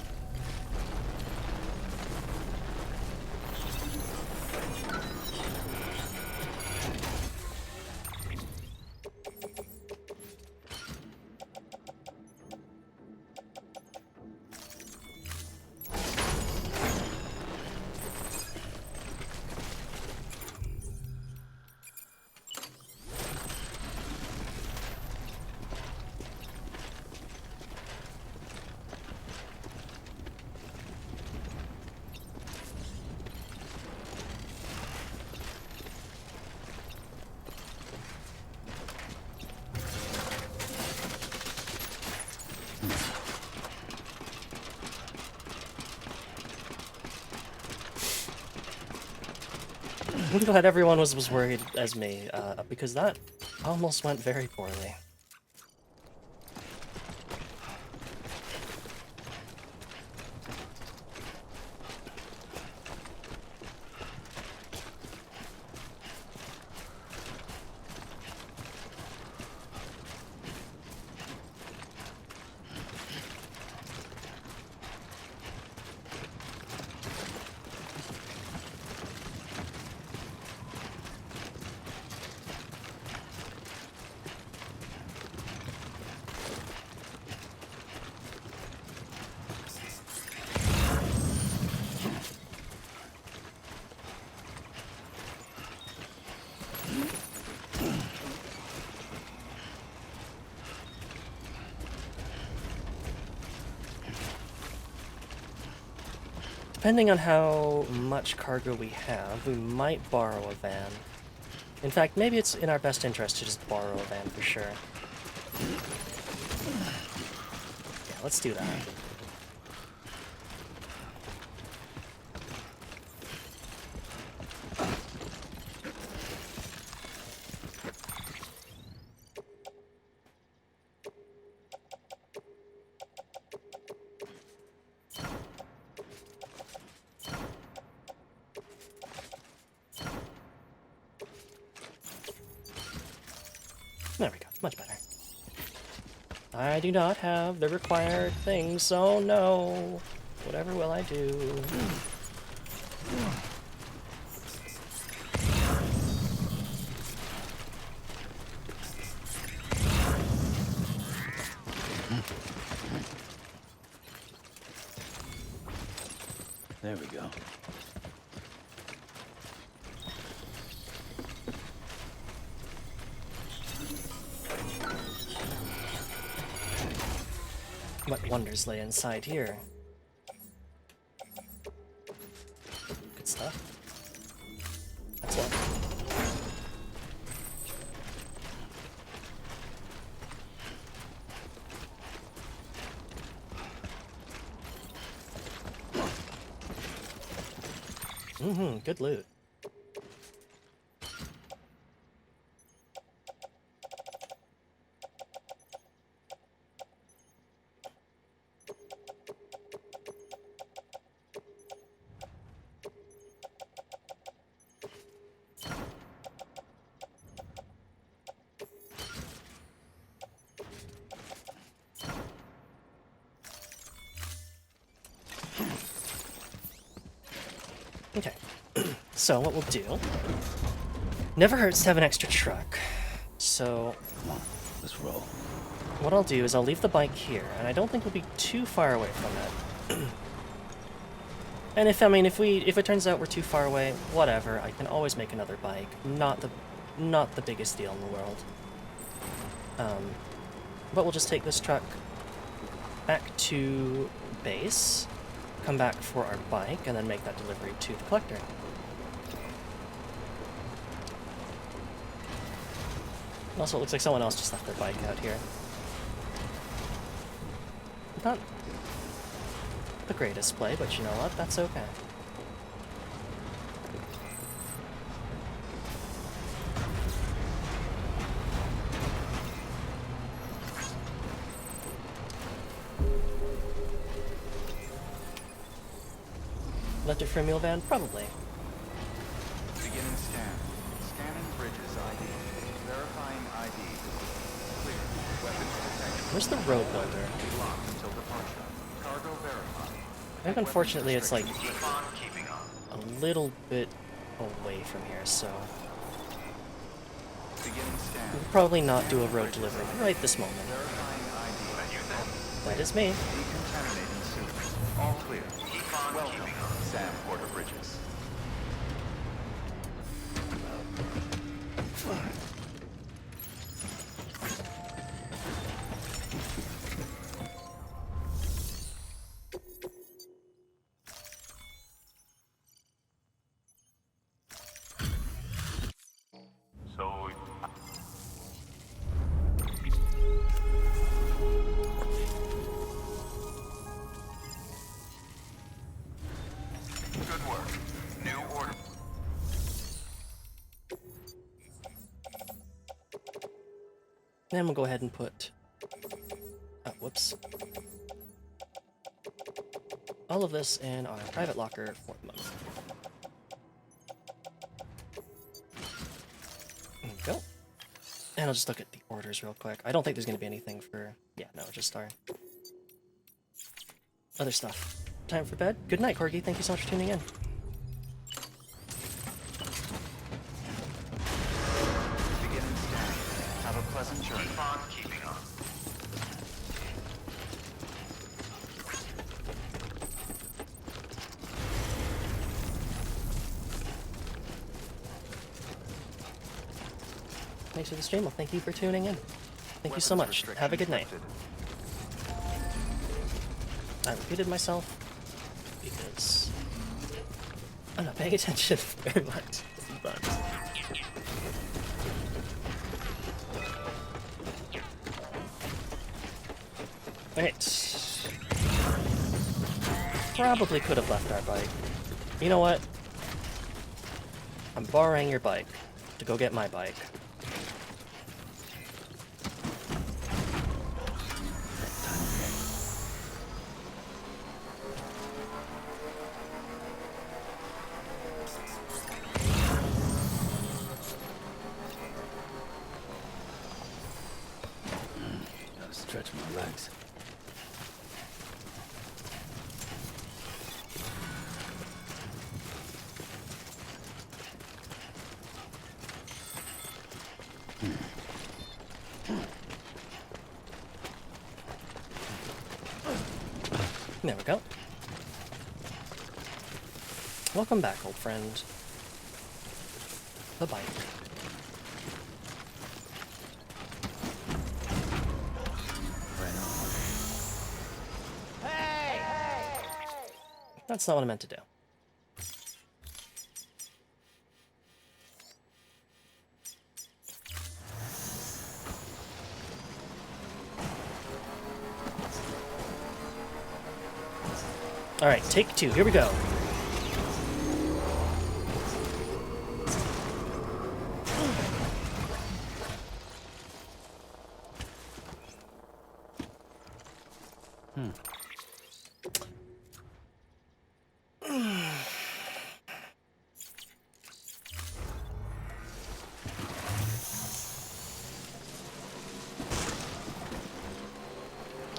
I'm glad everyone was worried as me, because that almost went very poorly. Depending on how much cargo we have, we might borrow a van. In fact, maybe it's in our best interest to just borrow a van for sure. Yeah, let's do that. There we go, much better. I do not have the required things, so no. Whatever will I do? There we go. What wonders lay inside here? Good stuff. That's one. Good loot. Okay, so what we'll do, never hurts to have an extra truck, so Come on, let's roll. what I'll do is I'll leave the bike here, and I don't think we'll be too far away from it. And if it turns out we're too far away, whatever, I can always make another bike. Not the biggest deal in the world. But we'll just take this truck back to base, come back for our bike, and then make that delivery to the collector. Also, it looks like someone else just left their bike out here. the greatest play, but you know what? That's okay. Left it for a mule van? Probably. Beginning scan. Scanning bridges ID. Verifying ID. Clear. Weapons detected. Where's the road builder? Be locked until departure. Cargo verified. I think unfortunately it's like a little bit away from here, so Beginning scan. we'll probably not do a road delivery right this moment. Verifying ID. That is me. Decontaminating suit. All clear. Welcome, Sam Porter Bridges. So, Good work. New order. Then we'll go ahead and put... Oh, whoops. All of this in our private locker for the moment. There we go. And I'll just look at the orders real quick. I don't think there's going to be anything for... Yeah, no, just our other stuff. Time for bed. Good night, Corgi. Thank you so much for tuning in. Beginning scan. Have a pleasant journey. Keep on keeping on. Thanks for the stream. Well, thank you for tuning in. Thank you so much. Have a good night. I repeated myself because I'm not paying attention very much. But alright. Probably could have left our bike. You know what? I'm borrowing your bike to go get my bike. Stretch my legs. There we go. Welcome back, old friend. The bike. That's not what I meant to do. Alright, take two. Here we go.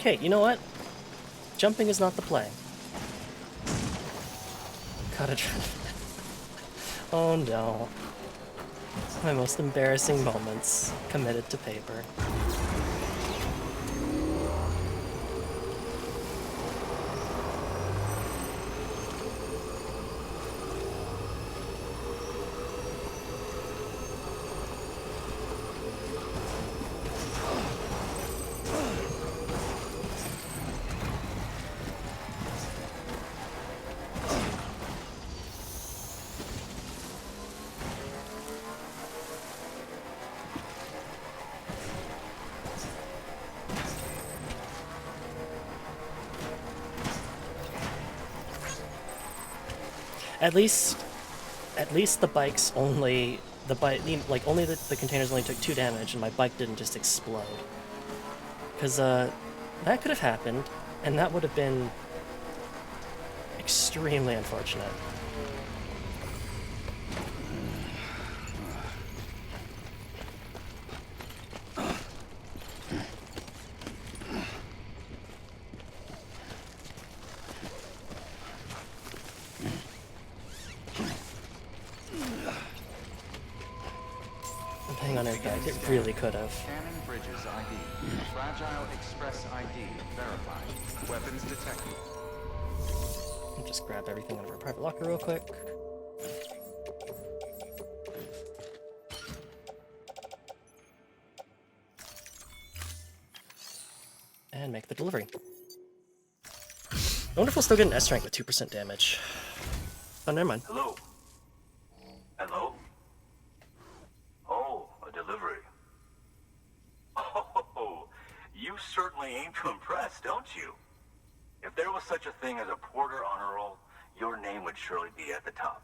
Okay, you know what? Jumping is not the play. Gotta try. Oh no. My most embarrassing moments committed to paper. At least the bike's only only the containers only took 2 damage, and my bike didn't just explode. Because that could have happened, and that would have been extremely unfortunate. Hang on, Airback, it really could have. Scanning bridges ID. Fragile Express ID verified. Weapons detected. I'll just grab everything out of our private locker real quick. And make the delivery. I wonder if we'll still get an S rank with 2% damage. Oh, never mind. Hello? Hello? Oh, a delivery. Oh, you certainly aim to impress, don't you? If there was such a thing as a Porter honor roll, your name would surely be at the top.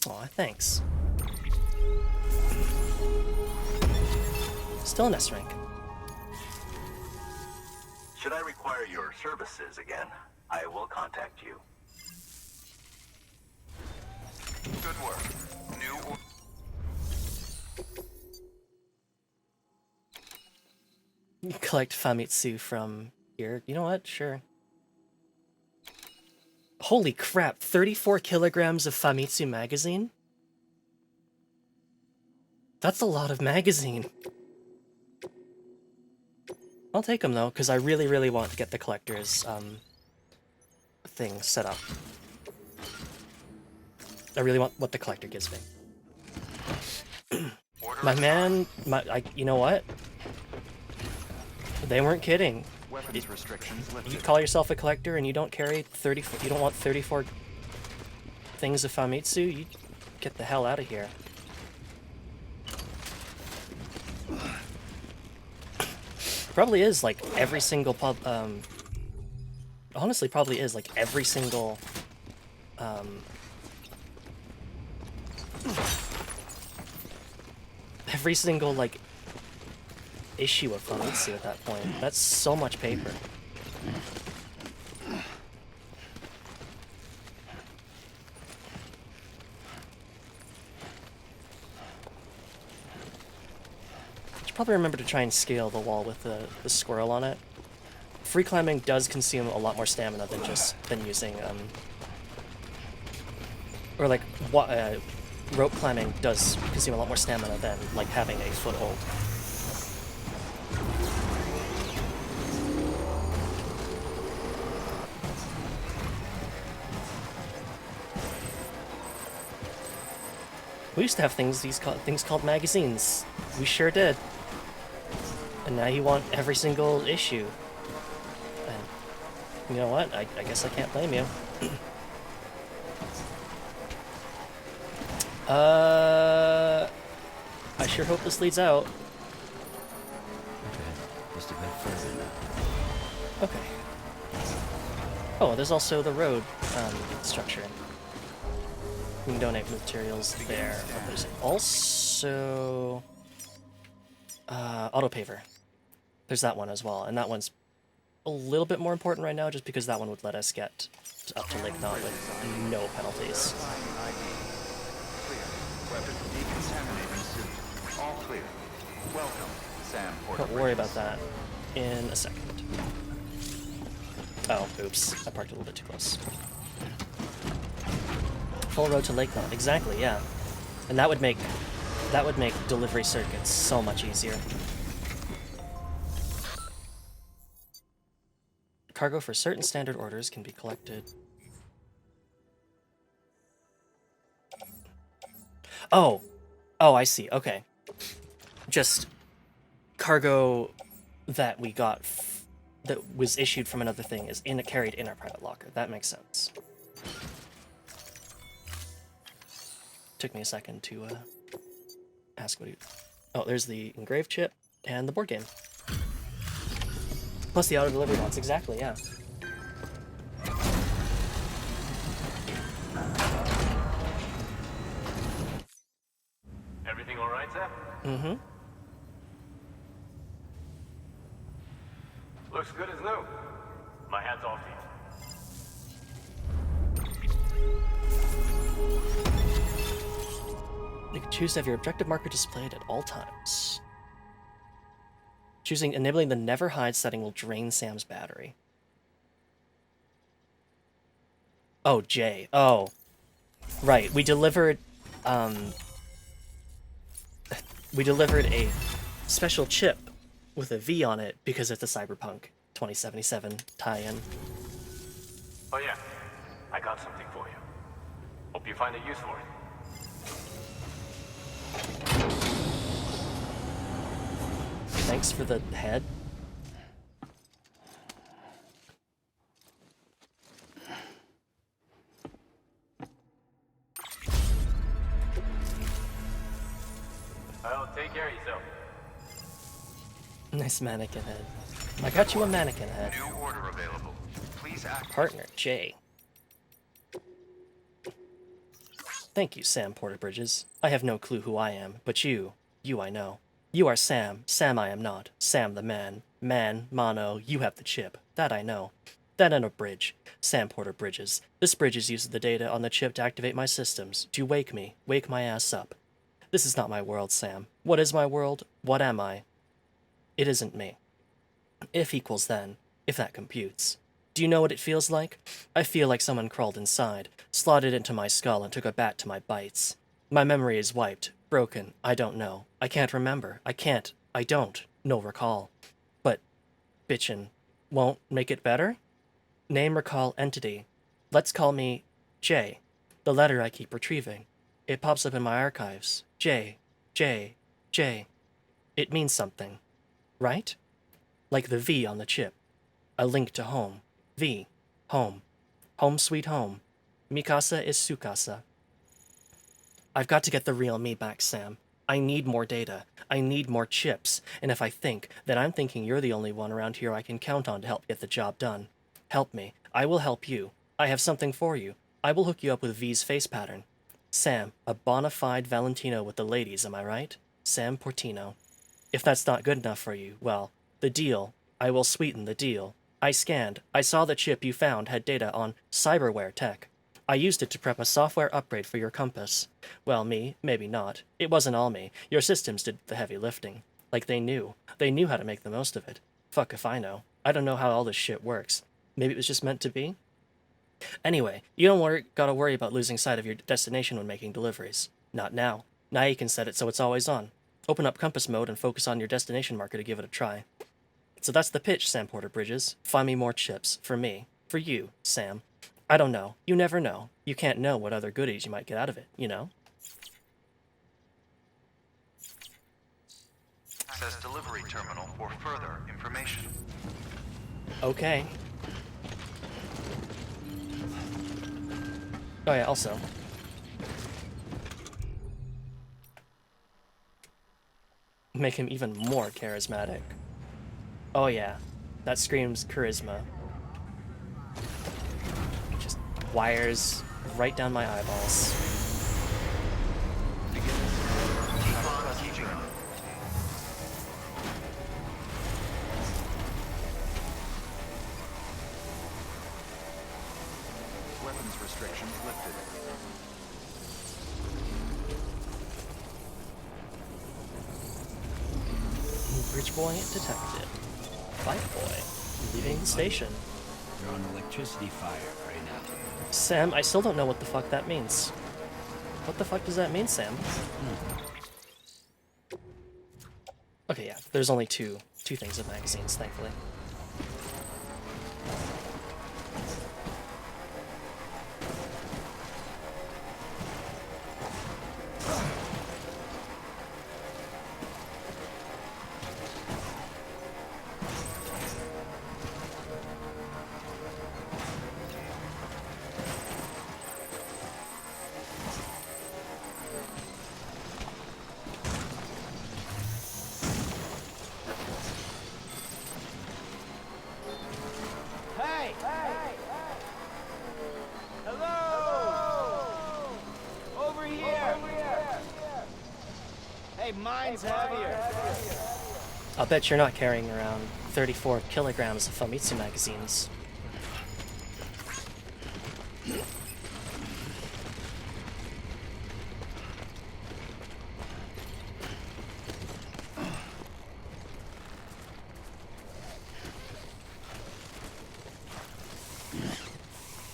Aw, thanks. Still an S rank. Should I require your services again, I will contact you. Good work. New. Collect Famitsu from here. You know what? Sure. Holy crap, 34 kilograms of Famitsu magazine? That's a lot of magazine. I'll take them though, because I really, really want to get the collector's thing set up. I really want what the collector gives me. My man, you know what? They weren't kidding. Weapons restrictions lifted. You call yourself a collector and you don't carry 34, you don't want 34 things of Famitsu, you get the hell out of here. Probably is like every single honestly probably is like every single like issue of Famitsu at that point. That's so much paper. Should probably remember to try and scale the wall with the squirrel on it. Free climbing does consume a lot more stamina than using or like rope climbing does consume a lot more stamina than like having a foothold. We used to have things called magazines. We sure did. And now you want every single issue. And you know what? I guess I can't blame you. I sure hope this leads out. Okay, just a bit further now. Okay. Oh, there's also the road structure. You can donate materials there. But there's also autopaver. There's that one as well, and that one's a little bit more important right now, just because that one would let us get up to Lake Knot with no penalties. Clear. Weapon decontaminating suit. All clear. Welcome, Sam Porter. Don't worry about that in a second. Oh, oops. I parked a little bit too close. Full road to Lake Knot. Exactly, yeah. And that would make delivery circuits so much easier. Cargo for certain standard orders can be collected. Oh, I see. Okay. Just cargo that we got that was issued from another thing is carried in our private locker. That makes sense. Took me a second to ask what he... Oh, there's the engraved chip and the board game. Plus the auto-delivery bots, exactly, yeah. Everything all right, Sam? Mm-hmm. Looks good as new. My hat's off to you. You can choose to have your objective marker displayed at all times. Enabling the never hide setting will drain Sam's battery. Oh, Jay. Oh. Right, we delivered a special chip with a V on it because it's a Cyberpunk 2077 tie-in. Oh yeah, I got something for you. Hope you find a use for it. Thanks for the head. Well, take care of yourself. Nice mannequin head. I got you a mannequin head. New order available. Please act. Partner, Jay. Thank you, Sam Porter Bridges. I have no clue who I am, but you I know. You are Sam. Sam I am not. Sam the man. Man, Mono, you have the chip. That I know. That and a bridge. Sam Porter Bridges. This bridge uses the data on the chip to activate my systems, to wake me, wake my ass up. This is not my world, Sam. What is my world? What am I? It isn't me. If equals then, if that computes. Do you know what it feels like? I feel like someone crawled inside, slotted into my skull and took a bat to my bites. My memory is wiped, broken, I don't know. I can't remember. I don't. No recall. But, bitchin', won't make it better? Name, recall, entity. Let's call me J, the letter I keep retrieving. It pops up in my archives. J, J, J. It means something, right? Like the V on the chip. A link to home. V, home. Home sweet home. Mikasa is Sukasa. I've got to get the real me back, Sam. I need more data. I need more chips. And if I think, then I'm thinking you're the only one around here I can count on to help get the job done. Help me. I will help you. I have something for you. I will hook you up with V's face pattern. Sam, a bona fide Valentino with the ladies, am I right? Sam Portino. If that's not good enough for you, well, the deal. I will sweeten the deal. I scanned. I saw the chip you found had data on cyberware tech. I used it to prep a software upgrade for your compass. Well, me, maybe not. It wasn't all me. Your systems did the heavy lifting. Like they knew. They knew how to make the most of it. Fuck if I know. I don't know how all this shit works. Maybe it was just meant to be? Anyway, you don't gotta worry about losing sight of your destination when making deliveries. Not now. Now you can set it so it's always on. Open up compass mode and focus on your destination marker to give it a try. So that's the pitch, Sam Porter Bridges. Find me more chips. For me. For you, Sam. I don't know. You never know. You can't know what other goodies you might get out of it, you know? Access delivery terminal for further information. Okay. Oh yeah, also. Make him even more charismatic. Oh yeah, that screams charisma. Just wires right down my eyeballs. Weapons restrictions lifted. Bridge boy detected. Fight boy leaving the station. You're on electricity fire right now. Sam, I still don't know what the fuck that means. What the fuck does that mean, Sam? Okay, yeah, there's only two things of magazines, thankfully. Hey, mine's heavier. I'll bet you're not carrying around 34 kilograms of Famitsu magazines.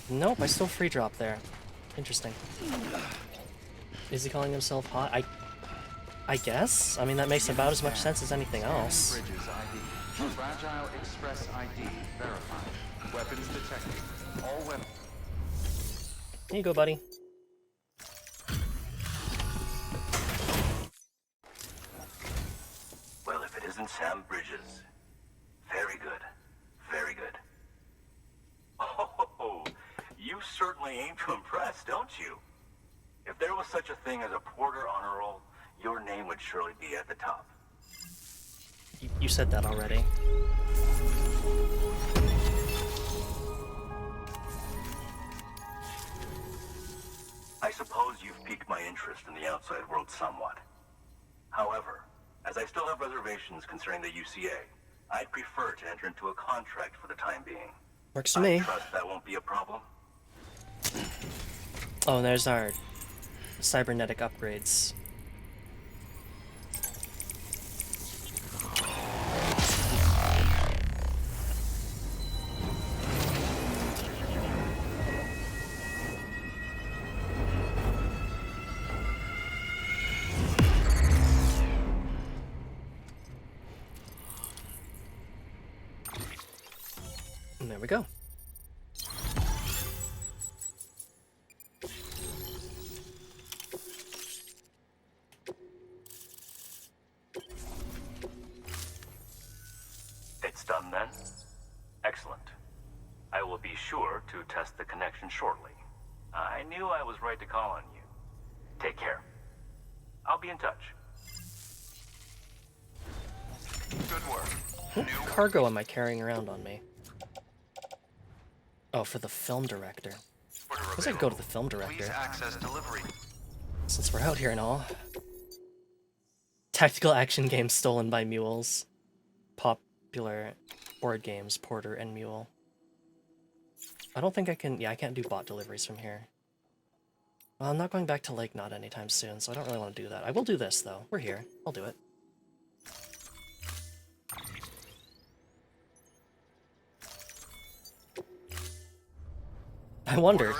Nope, I still free drop there. Interesting. Is he calling himself hot? I guess? I mean, that makes about as much sense as anything else. Bridges ID. Fragile Express ID verified. Weapons detected. All weapons. Here you go, buddy. Well, if it isn't Sam Bridges. Very good. Very good. Oh, you certainly aim to impress, don't you? If there was such a thing as a Porter honor roll, your name would surely be at the top. You said that already. I suppose you've piqued my interest in the outside world somewhat. However, as I still have reservations concerning the UCA, I'd prefer to enter into a contract for the time being. Works for me. I trust that won't be a problem. Oh, and there's our cybernetic upgrades. And there we go. It's done then? Excellent. I will be sure to test the connection shortly. I knew I was right to call on you. Take care. I'll be in touch. Good work. What cargo am I carrying around on me? Oh, for the film director. I guess I could go to the film Please director. access delivery. Since we're out here and all. Tactical action games stolen by mules. Popular board games, Porter and Mule. I don't think I can... Yeah, I can't do bot deliveries from here. Well, I'm not going back to Lake Knot anytime soon, so I don't really want to do that. I will do this, though. We're here. I'll do it. I wonder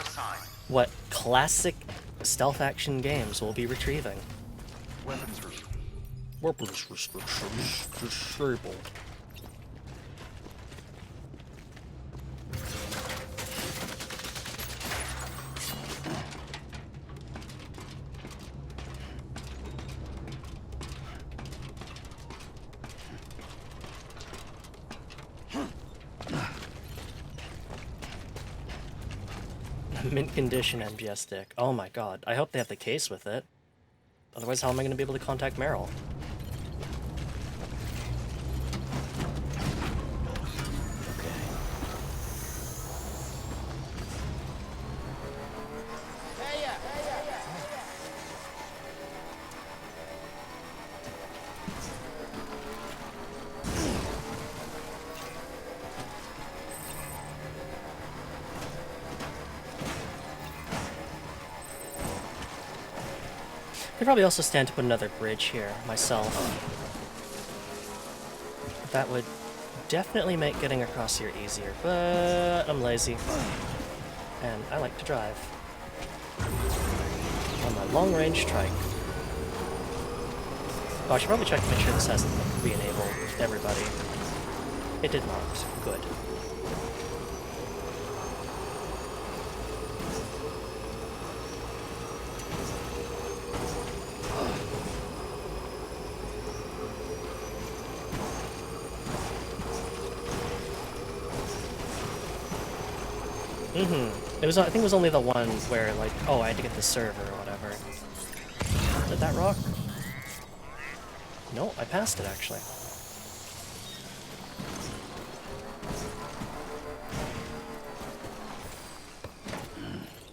what classic stealth action games we'll be retrieving. Weapons retrieved. Weapons restrictions disabled. Mint condition MGS stick. Oh my god. I hope they have the case with it. Otherwise, how am I going to be able to contact Meryl? Could probably also stand to put another bridge here myself. That would definitely make getting across here easier, but I'm lazy. And I like to drive. On my long-range trike. Oh, I should probably check to make sure this hasn't re-enabled everybody. It did not. Good. It was, I think it was only the one where, like, oh, I had to get the server or whatever. Did that rock? No, I passed it, actually.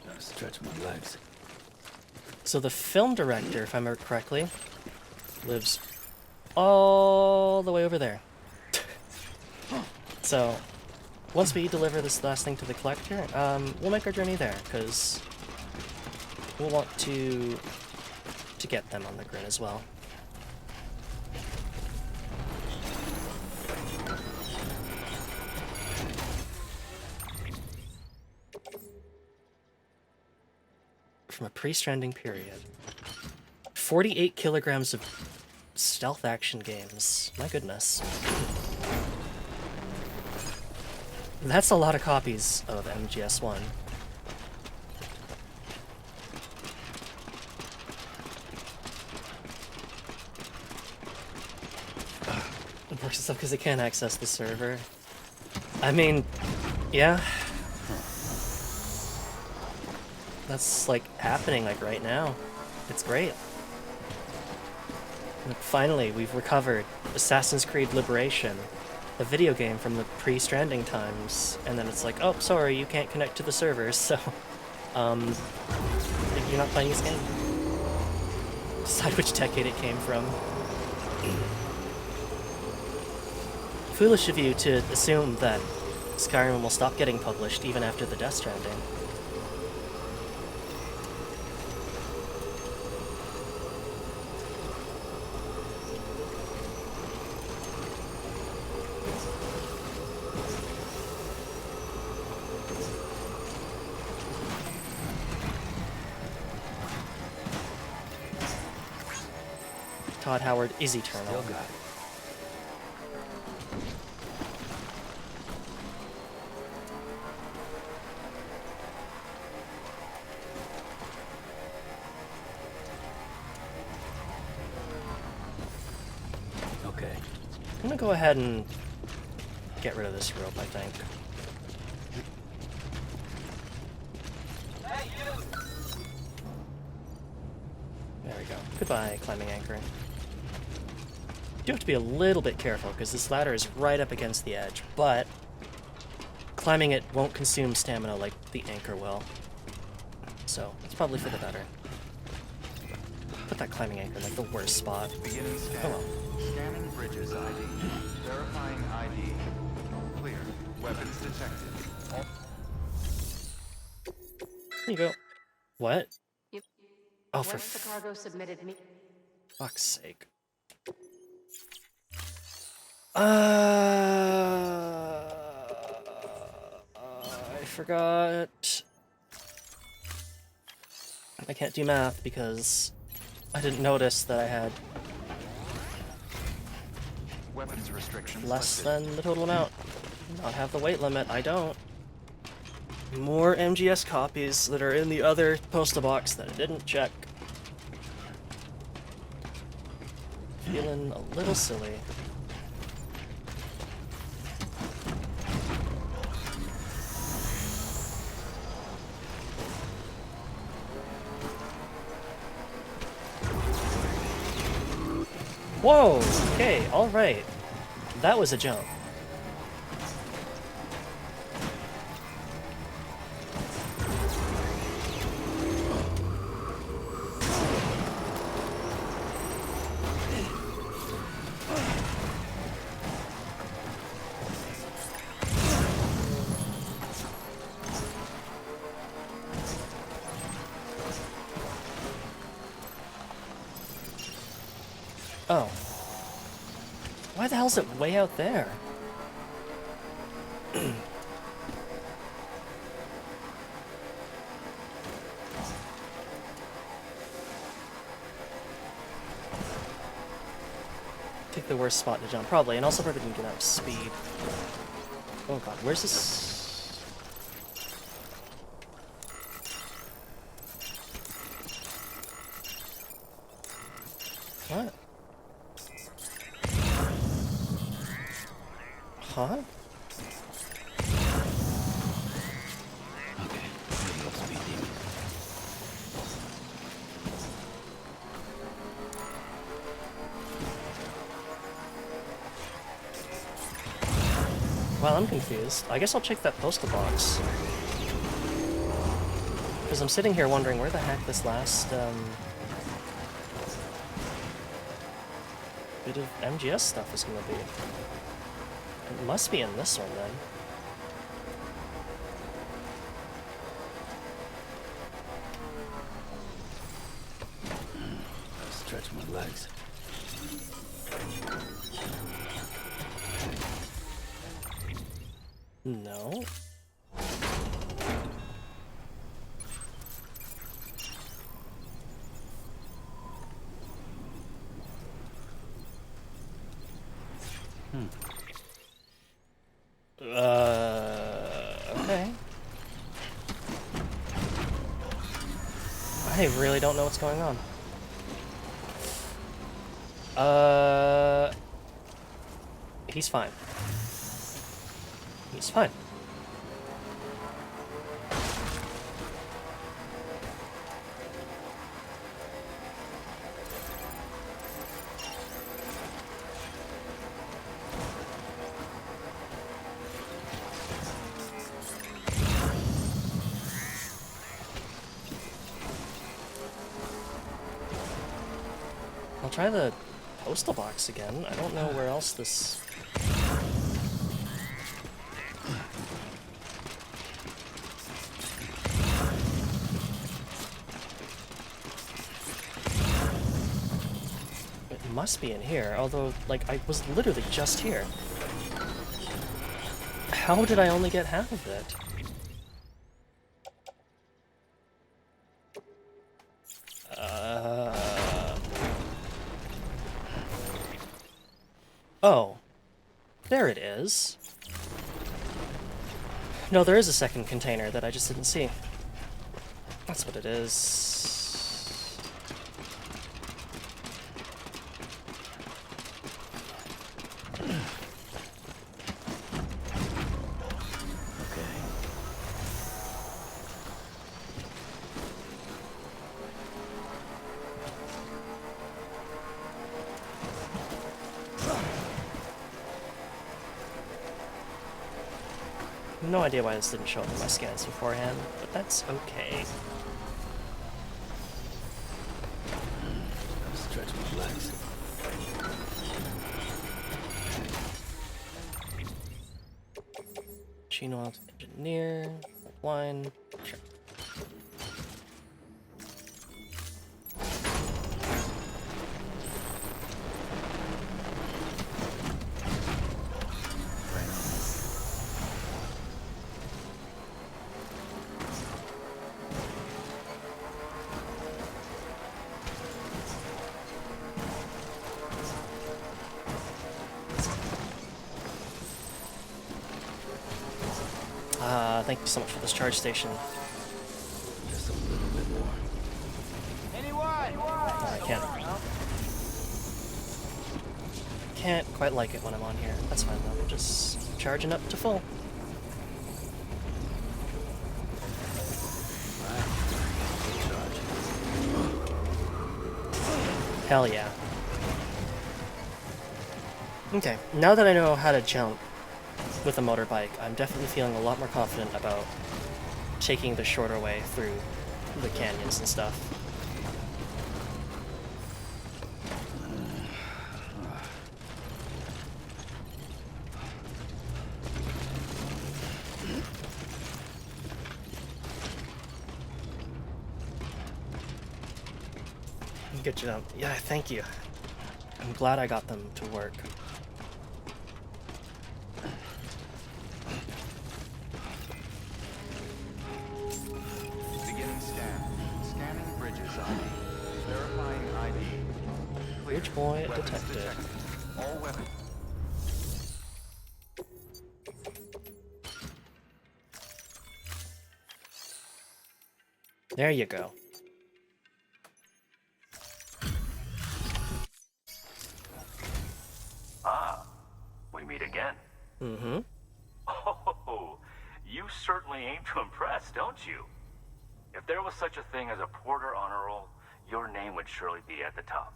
Gotta stretch my legs. So the film director, if I remember correctly, lives all the way over there. So, once we deliver this last thing to the collector, we'll make our journey there, because we'll want to get them on the grid as well. From a pre-Stranding period. 48 kilograms of stealth action games. My goodness. That's a lot of copies of MGS1. It works stuff because it can't access the server. I mean, yeah. That's like happening like right now. It's great. And finally, we've recovered Assassin's Creed Liberation, a video game from the pre-Stranding times, and then it's like, oh, sorry, you can't connect to the servers, so, you're not playing this game. Decide which decade it came from. Foolish of you to assume that Skyrim will stop getting published even after the Death Stranding. Todd Howard is eternal. Still got it. Okay. I'm gonna go ahead and get rid of this rope, I think. There we go. Goodbye, climbing anchor. You do have to be a little bit careful, because this ladder is right up against the edge, but climbing it won't consume stamina like the anchor will. So, it's probably for the better. Put that climbing anchor in like the worst spot. Beginning scan. Oh well. Scanning bridges ID. Verifying ID. Clear. Weapons detected. There you go. What? You, Oh, what for if the cargo submitted me? fuck's sake. I forgot. I can't do math because I didn't notice that I had Weapons restrictions less lifted. than the total amount. Not have the weight limit, I don't. More MGS copies that are in the other postal box that I didn't check. Feeling a little silly. Whoa! Okay, alright. That was a jump. Oh. Why the hell is it way out there? Take the worst spot to jump, probably, and also probably didn't get enough speed. Oh god, where's this? What? Huh? Okay, radio speed demon. Well, I'm confused. I guess I'll check that postal box. Because I'm sitting here wondering where the heck this last, bit of MGS stuff is going to be. It must be in this one, then. Stretch my legs. No. Okay. I really don't know what's going on. He's fine. He's fine. I'll try the postal box again. I don't know where else this... It must be in here, although, like, I was literally just here. How did I only get half of it? Oh. There it is. No, there is a second container that I just didn't see. That's what it is. No idea why this didn't show up in my scans beforehand, but that's okay. Stretch my legs. Chino engineer, line, sure. Thank you so much for this charge station. Just a little bit more. Anyone? I can't quite like it when I'm on here. That's fine though. I'm just charging up to full. Hell yeah. Okay, now that I know how to jump with a motorbike, I'm definitely feeling a lot more confident about taking the shorter way through the canyons and stuff. Good jump. Yeah, thank you. I'm glad I got them to work. Beginning scan. Scanning bridges ID. Verifying ID. Clear. Bridge boy Weapons detected. All weapons. There you go. We meet again. Mm-hmm. Oh, you certainly aim to impress, don't you? If there was such a thing as a Porter honor roll, your name would surely be at the top.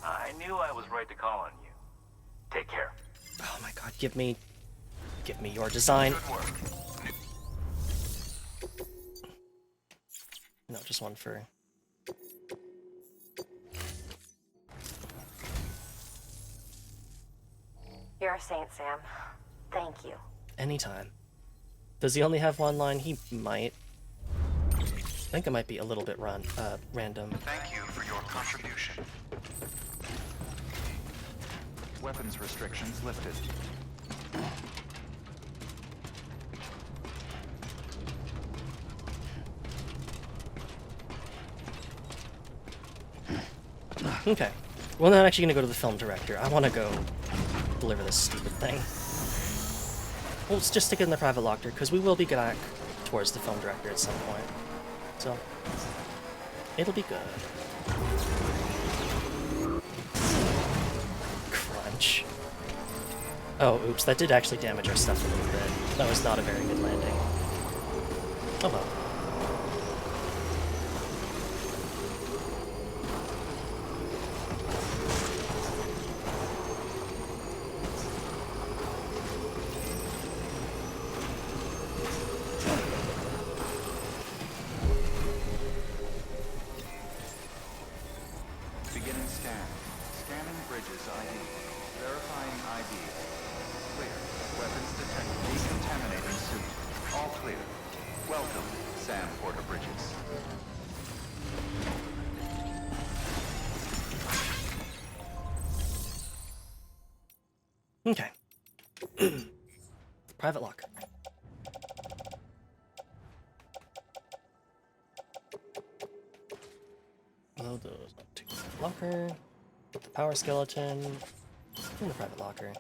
I knew I was right to call on you. Take care. Oh my god, give me your design. Good work. No, just one for... You're a saint, Sam. Thank you. Anytime. Does he only have one line? He might. I think it might be a little bit random. Thank you for your contribution. Weapons restrictions lifted. Okay. Well, I'm not actually gonna go to the film director. I want to go deliver this stupid thing. We'll just stick it in the private locker, because we will be back towards the film director at some point. So, it'll be good. Crunch. Oh, oops, that did actually damage our stuff a little bit. That was not a very good landing. Oh well. Beginning scan. Scanning bridges ID. Verifying ID. Clear. Weapons detected. Decontaminating suit. All clear. Welcome, Sam Porter Bridges. Okay. Private locker. Load those up to the locker. Put the power skeleton in the private locker.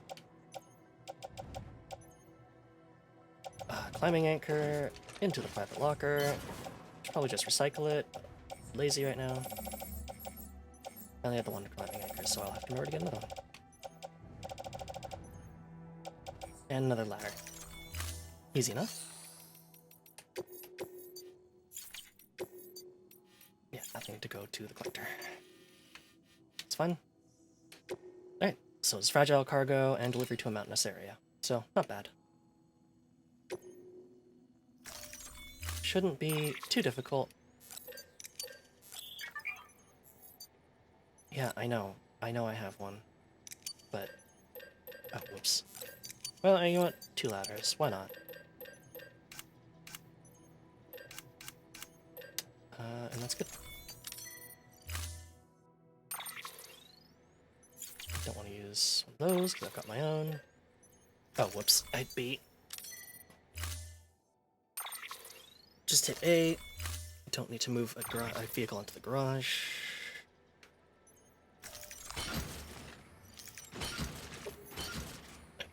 Climbing anchor into the private locker. Should probably just recycle it. Lazy right now. I only have the one climbing anchor, so I'll have to remember to get another one. And another ladder. Easy enough. Yeah, nothing to go to the collector. It's fine. Alright, so it's fragile cargo and delivery to a mountainous area. So, not bad. Shouldn't be too difficult. Yeah, I know. I know I have one. But... oh, whoops. Well, you want 2 ladders. Why not? And that's good. Don't want to use one of those, because I've got my own. Oh, whoops. I'd be... just hit A. Don't need to move a vehicle into the garage.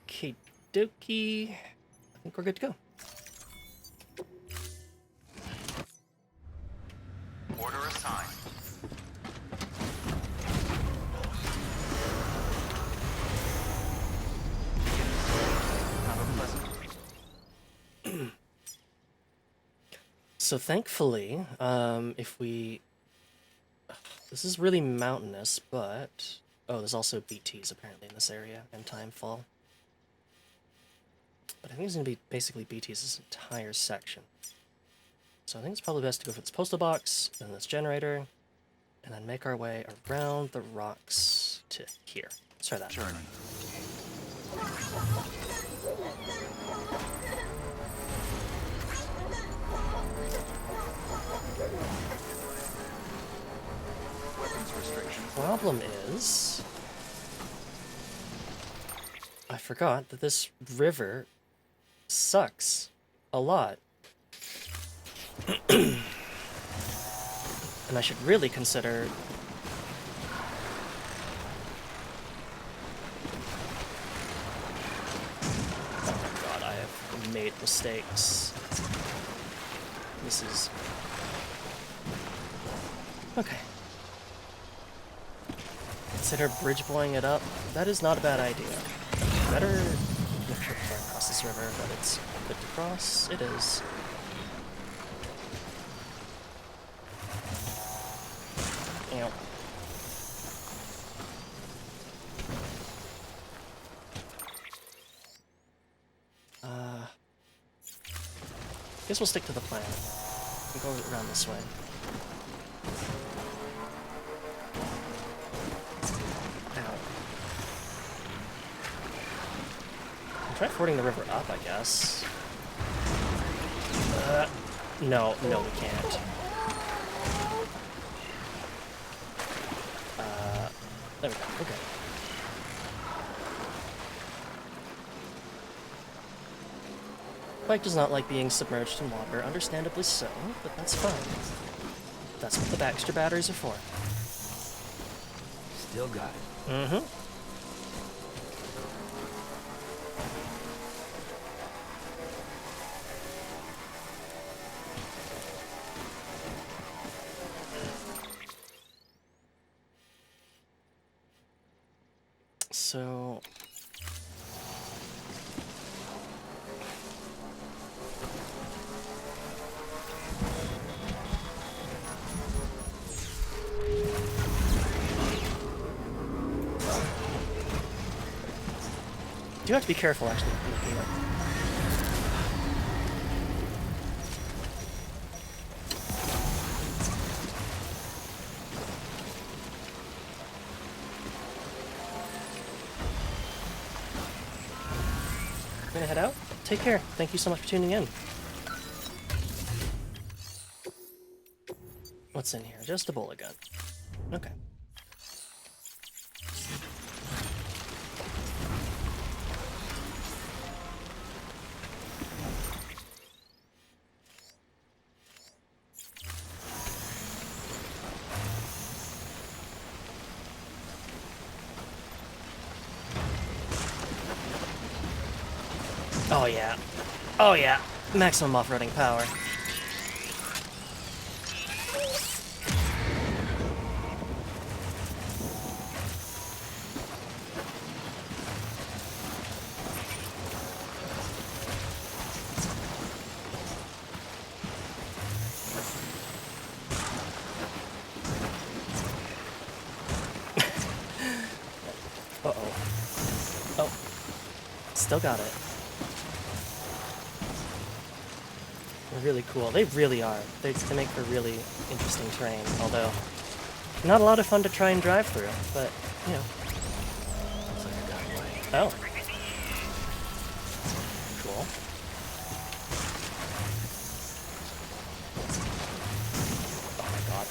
Okie dokie. I think we're good to go. Order assigned. Have a pleasant... So thankfully, if we... this is really mountainous, but... oh, there's also BTs apparently in this area, and Timefall. But I think it's going to be basically BTs this entire section. So I think it's probably best to go for this postal box, then this generator, and then make our way around the rocks to here. Let's try that. Journey. Weapons restrictions. Problem is... I forgot that this river sucks a lot. And I should really consider... oh my god, I have made mistakes. This is... okay. Consider bridge blowing it up. That is not a bad idea. Better make sure to cross this river, but it's good to cross. It is. Ew. Guess we'll stick to the plan. We'll go around this way. Ow. Try fording the river up, I guess. No, we can't. There we go, okay. Bike does not like being submerged in water, understandably so, but that's fine. That's what the Baxter batteries are for. Still got it. Mm-hmm. So... You have to be careful, actually, looking up. I'm gonna head out. Take care. Thank you so much for tuning in. What's in here? Just a bullet gun. Okay. Oh yeah. Oh yeah. Maximum off-roading power. Uh-oh. Oh. Still got it. They're really cool. They really are. They make for really interesting terrain, although not a lot of fun to try and drive through, but, you know. Looks like I got away. Oh. Cool. Oh my god.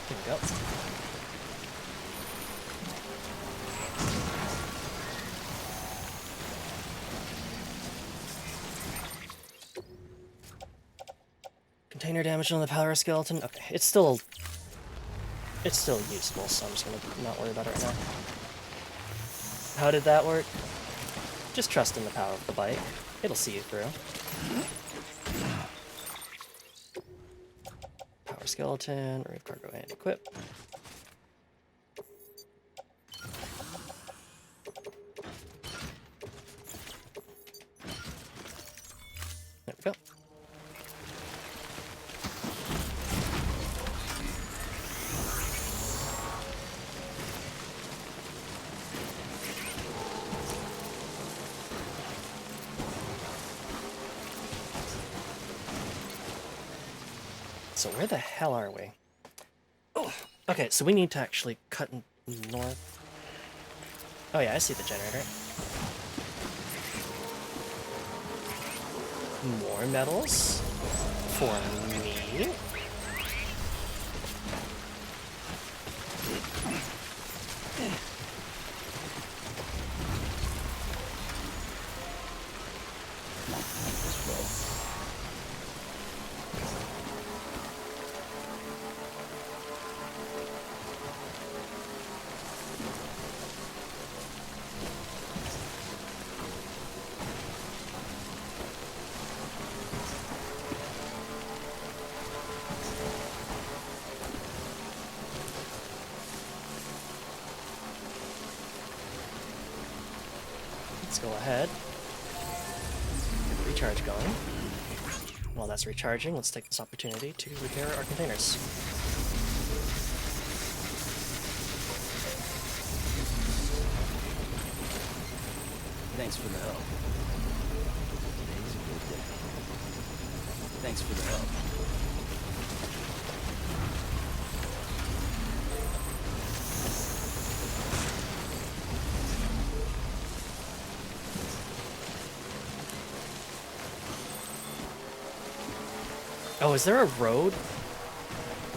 Here we go. Container damage on the power skeleton. Okay, it's still useful, so I'm just gonna not worry about it right now. How did that work? Just trust in the power of the bike. It'll see you through. Power skeleton, remove cargo and equip. There we go. So where the hell are we? Oh, okay, so we need to actually cut north. Oh yeah, I see the generator. More metals for me. Let's go ahead. Get the recharge going. While that's recharging, let's take this opportunity to repair our containers. Thanks for the help. Today's a good day. Thanks for the help. Oh, is there a road?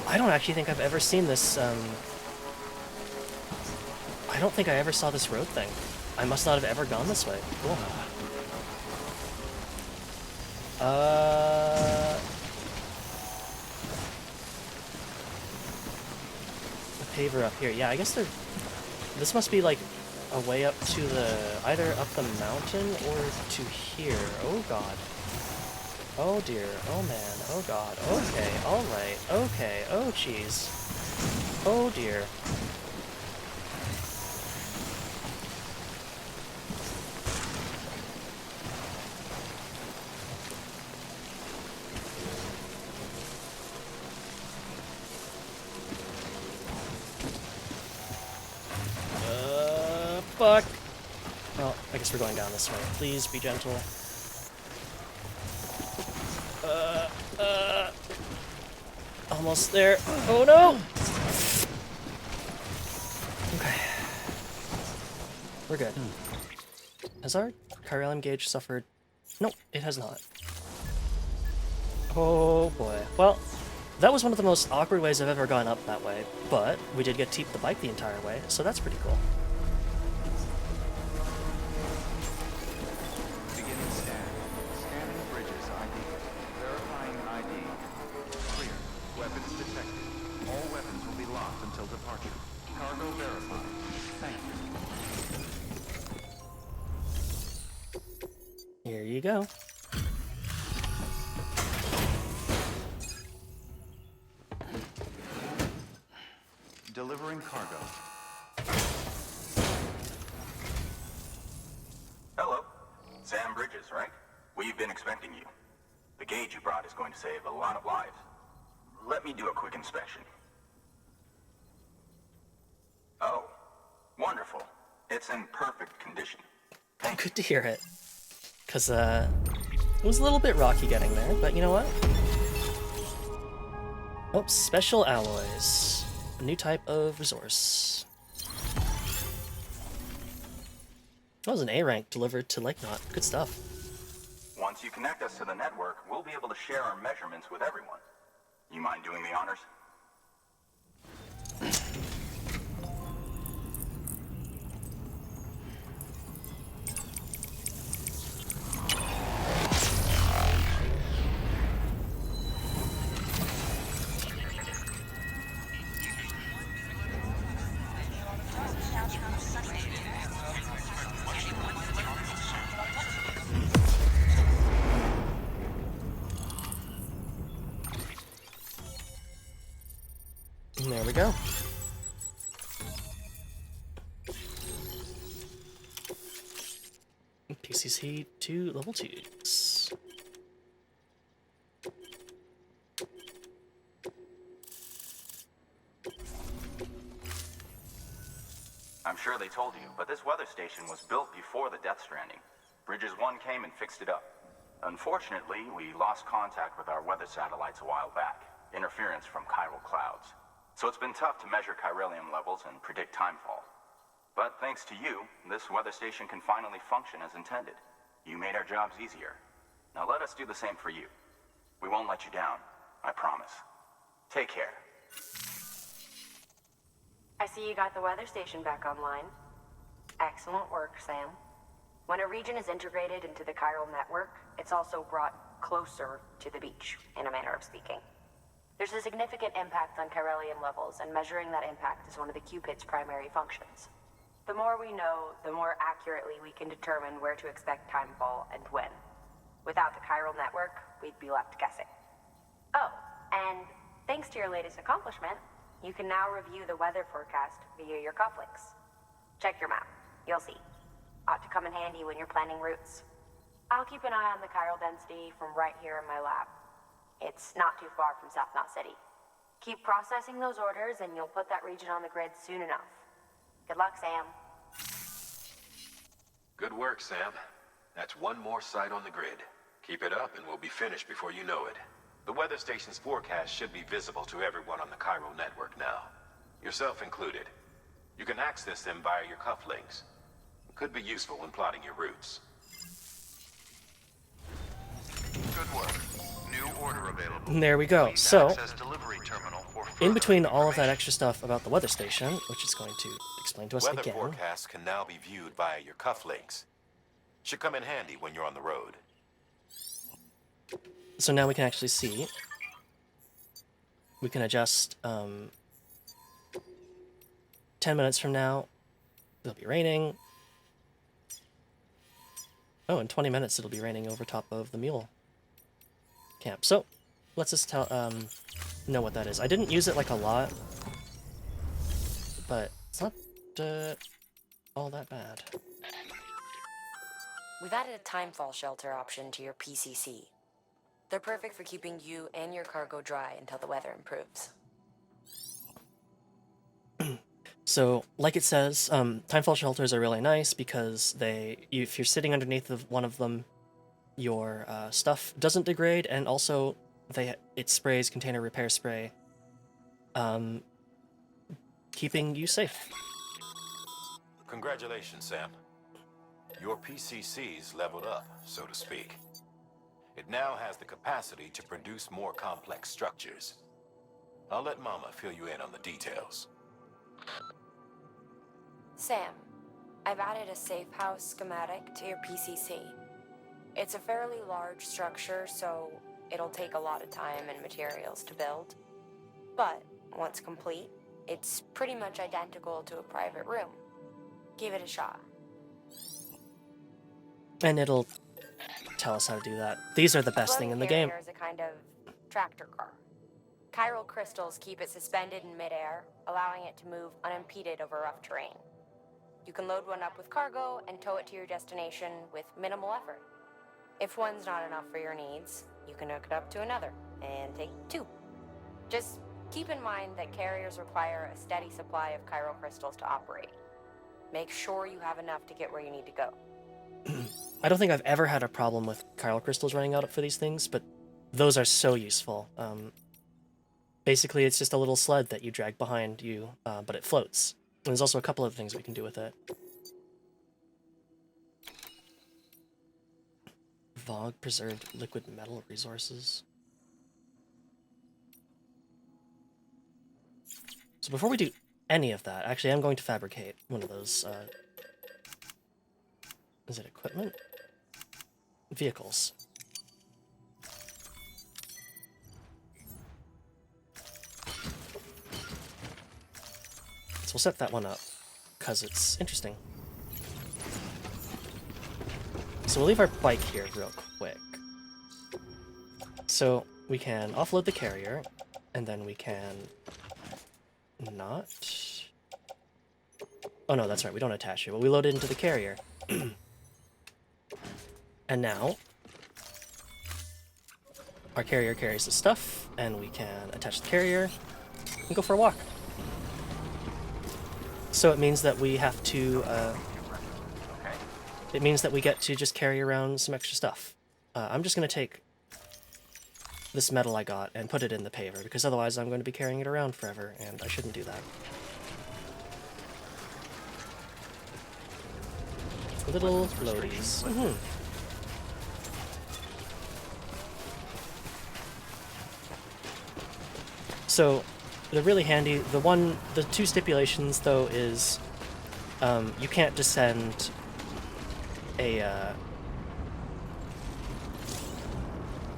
I don't actually think I've ever seen this, I don't think I ever saw this road thing. I must not have ever gone this way. Cool. The paver up here. Yeah, I guess this must be like a way up to the, either up the mountain or to here. Oh god. Oh dear. Oh man. Oh god. Okay. Alright. Okay. Oh jeez. Oh dear. Fuck! Well, I guess we're going down this way. Please be gentle. Almost there. Oh no! Okay. We're good. Has our chiralium gauge suffered? Nope, it has not. Oh boy. Well, that was one of the most awkward ways I've ever gone up that way, but we did get to keep the bike the entire way, so that's pretty cool. Beginning scan. Scanning bridges ID. Verifying ID. Clear. Weapons detected. All weapons will be locked until departure. Cargo verified. Thank you. Here you go. Delivering cargo. Hello. Sam Bridges, right? We've been expecting you. The gauge you brought is going to save a lot of lives. Let me do a quick inspection. Oh, wonderful. It's in perfect condition. Good to hear it. Because, it was a little bit rocky getting there, but you know what? Oh, special alloys. A new type of resource. That was an A rank delivered to Lake Knot. Good stuff. Once you connect us to the network, we'll be able to share our measurements with everyone. You mind doing the honors? And there we go. PCC to level 2s. I'm sure they told you, but this weather station was built before the Death Stranding. Bridges 1 came and fixed it up. Unfortunately, we lost contact with our weather satellites a while back. Interference from chiral clouds. So it's been tough to measure chiralium levels and predict timefall. But thanks to you, this weather station can finally function as intended. You made our jobs easier. Now let us do the same for you. We won't let you down, I promise. Take care. I see you got the weather station back online. Excellent work, Sam. When a region is integrated into the chiral network, it's also brought closer to the beach, in a manner of speaking. There's a significant impact on chiralium levels, and measuring that impact is one of the Cupid's primary functions. The more we know, the more accurately we can determine where to expect timefall and when. Without the chiral network, we'd be left guessing. Oh, and thanks to your latest accomplishment, you can now review the weather forecast via your cufflinks. Check your map. You'll see. Ought to come in handy when you're planning routes. I'll keep an eye on the chiral density from right here in my lab. It's not too far from South Knot City. Keep processing those orders and you'll put that region on the grid soon enough. Good luck, Sam. Good work, Sam. That's one more site on the grid. Keep it up and we'll be finished before you know it. The weather station's forecast should be visible to everyone on the chiral network now. Yourself included. You can access them via your cufflinks. Could be useful when plotting your routes. Good work. New order available. There we go. Please So, access delivery terminal for in further between all of that information. extra stuff about the weather station, which is going to explain to us Weather again. forecasts can now be viewed via your cufflinks. Should come in handy when you're on the road. So now we can actually see. We can adjust 10 minutes from now, it'll be raining. Oh, in 20 minutes it'll be raining over top of the mule camp. So, let's just know what that is. I didn't use it like a lot, but it's not all that bad. We've added a timefall shelter option to your PCC. They're perfect for keeping you and your cargo dry until the weather improves. So, like it says, timefall shelters are really nice because if you're sitting underneath one of them, your stuff doesn't degrade, and also it sprays container repair spray, keeping you safe. Congratulations, Sam. Your PCC's leveled up, so to speak. It now has the capacity to produce more complex structures. I'll let Mama fill you in on the details. Sam, I've added a safe house schematic to your PCC. It's a fairly large structure, so it'll take a lot of time and materials to build. But once complete, it's pretty much identical to a private room. Give it a shot. And it'll tell us how to do that. These are the best thing in the game. Is a kind of tractor car. Chiral crystals keep it suspended in midair, allowing it to move unimpeded over rough terrain. You can load one up with cargo and tow it to your destination with minimal effort. If one's not enough for your needs, you can hook it up to another and take two. Just keep in mind that carriers require a steady supply of chiral crystals to operate. Make sure you have enough to get where you need to go. I don't think I've ever had a problem with chiral crystals running out for these things, but those are so useful. Basically, it's just a little sled that you drag behind you, but it floats. And there's also a couple of things we can do with it. VOG preserved liquid metal resources. So before we do any of that, actually I'm going to fabricate one of those, is it equipment? Vehicles. So we'll set that one up, because it's interesting. So we'll leave our bike here real quick. So we can offload the carrier, and then we can not... Oh no, that's right, we don't attach it. Well, we load it into the carrier. And now, our carrier carries the stuff, and we can attach the carrier and go for a walk. So it means that we have to, it means that we get to just carry around some extra stuff. I'm just going to take this metal I got and put it in the paver, because otherwise I'm going to be carrying it around forever, and I shouldn't do that. Little floaties. So, they're really handy. The two stipulations, though, is you can't descend a...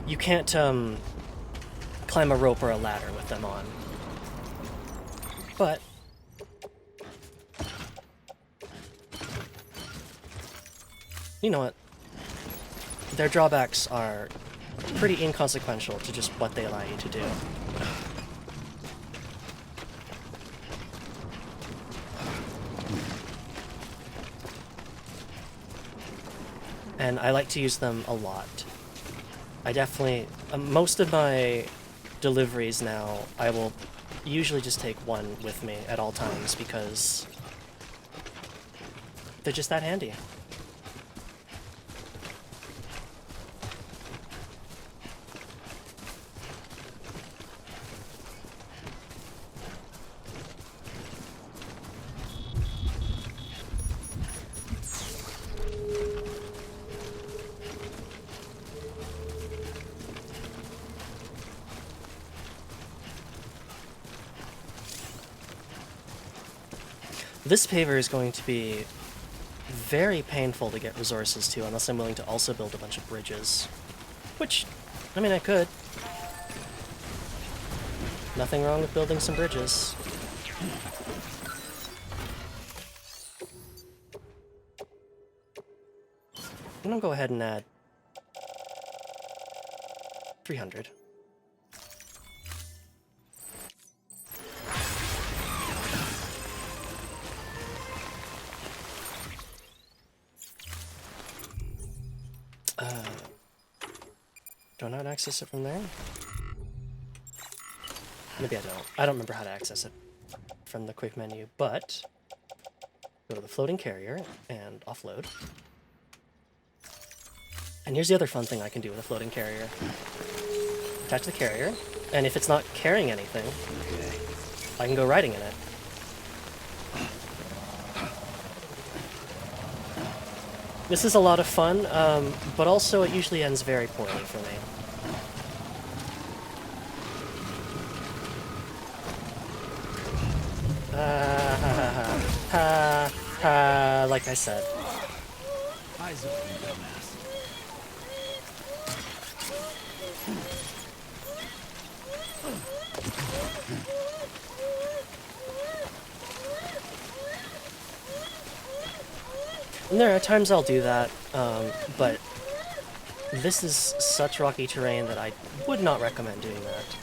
you can't climb a rope or a ladder with them on. But you know what? Their drawbacks are pretty inconsequential to just what they allow you to do. And I like to use them a lot. I definitely... most of my deliveries now, I will usually just take one with me at all times because they're just that handy. This paver is going to be very painful to get resources to unless I'm willing to also build a bunch of bridges. Which, I mean, I could. Nothing wrong with building some bridges. I'm gonna go ahead and add 300. Do I not access it from there? Maybe I don't. I don't remember how to access it from the quick menu, but go to the floating carrier and offload. And here's the other fun thing I can do with a floating carrier. Attach the carrier, and if it's not carrying anything, I can go riding in it. This is a lot of fun, but also it usually ends very poorly for me. Like I said. Eyes open, dumbass. And there are times I'll do that, but this is such rocky terrain that I would not recommend doing that.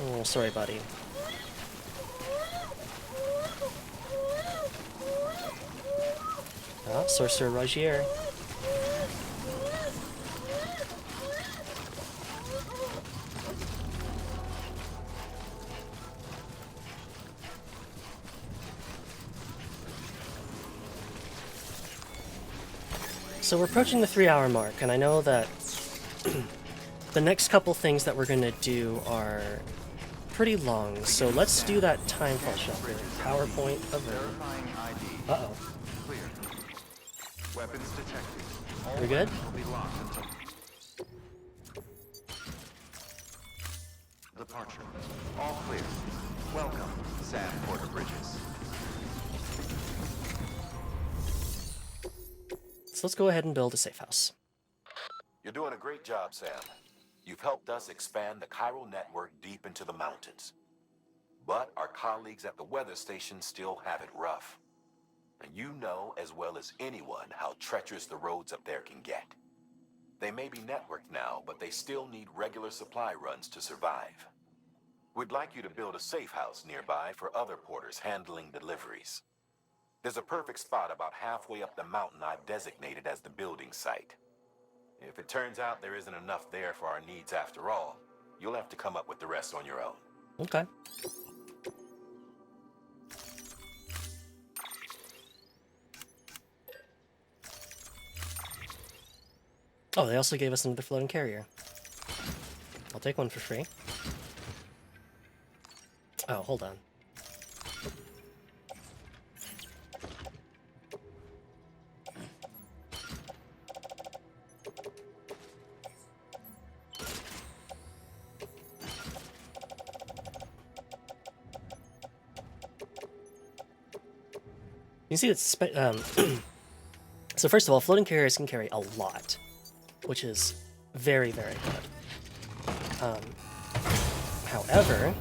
Oh, sorry, buddy. Ah, Sorcerer Rogier. So we're approaching the 3-hour mark, and I know that the next couple things that we're going to do are pretty long, so let's do that timefall shelter. PowerPoint averted. Uh-oh. Clear. Weapons detected. All We good? weapons will be locked until departure. All clear. Welcome, Sam Porter Bridges. So let's go ahead and build a safe house. You're doing a great job, Sam. You've helped us expand the chiral network deep into the mountains. But our colleagues at the weather station still have it rough. And you know as well as anyone how treacherous the roads up there can get. They may be networked now, but they still need regular supply runs to survive. We'd like you to build a safe house nearby for other porters handling deliveries. There's a perfect spot about halfway up the mountain I've designated as the building site. If it turns out there isn't enough there for our needs after all, you'll have to come up with the rest on your own. Okay. Oh, they also gave us another floating carrier. I'll take one for free. Oh, hold on. You see it's so first of all, floating carriers can carry a lot, which is very, very good. However,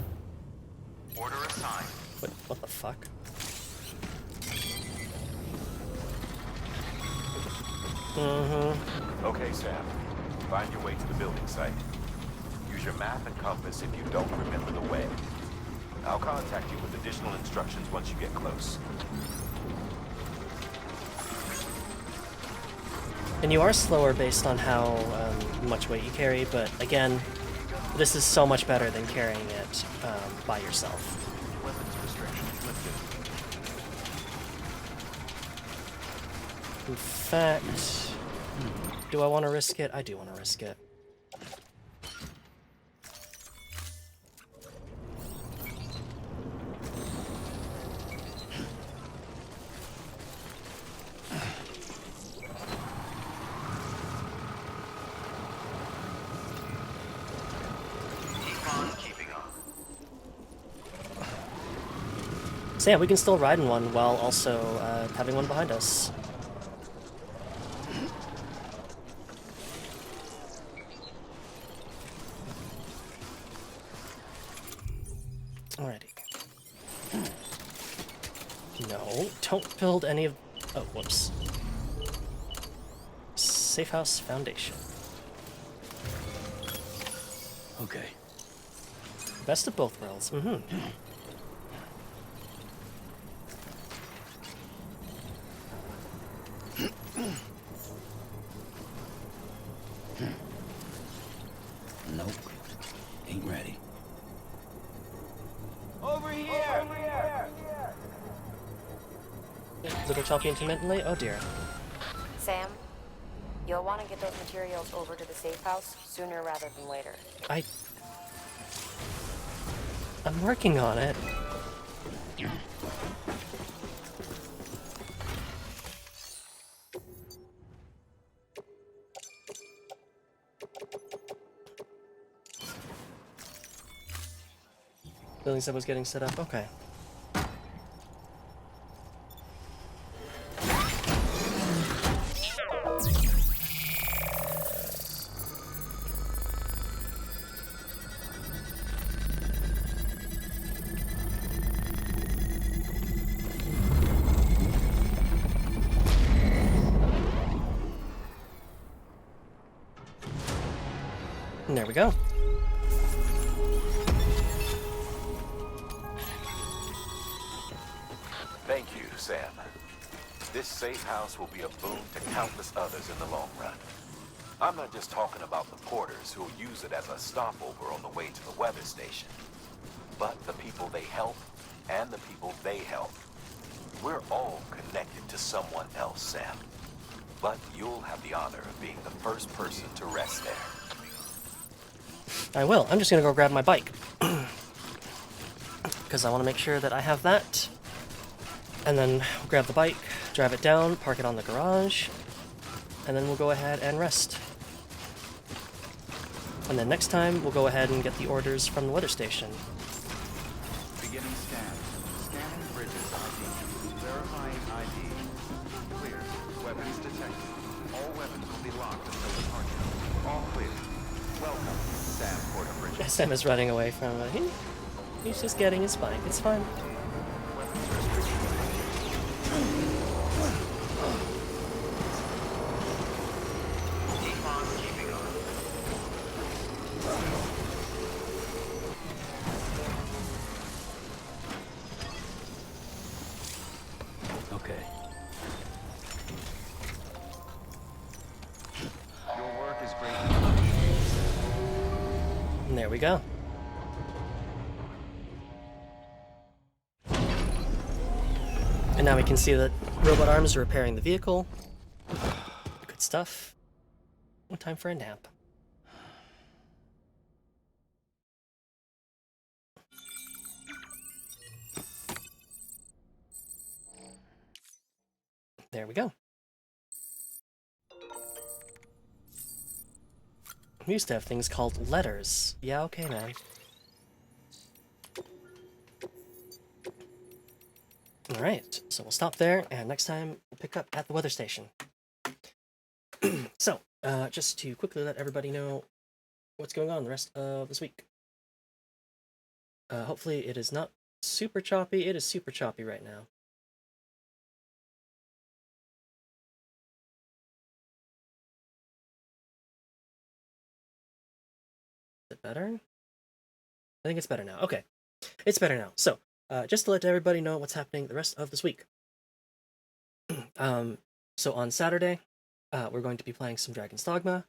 Order assigned. what the fuck? Okay, Sam. Find your way to the building site. Use your map and compass if you don't remember the way. I'll contact you with additional instructions once you get close. And you are slower based on how much weight you carry, but again, this is so much better than carrying it by yourself. Weapons restrictions lifted. In fact, do I want to risk it? I do want to risk it. So yeah, we can still ride in one while also having one behind us. Alrighty. No, don't build any of... Oh, whoops. Safe house foundation. Okay. Best of both worlds. Mm-hmm. Nope. Ain't ready. Over here! Little choppy intermittently? Oh dear. Sam, you'll want to get those materials over to the safe house sooner rather than later. I'm working on it. Building sub was getting set up. Okay. And there we go. Thank you, Sam. This safe house will be a boon to countless others in the long run. I'm not just talking about the porters who'll use it as a stopover on the way to the weather station, but the people they help and the people they help. We're all connected to someone else, Sam. But you'll have the honor of being the first person to rest there. I will. I'm just gonna go grab my bike. Because I want to make sure that I have that. And then grab the bike, drive it down, park it on the garage, and then we'll go ahead and rest. And then next time, we'll go ahead and get the orders from the weather station. Beginning scan. Scanning bridges ID. Verifying ID. Clear. Weapons detected. All weapons will be locked until departure. All clear. Welcome, Sam Porter Bridges. Sam is running away from it. He's just getting his bike. It's fine. Weapons restriction. Keep on keeping on. Okay. Your work is greatly appreciated. And there we go. And now we can see that robot arms are repairing the vehicle. Good stuff. What time for a nap? There we go. We used to have things called letters. Yeah, okay, man. Alright, so we'll stop there, and next time we'll pick up at the weather station. So, just to quickly let everybody know what's going on the rest of this week. Hopefully it is not super choppy. It is super choppy right now. Is it better? I think it's better now. Okay, it's better now. So, just to let everybody know what's happening the rest of this week. So on Saturday, we're going to be playing some Dragon's Dogma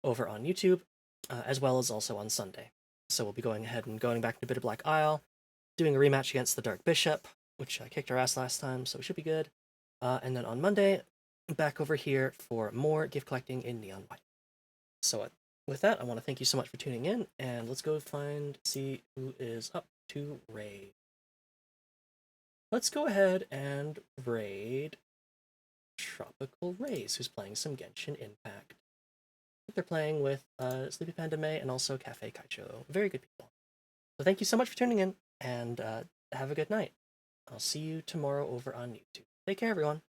over on YouTube, as well as also on Sunday. So we'll be going ahead and going back to a bit of Black Isle, doing a rematch against the Dark Bishop, which kicked our ass last time, so we should be good. And then on Monday, back over here for more gift collecting in Neon White. So with that, I want to thank you so much for tuning in, and let's go see who is up to raid. Let's go ahead and raid Tropical Rays, who's playing some Genshin Impact. They're playing with Sleepy Panda May and also Cafe Kaicho. Very good people. So thank you so much for tuning in, and have a good night. I'll see you tomorrow over on YouTube. Take care, everyone.